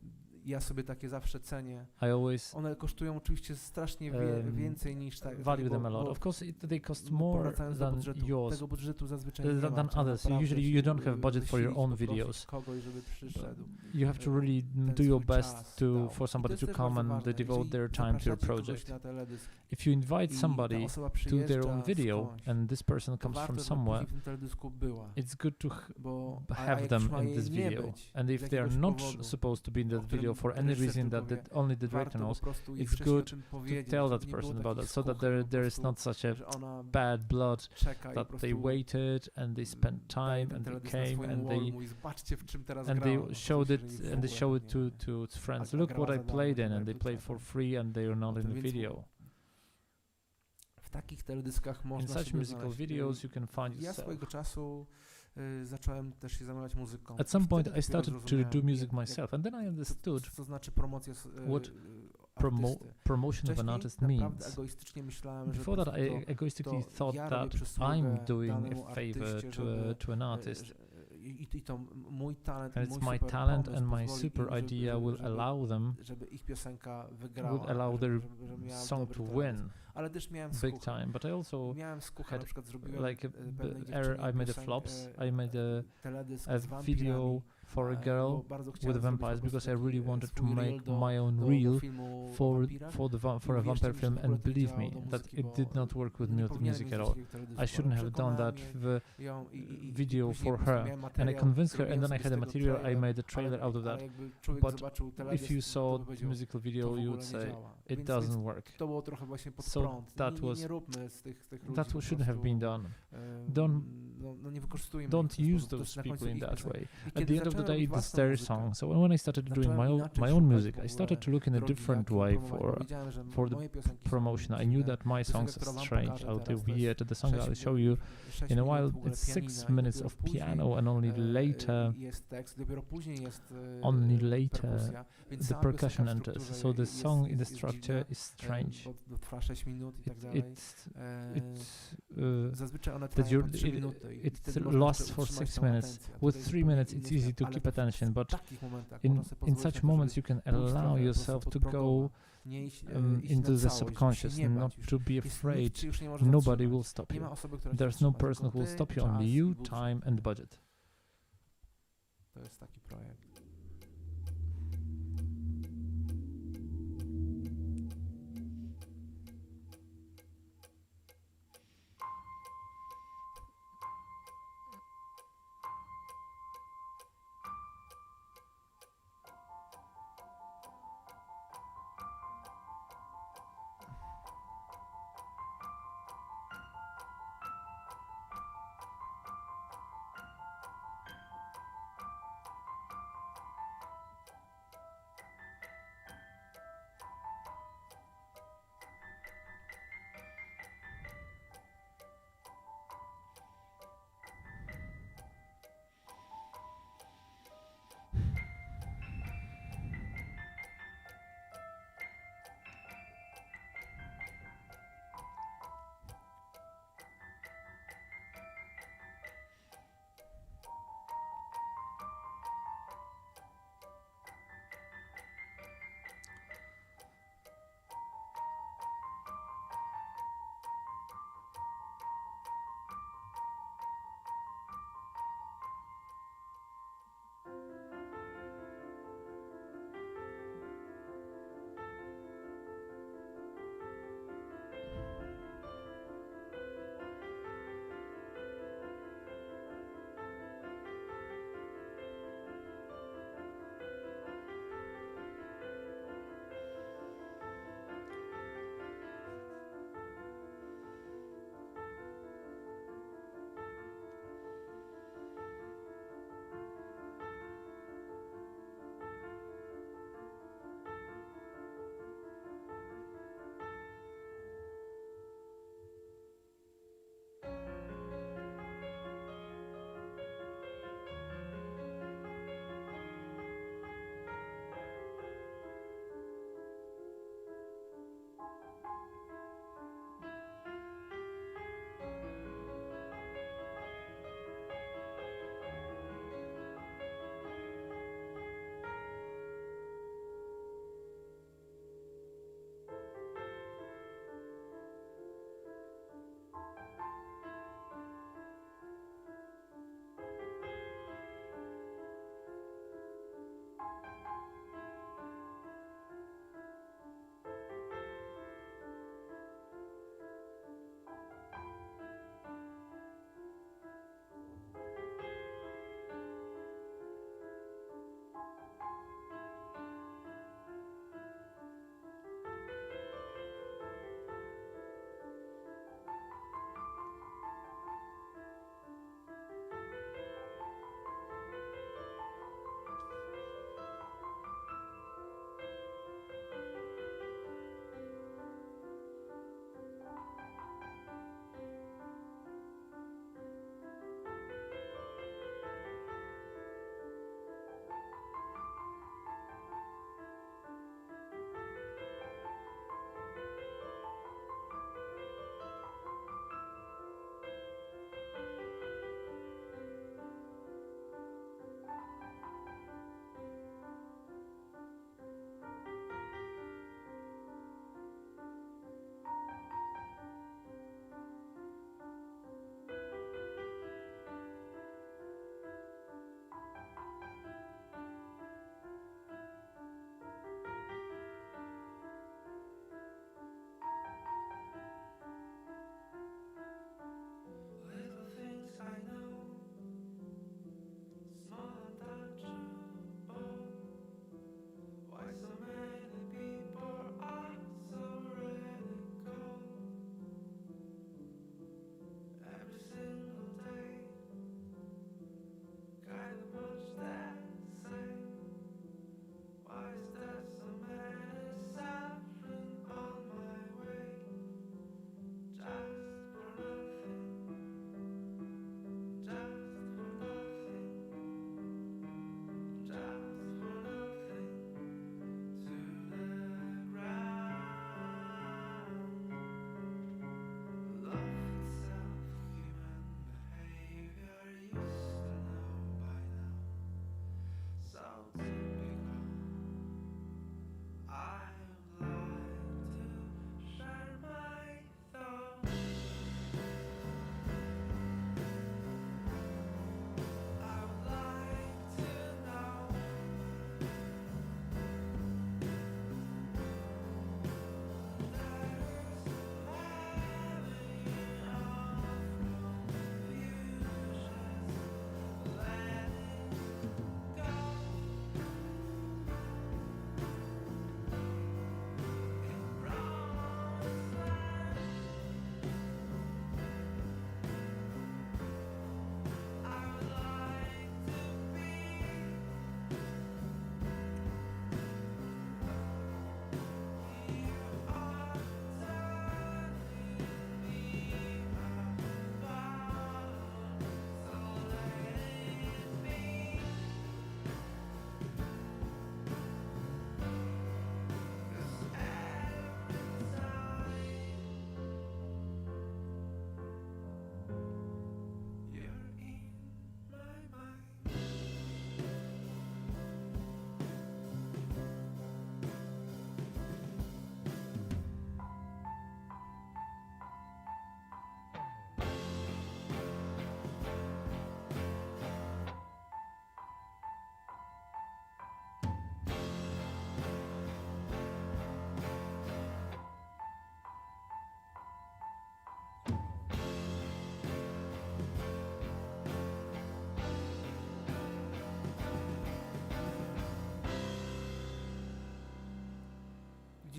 Speaker 5: ja sobie takie zawsze cenię.
Speaker 3: I always
Speaker 5: One kosztują oczywiście strasznie więcej niż tak.
Speaker 3: value them a lot. Of course, they cost more
Speaker 5: powracając do
Speaker 3: than
Speaker 5: budżetu,
Speaker 3: yours.
Speaker 5: tego budżetu zazwyczaj nie
Speaker 3: than
Speaker 5: ma, trzeba
Speaker 3: others.
Speaker 5: naprawdę
Speaker 3: Usually you don't have budget for your
Speaker 5: wysilić,
Speaker 3: own
Speaker 5: poprosić
Speaker 3: videos.
Speaker 5: kogoś, żeby przyszedł.
Speaker 3: You have to really
Speaker 5: ten
Speaker 3: do your
Speaker 5: swój
Speaker 3: best
Speaker 5: czas
Speaker 3: to
Speaker 5: dał.
Speaker 3: for
Speaker 5: I to
Speaker 3: somebody
Speaker 5: jest
Speaker 3: to
Speaker 5: też
Speaker 3: come
Speaker 5: bardzo
Speaker 3: and
Speaker 5: ważne.
Speaker 3: devote
Speaker 5: Jeżeli
Speaker 3: their time to your
Speaker 5: zapraszacie kogoś
Speaker 3: project.
Speaker 5: na teledysk
Speaker 3: If you invite
Speaker 5: i ta
Speaker 3: somebody
Speaker 5: osoba
Speaker 3: to their
Speaker 5: przyjeżdża
Speaker 3: own video
Speaker 5: skądś,
Speaker 3: and this person
Speaker 5: to
Speaker 3: comes
Speaker 5: warto,
Speaker 3: from
Speaker 5: żeby
Speaker 3: somewhere,
Speaker 5: później w tym teledysku była.
Speaker 3: it's good to
Speaker 5: Bo
Speaker 3: have
Speaker 5: jak
Speaker 3: them
Speaker 5: już ma
Speaker 3: in
Speaker 5: jej
Speaker 3: this
Speaker 5: nie
Speaker 3: video.
Speaker 5: być
Speaker 3: And
Speaker 5: z
Speaker 3: if they are
Speaker 5: jakiegoś
Speaker 3: not
Speaker 5: powodu,
Speaker 3: supposed to be in
Speaker 5: o
Speaker 3: that
Speaker 5: którym
Speaker 3: video for any
Speaker 5: reżyser
Speaker 3: reason that
Speaker 5: powie,
Speaker 3: only the director
Speaker 5: warto
Speaker 3: knows,
Speaker 5: po prostu jej
Speaker 3: it's
Speaker 5: wcześniej o
Speaker 3: good
Speaker 5: tym
Speaker 3: to
Speaker 5: powiedzieć,
Speaker 3: tell
Speaker 5: żeby
Speaker 3: that
Speaker 5: nie było
Speaker 3: person about
Speaker 5: takich
Speaker 3: that so that
Speaker 5: skuchów, po
Speaker 3: there is
Speaker 5: prostu,
Speaker 3: not such a
Speaker 5: że ona
Speaker 3: bad blood
Speaker 5: czeka i po
Speaker 3: that
Speaker 5: prostu
Speaker 3: they waited and they spent
Speaker 5: daje
Speaker 3: time
Speaker 5: ten
Speaker 3: and they
Speaker 5: teledysk na
Speaker 3: came
Speaker 5: swoim
Speaker 3: and
Speaker 5: wallu,
Speaker 3: they
Speaker 5: mówi, zobaczcie, w czym teraz
Speaker 3: and
Speaker 5: grałem.
Speaker 3: they
Speaker 5: No,
Speaker 3: showed
Speaker 5: przecież
Speaker 3: it
Speaker 5: jeżeli
Speaker 3: and they
Speaker 5: w
Speaker 3: show it
Speaker 5: ogóle
Speaker 3: to its friends.
Speaker 5: a
Speaker 3: Look what
Speaker 5: grała
Speaker 3: I
Speaker 5: za darmo,
Speaker 3: played in,
Speaker 5: tak
Speaker 3: and they
Speaker 5: jakby
Speaker 3: played
Speaker 5: tak.
Speaker 3: for free and they are not in the
Speaker 5: Więc
Speaker 3: video.
Speaker 5: w takich teledyskach
Speaker 3: In
Speaker 5: można
Speaker 3: such
Speaker 5: sobie
Speaker 3: musical
Speaker 5: znaleźć,
Speaker 3: videos, you can find
Speaker 5: ja
Speaker 3: yourself.
Speaker 5: swojego czasu zacząłem też się zajmować muzyką.
Speaker 3: At some point,
Speaker 5: Wtedy
Speaker 3: I
Speaker 5: dopiero
Speaker 3: started to
Speaker 5: zrozumiałem,
Speaker 3: do music
Speaker 5: jak-
Speaker 3: myself, and then I understood
Speaker 5: co znaczy promocja
Speaker 3: what
Speaker 5: artysty.
Speaker 3: promotion of an
Speaker 5: Wcześniej
Speaker 3: artist
Speaker 5: naprawdę
Speaker 3: means.
Speaker 5: egoistycznie myślałem, że
Speaker 3: Before
Speaker 5: po
Speaker 3: that,
Speaker 5: prostu
Speaker 3: I egoistically
Speaker 5: to
Speaker 3: thought
Speaker 5: ja
Speaker 3: that
Speaker 5: robię przysługę
Speaker 3: I'm doing
Speaker 5: danemu
Speaker 3: a favor
Speaker 5: artyście,
Speaker 3: to
Speaker 5: żeby,
Speaker 3: to an artist,
Speaker 5: I to mój talent,
Speaker 3: and
Speaker 5: mój
Speaker 3: it's my
Speaker 5: super
Speaker 3: talent
Speaker 5: pomysł
Speaker 3: and my
Speaker 5: pozwoli
Speaker 3: super
Speaker 5: im,
Speaker 3: idea will allow them,
Speaker 5: żeby ich piosenka wygrała,
Speaker 3: would allow their
Speaker 5: żeby miała
Speaker 3: song
Speaker 5: dobry
Speaker 3: to
Speaker 5: teledysk.
Speaker 3: win
Speaker 5: Ale też miałem
Speaker 3: big
Speaker 5: skucha.
Speaker 3: time. But I also
Speaker 5: Miałem skucha,
Speaker 3: had
Speaker 5: na przykład zrobiłem
Speaker 3: like
Speaker 5: pewnej
Speaker 3: error.
Speaker 5: dziewczynie
Speaker 3: I made a
Speaker 5: piosenkę,
Speaker 3: flops. I made
Speaker 5: teledysk
Speaker 3: a
Speaker 5: z wampirami.
Speaker 3: video for a girl
Speaker 5: bo bardzo
Speaker 3: with
Speaker 5: chciałem zrobić po
Speaker 3: vampires,
Speaker 5: prostu
Speaker 3: because I
Speaker 5: taki,
Speaker 3: really wanted to
Speaker 5: swój reel
Speaker 3: make my own
Speaker 5: do
Speaker 3: reel
Speaker 5: filmu o
Speaker 3: for
Speaker 5: wampirach.
Speaker 3: for a
Speaker 5: I
Speaker 3: vampire
Speaker 5: uwierzcie mi, że
Speaker 3: film,
Speaker 5: to akurat
Speaker 3: and
Speaker 5: nie
Speaker 3: believe
Speaker 5: działało
Speaker 3: me
Speaker 5: do
Speaker 3: that
Speaker 5: muzyki,
Speaker 3: it did
Speaker 5: bo
Speaker 3: not work with
Speaker 5: nie powinienem
Speaker 3: music
Speaker 5: mieć
Speaker 3: at all.
Speaker 5: takiego teledysku,
Speaker 3: I
Speaker 5: ale
Speaker 3: shouldn't have done that
Speaker 5: przekonałem
Speaker 3: the
Speaker 5: ją i
Speaker 3: video
Speaker 5: później
Speaker 3: for
Speaker 5: po prostu
Speaker 3: her,
Speaker 5: miałem
Speaker 3: and I
Speaker 5: materiał,
Speaker 3: convinced her,
Speaker 5: zrobiłem
Speaker 3: and then I
Speaker 5: sobie
Speaker 3: had a
Speaker 5: z tego
Speaker 3: material. I
Speaker 5: trailer,
Speaker 3: made a trailer out of
Speaker 5: ale
Speaker 3: that.
Speaker 5: jakby człowiek
Speaker 3: But
Speaker 5: zobaczył
Speaker 3: if
Speaker 5: teledysk,
Speaker 3: you
Speaker 5: to
Speaker 3: saw
Speaker 5: by
Speaker 3: the
Speaker 5: powiedział,
Speaker 3: musical
Speaker 5: to
Speaker 3: video,
Speaker 5: w
Speaker 3: you
Speaker 5: ogóle
Speaker 3: would
Speaker 5: nie
Speaker 3: say
Speaker 5: działa.
Speaker 3: it
Speaker 5: Więc
Speaker 3: doesn't work.
Speaker 5: to było trochę właśnie pod
Speaker 3: So
Speaker 5: prąd.
Speaker 3: that
Speaker 5: Nie
Speaker 3: was-
Speaker 5: róbmy z tych ludzi
Speaker 3: That
Speaker 5: po
Speaker 3: shouldn't have
Speaker 5: prostu,
Speaker 3: been done.
Speaker 5: em, no nie wykorzystujmy ich w
Speaker 3: Don't
Speaker 5: ten
Speaker 3: use
Speaker 5: sposób. To
Speaker 3: those
Speaker 5: jest na
Speaker 3: people
Speaker 5: końcu
Speaker 3: in
Speaker 5: ich
Speaker 3: that
Speaker 5: piosenka.
Speaker 3: way.
Speaker 5: I
Speaker 3: At
Speaker 5: kiedy
Speaker 3: the end of the
Speaker 5: zacząłem
Speaker 3: day,
Speaker 5: robić
Speaker 3: it's
Speaker 5: własną
Speaker 3: their
Speaker 5: muzykę,
Speaker 3: song. So when I started doing
Speaker 5: zacząłem
Speaker 3: my
Speaker 5: inaczej
Speaker 3: own
Speaker 5: szukać
Speaker 3: music,
Speaker 5: w
Speaker 3: I started
Speaker 5: ogóle
Speaker 3: to look in a
Speaker 5: drogi,
Speaker 3: different
Speaker 5: jak ją
Speaker 3: way
Speaker 5: promować, bo
Speaker 3: for
Speaker 5: wiedziałem, że
Speaker 3: the
Speaker 5: moje piosenki są
Speaker 3: promotion. I knew
Speaker 5: dziwne.
Speaker 3: that my songs
Speaker 5: którą
Speaker 3: are
Speaker 5: wam
Speaker 3: strange.
Speaker 5: pokażę
Speaker 3: I'll do
Speaker 5: teraz, to jest
Speaker 3: the song I'll
Speaker 5: 6
Speaker 3: show you
Speaker 5: minut
Speaker 3: in a while.
Speaker 5: w ogóle
Speaker 3: It's 6
Speaker 5: pianina i
Speaker 3: minutes
Speaker 5: dopiero
Speaker 3: of
Speaker 5: później,
Speaker 3: piano, and only later
Speaker 5: jest tekst, dopiero później jest
Speaker 3: only later
Speaker 5: perkusja, więc
Speaker 3: the
Speaker 5: sama
Speaker 3: percussion
Speaker 5: piosenka w
Speaker 3: enters.
Speaker 5: strukturze
Speaker 3: So the
Speaker 5: jest-
Speaker 3: song in the
Speaker 5: jest
Speaker 3: structure
Speaker 5: dziwna,
Speaker 3: is strange.
Speaker 5: bo trwa 6 minut i tak dalej. Zazwyczaj one
Speaker 3: That
Speaker 5: trwają
Speaker 3: you're,
Speaker 5: po 3 minuty i
Speaker 3: it
Speaker 5: wtedy można
Speaker 3: lasts
Speaker 5: jeszcze
Speaker 3: for
Speaker 5: utrzymać
Speaker 3: 6
Speaker 5: tą
Speaker 3: minutes.
Speaker 5: atencję. A
Speaker 3: With
Speaker 5: tutaj jest
Speaker 3: 3
Speaker 5: zupełnie
Speaker 3: minutes,
Speaker 5: inny
Speaker 3: it's easy
Speaker 5: świat,
Speaker 3: to
Speaker 5: ale
Speaker 3: keep
Speaker 5: w
Speaker 3: attention, but
Speaker 5: takich momentach
Speaker 3: in
Speaker 5: można sobie pozwolić na
Speaker 3: such
Speaker 5: to,
Speaker 3: moments
Speaker 5: żeby
Speaker 3: you can
Speaker 5: pójść
Speaker 3: allow
Speaker 5: trochę po
Speaker 3: yourself
Speaker 5: prostu
Speaker 3: to
Speaker 5: pod
Speaker 3: go
Speaker 5: progą, nie iść, iść na
Speaker 3: into the
Speaker 5: całość, żeby się
Speaker 3: subconscious,
Speaker 5: nie
Speaker 3: not
Speaker 5: bać
Speaker 3: to
Speaker 5: już.
Speaker 3: be
Speaker 5: Nikt
Speaker 3: afraid.
Speaker 5: cię już nie może
Speaker 3: Nobody
Speaker 5: zatrzymać.
Speaker 3: will stop
Speaker 5: Nie
Speaker 3: you.
Speaker 5: ma osoby, która cię
Speaker 3: There's no
Speaker 5: zatrzyma,
Speaker 3: person who
Speaker 5: tylko
Speaker 3: will
Speaker 5: ty,
Speaker 3: stop you,
Speaker 5: czas
Speaker 3: only
Speaker 5: i
Speaker 3: you,
Speaker 5: budżet.
Speaker 3: time and budget.
Speaker 5: To jest taki projekt.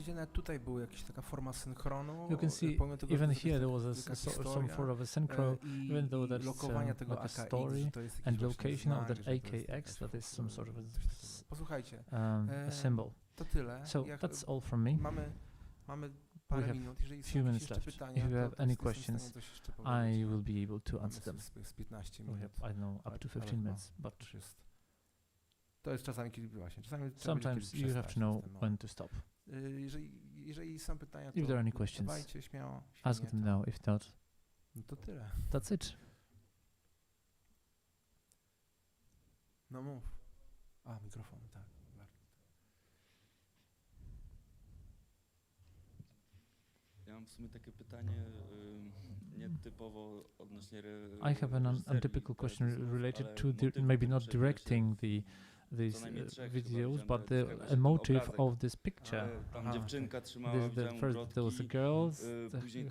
Speaker 5: widzicie, nawet tutaj była jakaś taka forma synchronu.
Speaker 3: You can see
Speaker 5: pomimo tego,
Speaker 3: even
Speaker 5: że to jest
Speaker 3: here there was
Speaker 5: taka
Speaker 3: some
Speaker 5: historia,
Speaker 3: sort of a synchro,
Speaker 5: i
Speaker 3: even though that's
Speaker 5: lokowania tego
Speaker 3: like a
Speaker 5: AKX,
Speaker 3: story
Speaker 5: że to jest jakiś
Speaker 3: and
Speaker 5: właśnie
Speaker 3: location of
Speaker 5: znak,
Speaker 3: that
Speaker 5: że to jest
Speaker 3: AKX,
Speaker 5: jakaś
Speaker 3: that is some sort of
Speaker 5: Posłuchajcie,
Speaker 3: a symbol.
Speaker 5: to tyle.
Speaker 3: So that's all from me.
Speaker 5: Mamy parę
Speaker 3: have
Speaker 5: minut. Jeżeli są
Speaker 3: few
Speaker 5: jakieś
Speaker 3: minutes
Speaker 5: jeszcze
Speaker 3: left.
Speaker 5: pytania,
Speaker 3: If you have
Speaker 5: to
Speaker 3: any
Speaker 5: jestem w stanie
Speaker 3: questions,
Speaker 5: coś jeszcze
Speaker 3: I
Speaker 5: powiedzieć.
Speaker 3: will be able to
Speaker 5: Mamy
Speaker 3: answer them.
Speaker 5: z 15
Speaker 3: We
Speaker 5: minut.
Speaker 3: have, I don't know, up to 15 minutes, but
Speaker 5: Już jest. To jest czasami, kiedy właśnie. Czasami trzeba
Speaker 3: sometimes
Speaker 5: będzie
Speaker 3: you have to
Speaker 5: przestać,
Speaker 3: know
Speaker 5: to jest ten
Speaker 3: when to stop.
Speaker 5: jeżeli są pytania, to
Speaker 3: If there are any questions,
Speaker 5: dawajcie śmiało.
Speaker 3: ask
Speaker 5: Jeśli
Speaker 3: them
Speaker 5: nie, to,
Speaker 3: now. If not,
Speaker 5: no to tyle.
Speaker 3: that's it.
Speaker 5: No mów. A, mikrofon, tak.
Speaker 8: Ja mam w sumie takie pytanie nietypowo odnośnie
Speaker 3: I have an untypical question related to maybe not directing these videos, but the motive of this picture.
Speaker 8: Tam dziewczynka trzymała,
Speaker 3: This,
Speaker 8: widziałem
Speaker 3: first there was a girl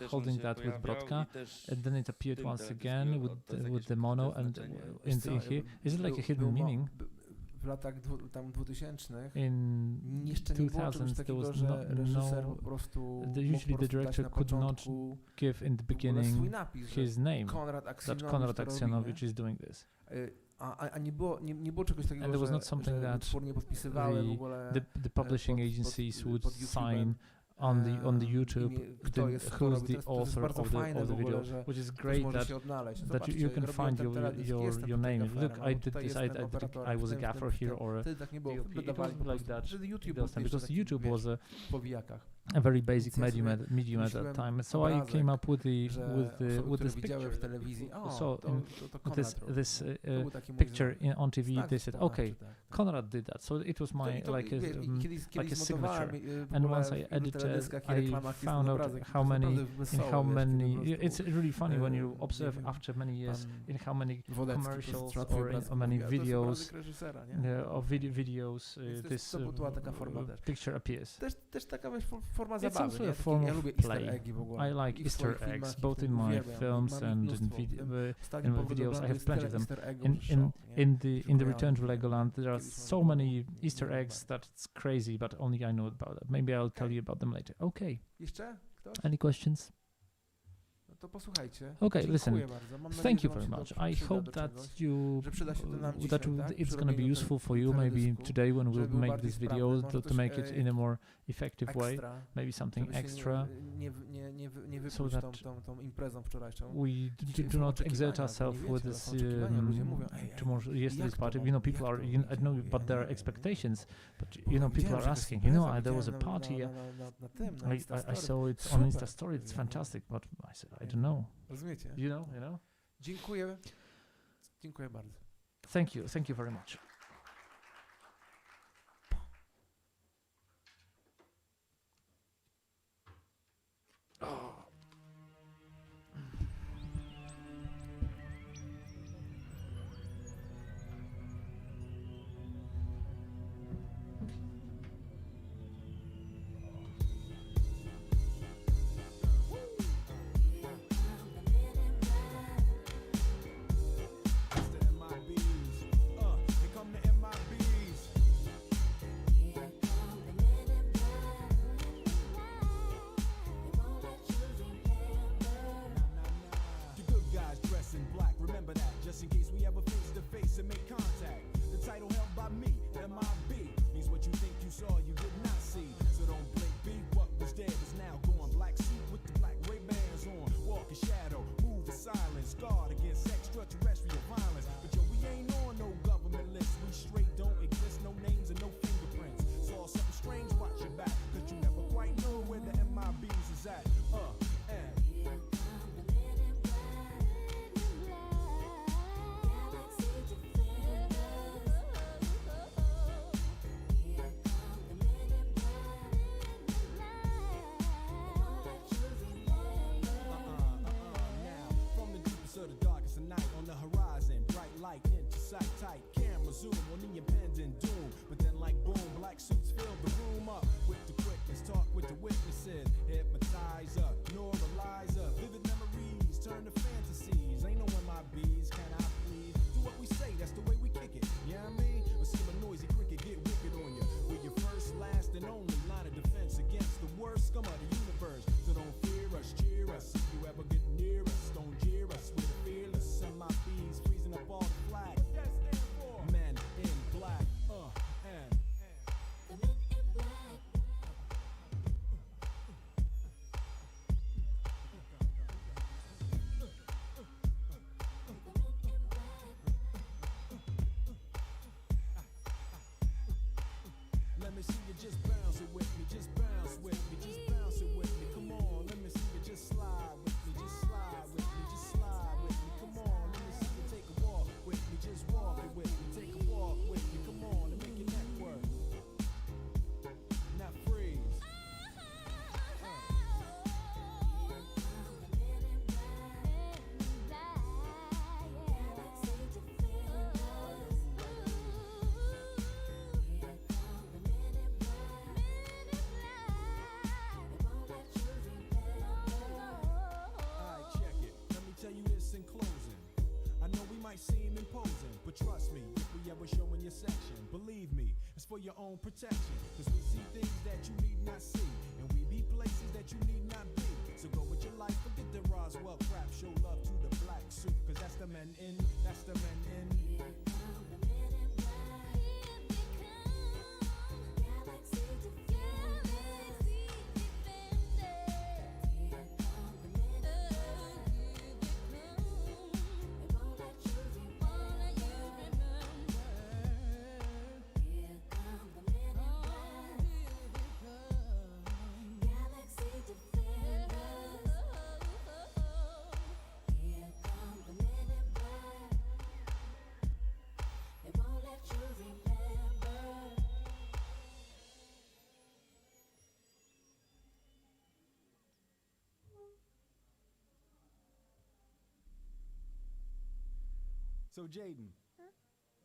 Speaker 3: holding that with Brodka, and then it appeared once again with the mono and in the here. Is it like a hidden meaning?
Speaker 5: W latach tam 2000
Speaker 3: In
Speaker 5: jeszcze nie było
Speaker 3: 2000s
Speaker 5: czegoś
Speaker 3: there
Speaker 5: takiego,
Speaker 3: was
Speaker 5: że reżyser po prostu
Speaker 3: usually the director could not give in the
Speaker 5: swój
Speaker 3: beginning
Speaker 5: napis,
Speaker 3: his name,
Speaker 5: Konrad
Speaker 3: that
Speaker 5: Aksinowicz
Speaker 3: Konrad
Speaker 5: to robi,
Speaker 3: Aksinowicz
Speaker 5: nie?
Speaker 3: is doing this.
Speaker 5: A nie było czegoś takiego,
Speaker 3: And there was
Speaker 5: że,
Speaker 3: not something
Speaker 5: że
Speaker 3: that
Speaker 5: wytwórnie podpisywały w ogóle
Speaker 3: The publishing agencies would sign on the YouTube who is the author of the video, which is great that you can find your name. Look, I did this, I was a gaffer here, or a
Speaker 5: Wtedy tak nie było.
Speaker 3: DOP. It
Speaker 5: Dodawali
Speaker 3: wasn't
Speaker 5: po
Speaker 3: like
Speaker 5: prostu,
Speaker 3: that
Speaker 5: że YouTube
Speaker 3: those time,
Speaker 5: był
Speaker 3: because
Speaker 5: taki,
Speaker 3: YouTube
Speaker 5: wiesz,
Speaker 3: was
Speaker 5: w powijakach.
Speaker 3: a very basic
Speaker 5: Więc ja sobie
Speaker 3: medium at that
Speaker 5: wymyśliłem
Speaker 3: time. So I
Speaker 5: obrazek,
Speaker 3: came up with
Speaker 5: że
Speaker 3: this
Speaker 5: osoby, które
Speaker 3: picture.
Speaker 5: widziały w telewizji,
Speaker 3: So
Speaker 5: to Konrad robił.
Speaker 3: this
Speaker 5: To był taki mój
Speaker 3: picture
Speaker 5: znak.
Speaker 3: on TV,
Speaker 5: Znak
Speaker 3: they said,
Speaker 5: wspomagczy,
Speaker 3: okay,
Speaker 5: tak, tak.
Speaker 3: Konrad did that. So it was my like a signature.
Speaker 5: w
Speaker 3: And
Speaker 5: ogóle
Speaker 3: once I
Speaker 5: w wielu
Speaker 3: edited,
Speaker 5: teledyskach i
Speaker 3: I
Speaker 5: reklamach jest
Speaker 3: found out
Speaker 5: obrazek,
Speaker 3: how
Speaker 5: to
Speaker 3: many,
Speaker 5: naprawdę
Speaker 3: in
Speaker 5: wesoło,
Speaker 3: how
Speaker 5: wiesz,
Speaker 3: many,
Speaker 5: kiedy po prostu,
Speaker 3: it's really funny when you
Speaker 5: nie
Speaker 3: observe
Speaker 5: wiem,
Speaker 3: after many years
Speaker 5: pan
Speaker 3: in how many
Speaker 5: Wodecki
Speaker 3: commercials
Speaker 5: trzeba twój
Speaker 3: or in
Speaker 5: obrazek
Speaker 3: how many
Speaker 5: mówi, a to jest
Speaker 3: videos
Speaker 5: obrazek reżysera, nie?
Speaker 3: of videos
Speaker 5: Więc
Speaker 3: this
Speaker 5: to była taka forma też.
Speaker 3: picture appears.
Speaker 5: Też taka wiesz, forma
Speaker 3: It's
Speaker 5: zabawy,
Speaker 3: also
Speaker 5: nie?
Speaker 3: a
Speaker 5: Taki-
Speaker 3: form
Speaker 5: ja
Speaker 3: of
Speaker 5: lubię
Speaker 3: play.
Speaker 5: easter eggi w ogóle.
Speaker 3: I like
Speaker 5: I w swoich
Speaker 3: Easter eggs,
Speaker 5: filmach,
Speaker 3: both
Speaker 5: i
Speaker 3: in my
Speaker 5: uwielbiam.
Speaker 3: films
Speaker 5: Mam ich
Speaker 3: and in
Speaker 5: mnóstwo.
Speaker 3: in
Speaker 5: Powrotu do
Speaker 3: videos. I
Speaker 5: Lądu
Speaker 3: have
Speaker 5: jest
Speaker 3: plenty
Speaker 5: tyle
Speaker 3: of them.
Speaker 5: easter eggów, że
Speaker 3: In
Speaker 5: szok, nie?
Speaker 3: in the
Speaker 5: Przypominam
Speaker 3: Return to
Speaker 5: mi.
Speaker 3: Legoland, there are
Speaker 5: Kiedyś
Speaker 3: so
Speaker 5: mam
Speaker 3: many
Speaker 5: taką
Speaker 3: Easter
Speaker 5: uwagę.
Speaker 3: eggs that it's crazy, but only I know about that. Maybe I'll tell you about them later. Okay.
Speaker 5: Jeszcze? Ktoś?
Speaker 3: Any questions?
Speaker 5: No to posłuchajcie.
Speaker 3: Okay,
Speaker 5: Dziękuję
Speaker 3: listen.
Speaker 5: bardzo. Mam nadzieję,
Speaker 3: Thank
Speaker 5: że
Speaker 3: you
Speaker 5: wam
Speaker 3: very
Speaker 5: się
Speaker 3: much.
Speaker 5: to
Speaker 3: I
Speaker 5: przyda
Speaker 3: hope
Speaker 5: do
Speaker 3: that
Speaker 5: czegoś.
Speaker 3: you
Speaker 5: Że przyda się to nam
Speaker 3: that
Speaker 5: dzisiaj, tak?
Speaker 3: it's
Speaker 5: Przy
Speaker 3: going to be
Speaker 5: robieniu
Speaker 3: useful for you maybe
Speaker 5: teledysku,
Speaker 3: today when
Speaker 5: żeby
Speaker 3: we'll
Speaker 5: był
Speaker 3: make
Speaker 5: bardziej
Speaker 3: this
Speaker 5: sprawny.
Speaker 3: video
Speaker 5: Może
Speaker 3: to
Speaker 5: coś,
Speaker 3: make it in a more effective way,
Speaker 5: ekstra,
Speaker 3: maybe something
Speaker 5: żeby się
Speaker 3: extra.
Speaker 5: nie
Speaker 3: so
Speaker 5: wypluć
Speaker 3: that
Speaker 5: tą imprezą wczorajszą.
Speaker 3: We
Speaker 5: Dzisiaj
Speaker 3: do
Speaker 5: są
Speaker 3: not exert
Speaker 5: oczekiwania,
Speaker 3: ourselves
Speaker 5: bo nie
Speaker 3: with
Speaker 5: wiecie,
Speaker 3: this
Speaker 5: są oczekiwania. Ludzie mówią,
Speaker 3: yesterday's
Speaker 5: jak to
Speaker 3: party.
Speaker 5: mogło?
Speaker 3: You know, people
Speaker 5: Jak
Speaker 3: are,
Speaker 5: to?
Speaker 3: I
Speaker 5: Nikt
Speaker 3: know,
Speaker 5: nie
Speaker 3: but
Speaker 5: wie,
Speaker 3: there are
Speaker 5: nie?
Speaker 3: expectations. But
Speaker 5: Bo
Speaker 3: you know, people
Speaker 5: widziałem,
Speaker 3: are
Speaker 5: że jakaś
Speaker 3: asking. You know,
Speaker 5: impreza,
Speaker 3: there was a
Speaker 5: widziałem
Speaker 3: party.
Speaker 5: na tym, na
Speaker 3: I
Speaker 5: Instastory.
Speaker 3: saw it on
Speaker 5: Super.
Speaker 3: Insta Story. It's fantastic. But I said, I don't know.
Speaker 5: Rozumiecie?
Speaker 3: You know.
Speaker 5: Dziękuję. Dziękuję bardzo.
Speaker 3: Thank you very much.
Speaker 9: scum of the universe. So don't fear us, cheer us. If you ever get near us, don't jeer us. We're the fearless. Send my bees freezing up all the flag. That stand for men in black. And
Speaker 4: The men in black.
Speaker 9: let me see you just bounce it with me, just bounce with me, just bounce it with me. Come on, let me see you just slide with me, just slide with me, just slide with me. Come on, let me see you take a walk with me, just walk it with me, take a walk with me. Come on, and make your neck work. Now freeze. Alright, check it. Let me tell you this in closing. I know we might seem imposing, but trust me, if we ever show in your section, believe me, it's for your own protection. Cause we see things that you need not see, and we be places that you need not be. So go with your life, forget the Roswell crap, show love to the black suit, cause that's the men in, that's the men in. So Jaden,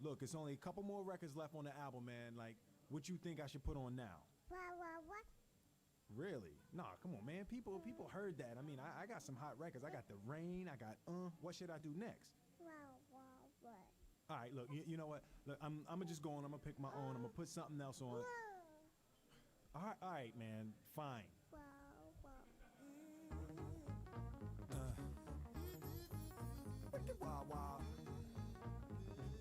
Speaker 9: look, it's only a couple more records left on the album, man. Like, what you think I should put on now?
Speaker 4: What?
Speaker 9: Really? Nah, come on, man. People heard that. I mean, I got some hot records. I got The Rain. I got What should I do next?
Speaker 4: What?
Speaker 9: All right, look, you know what? Look, I'm gonna just go on. I'm gonna pick my own. I'm gonna put something else on. All right, man. Fine. Wicked wild, wild.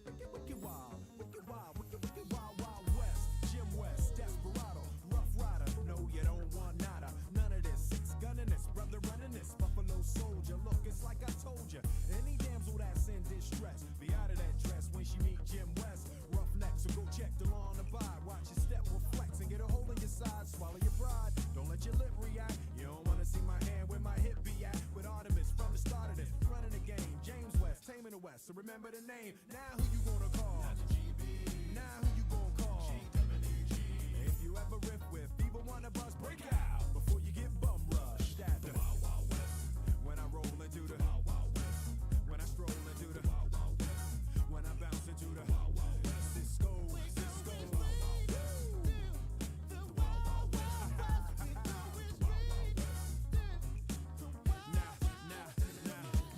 Speaker 9: Wicked wild, wicked wild, wicked wild, wild west. Jim West, Desperado, Rough Rider. No, you don't want nada. None of this. Six gunning this, brother running this. Buffalo Soldier. Look, it's like I told you. Any damsel that's in distress, be out of that dress when she meet Jim West. Roughneck, so go check the law and abide. Watch your step reflex and get a hole in your side. Swallow your pride. Don't let your lip react. You don't wanna see my hand where my hip be at. With Artemis from the start of this, running the game. James West, taming the West. So remember the name. Now who you gonna call? Now who you gonna call? If you ever riff with either one of us, break out before you get bum rushed at the Wild Wild West. When I roll into the Wild Wild West. When I stroll into the Wild Wild West. When I bounce into the Wild Wild West. Cisco, Cisco.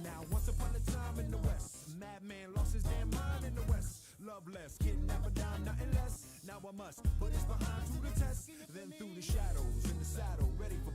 Speaker 9: Now, once upon a time in the West, madman lost his damn mind in the West. Loveless, kidnapper down, nothing less. Now I must put his behind to the test. Then through the shadows, in the saddle, ready for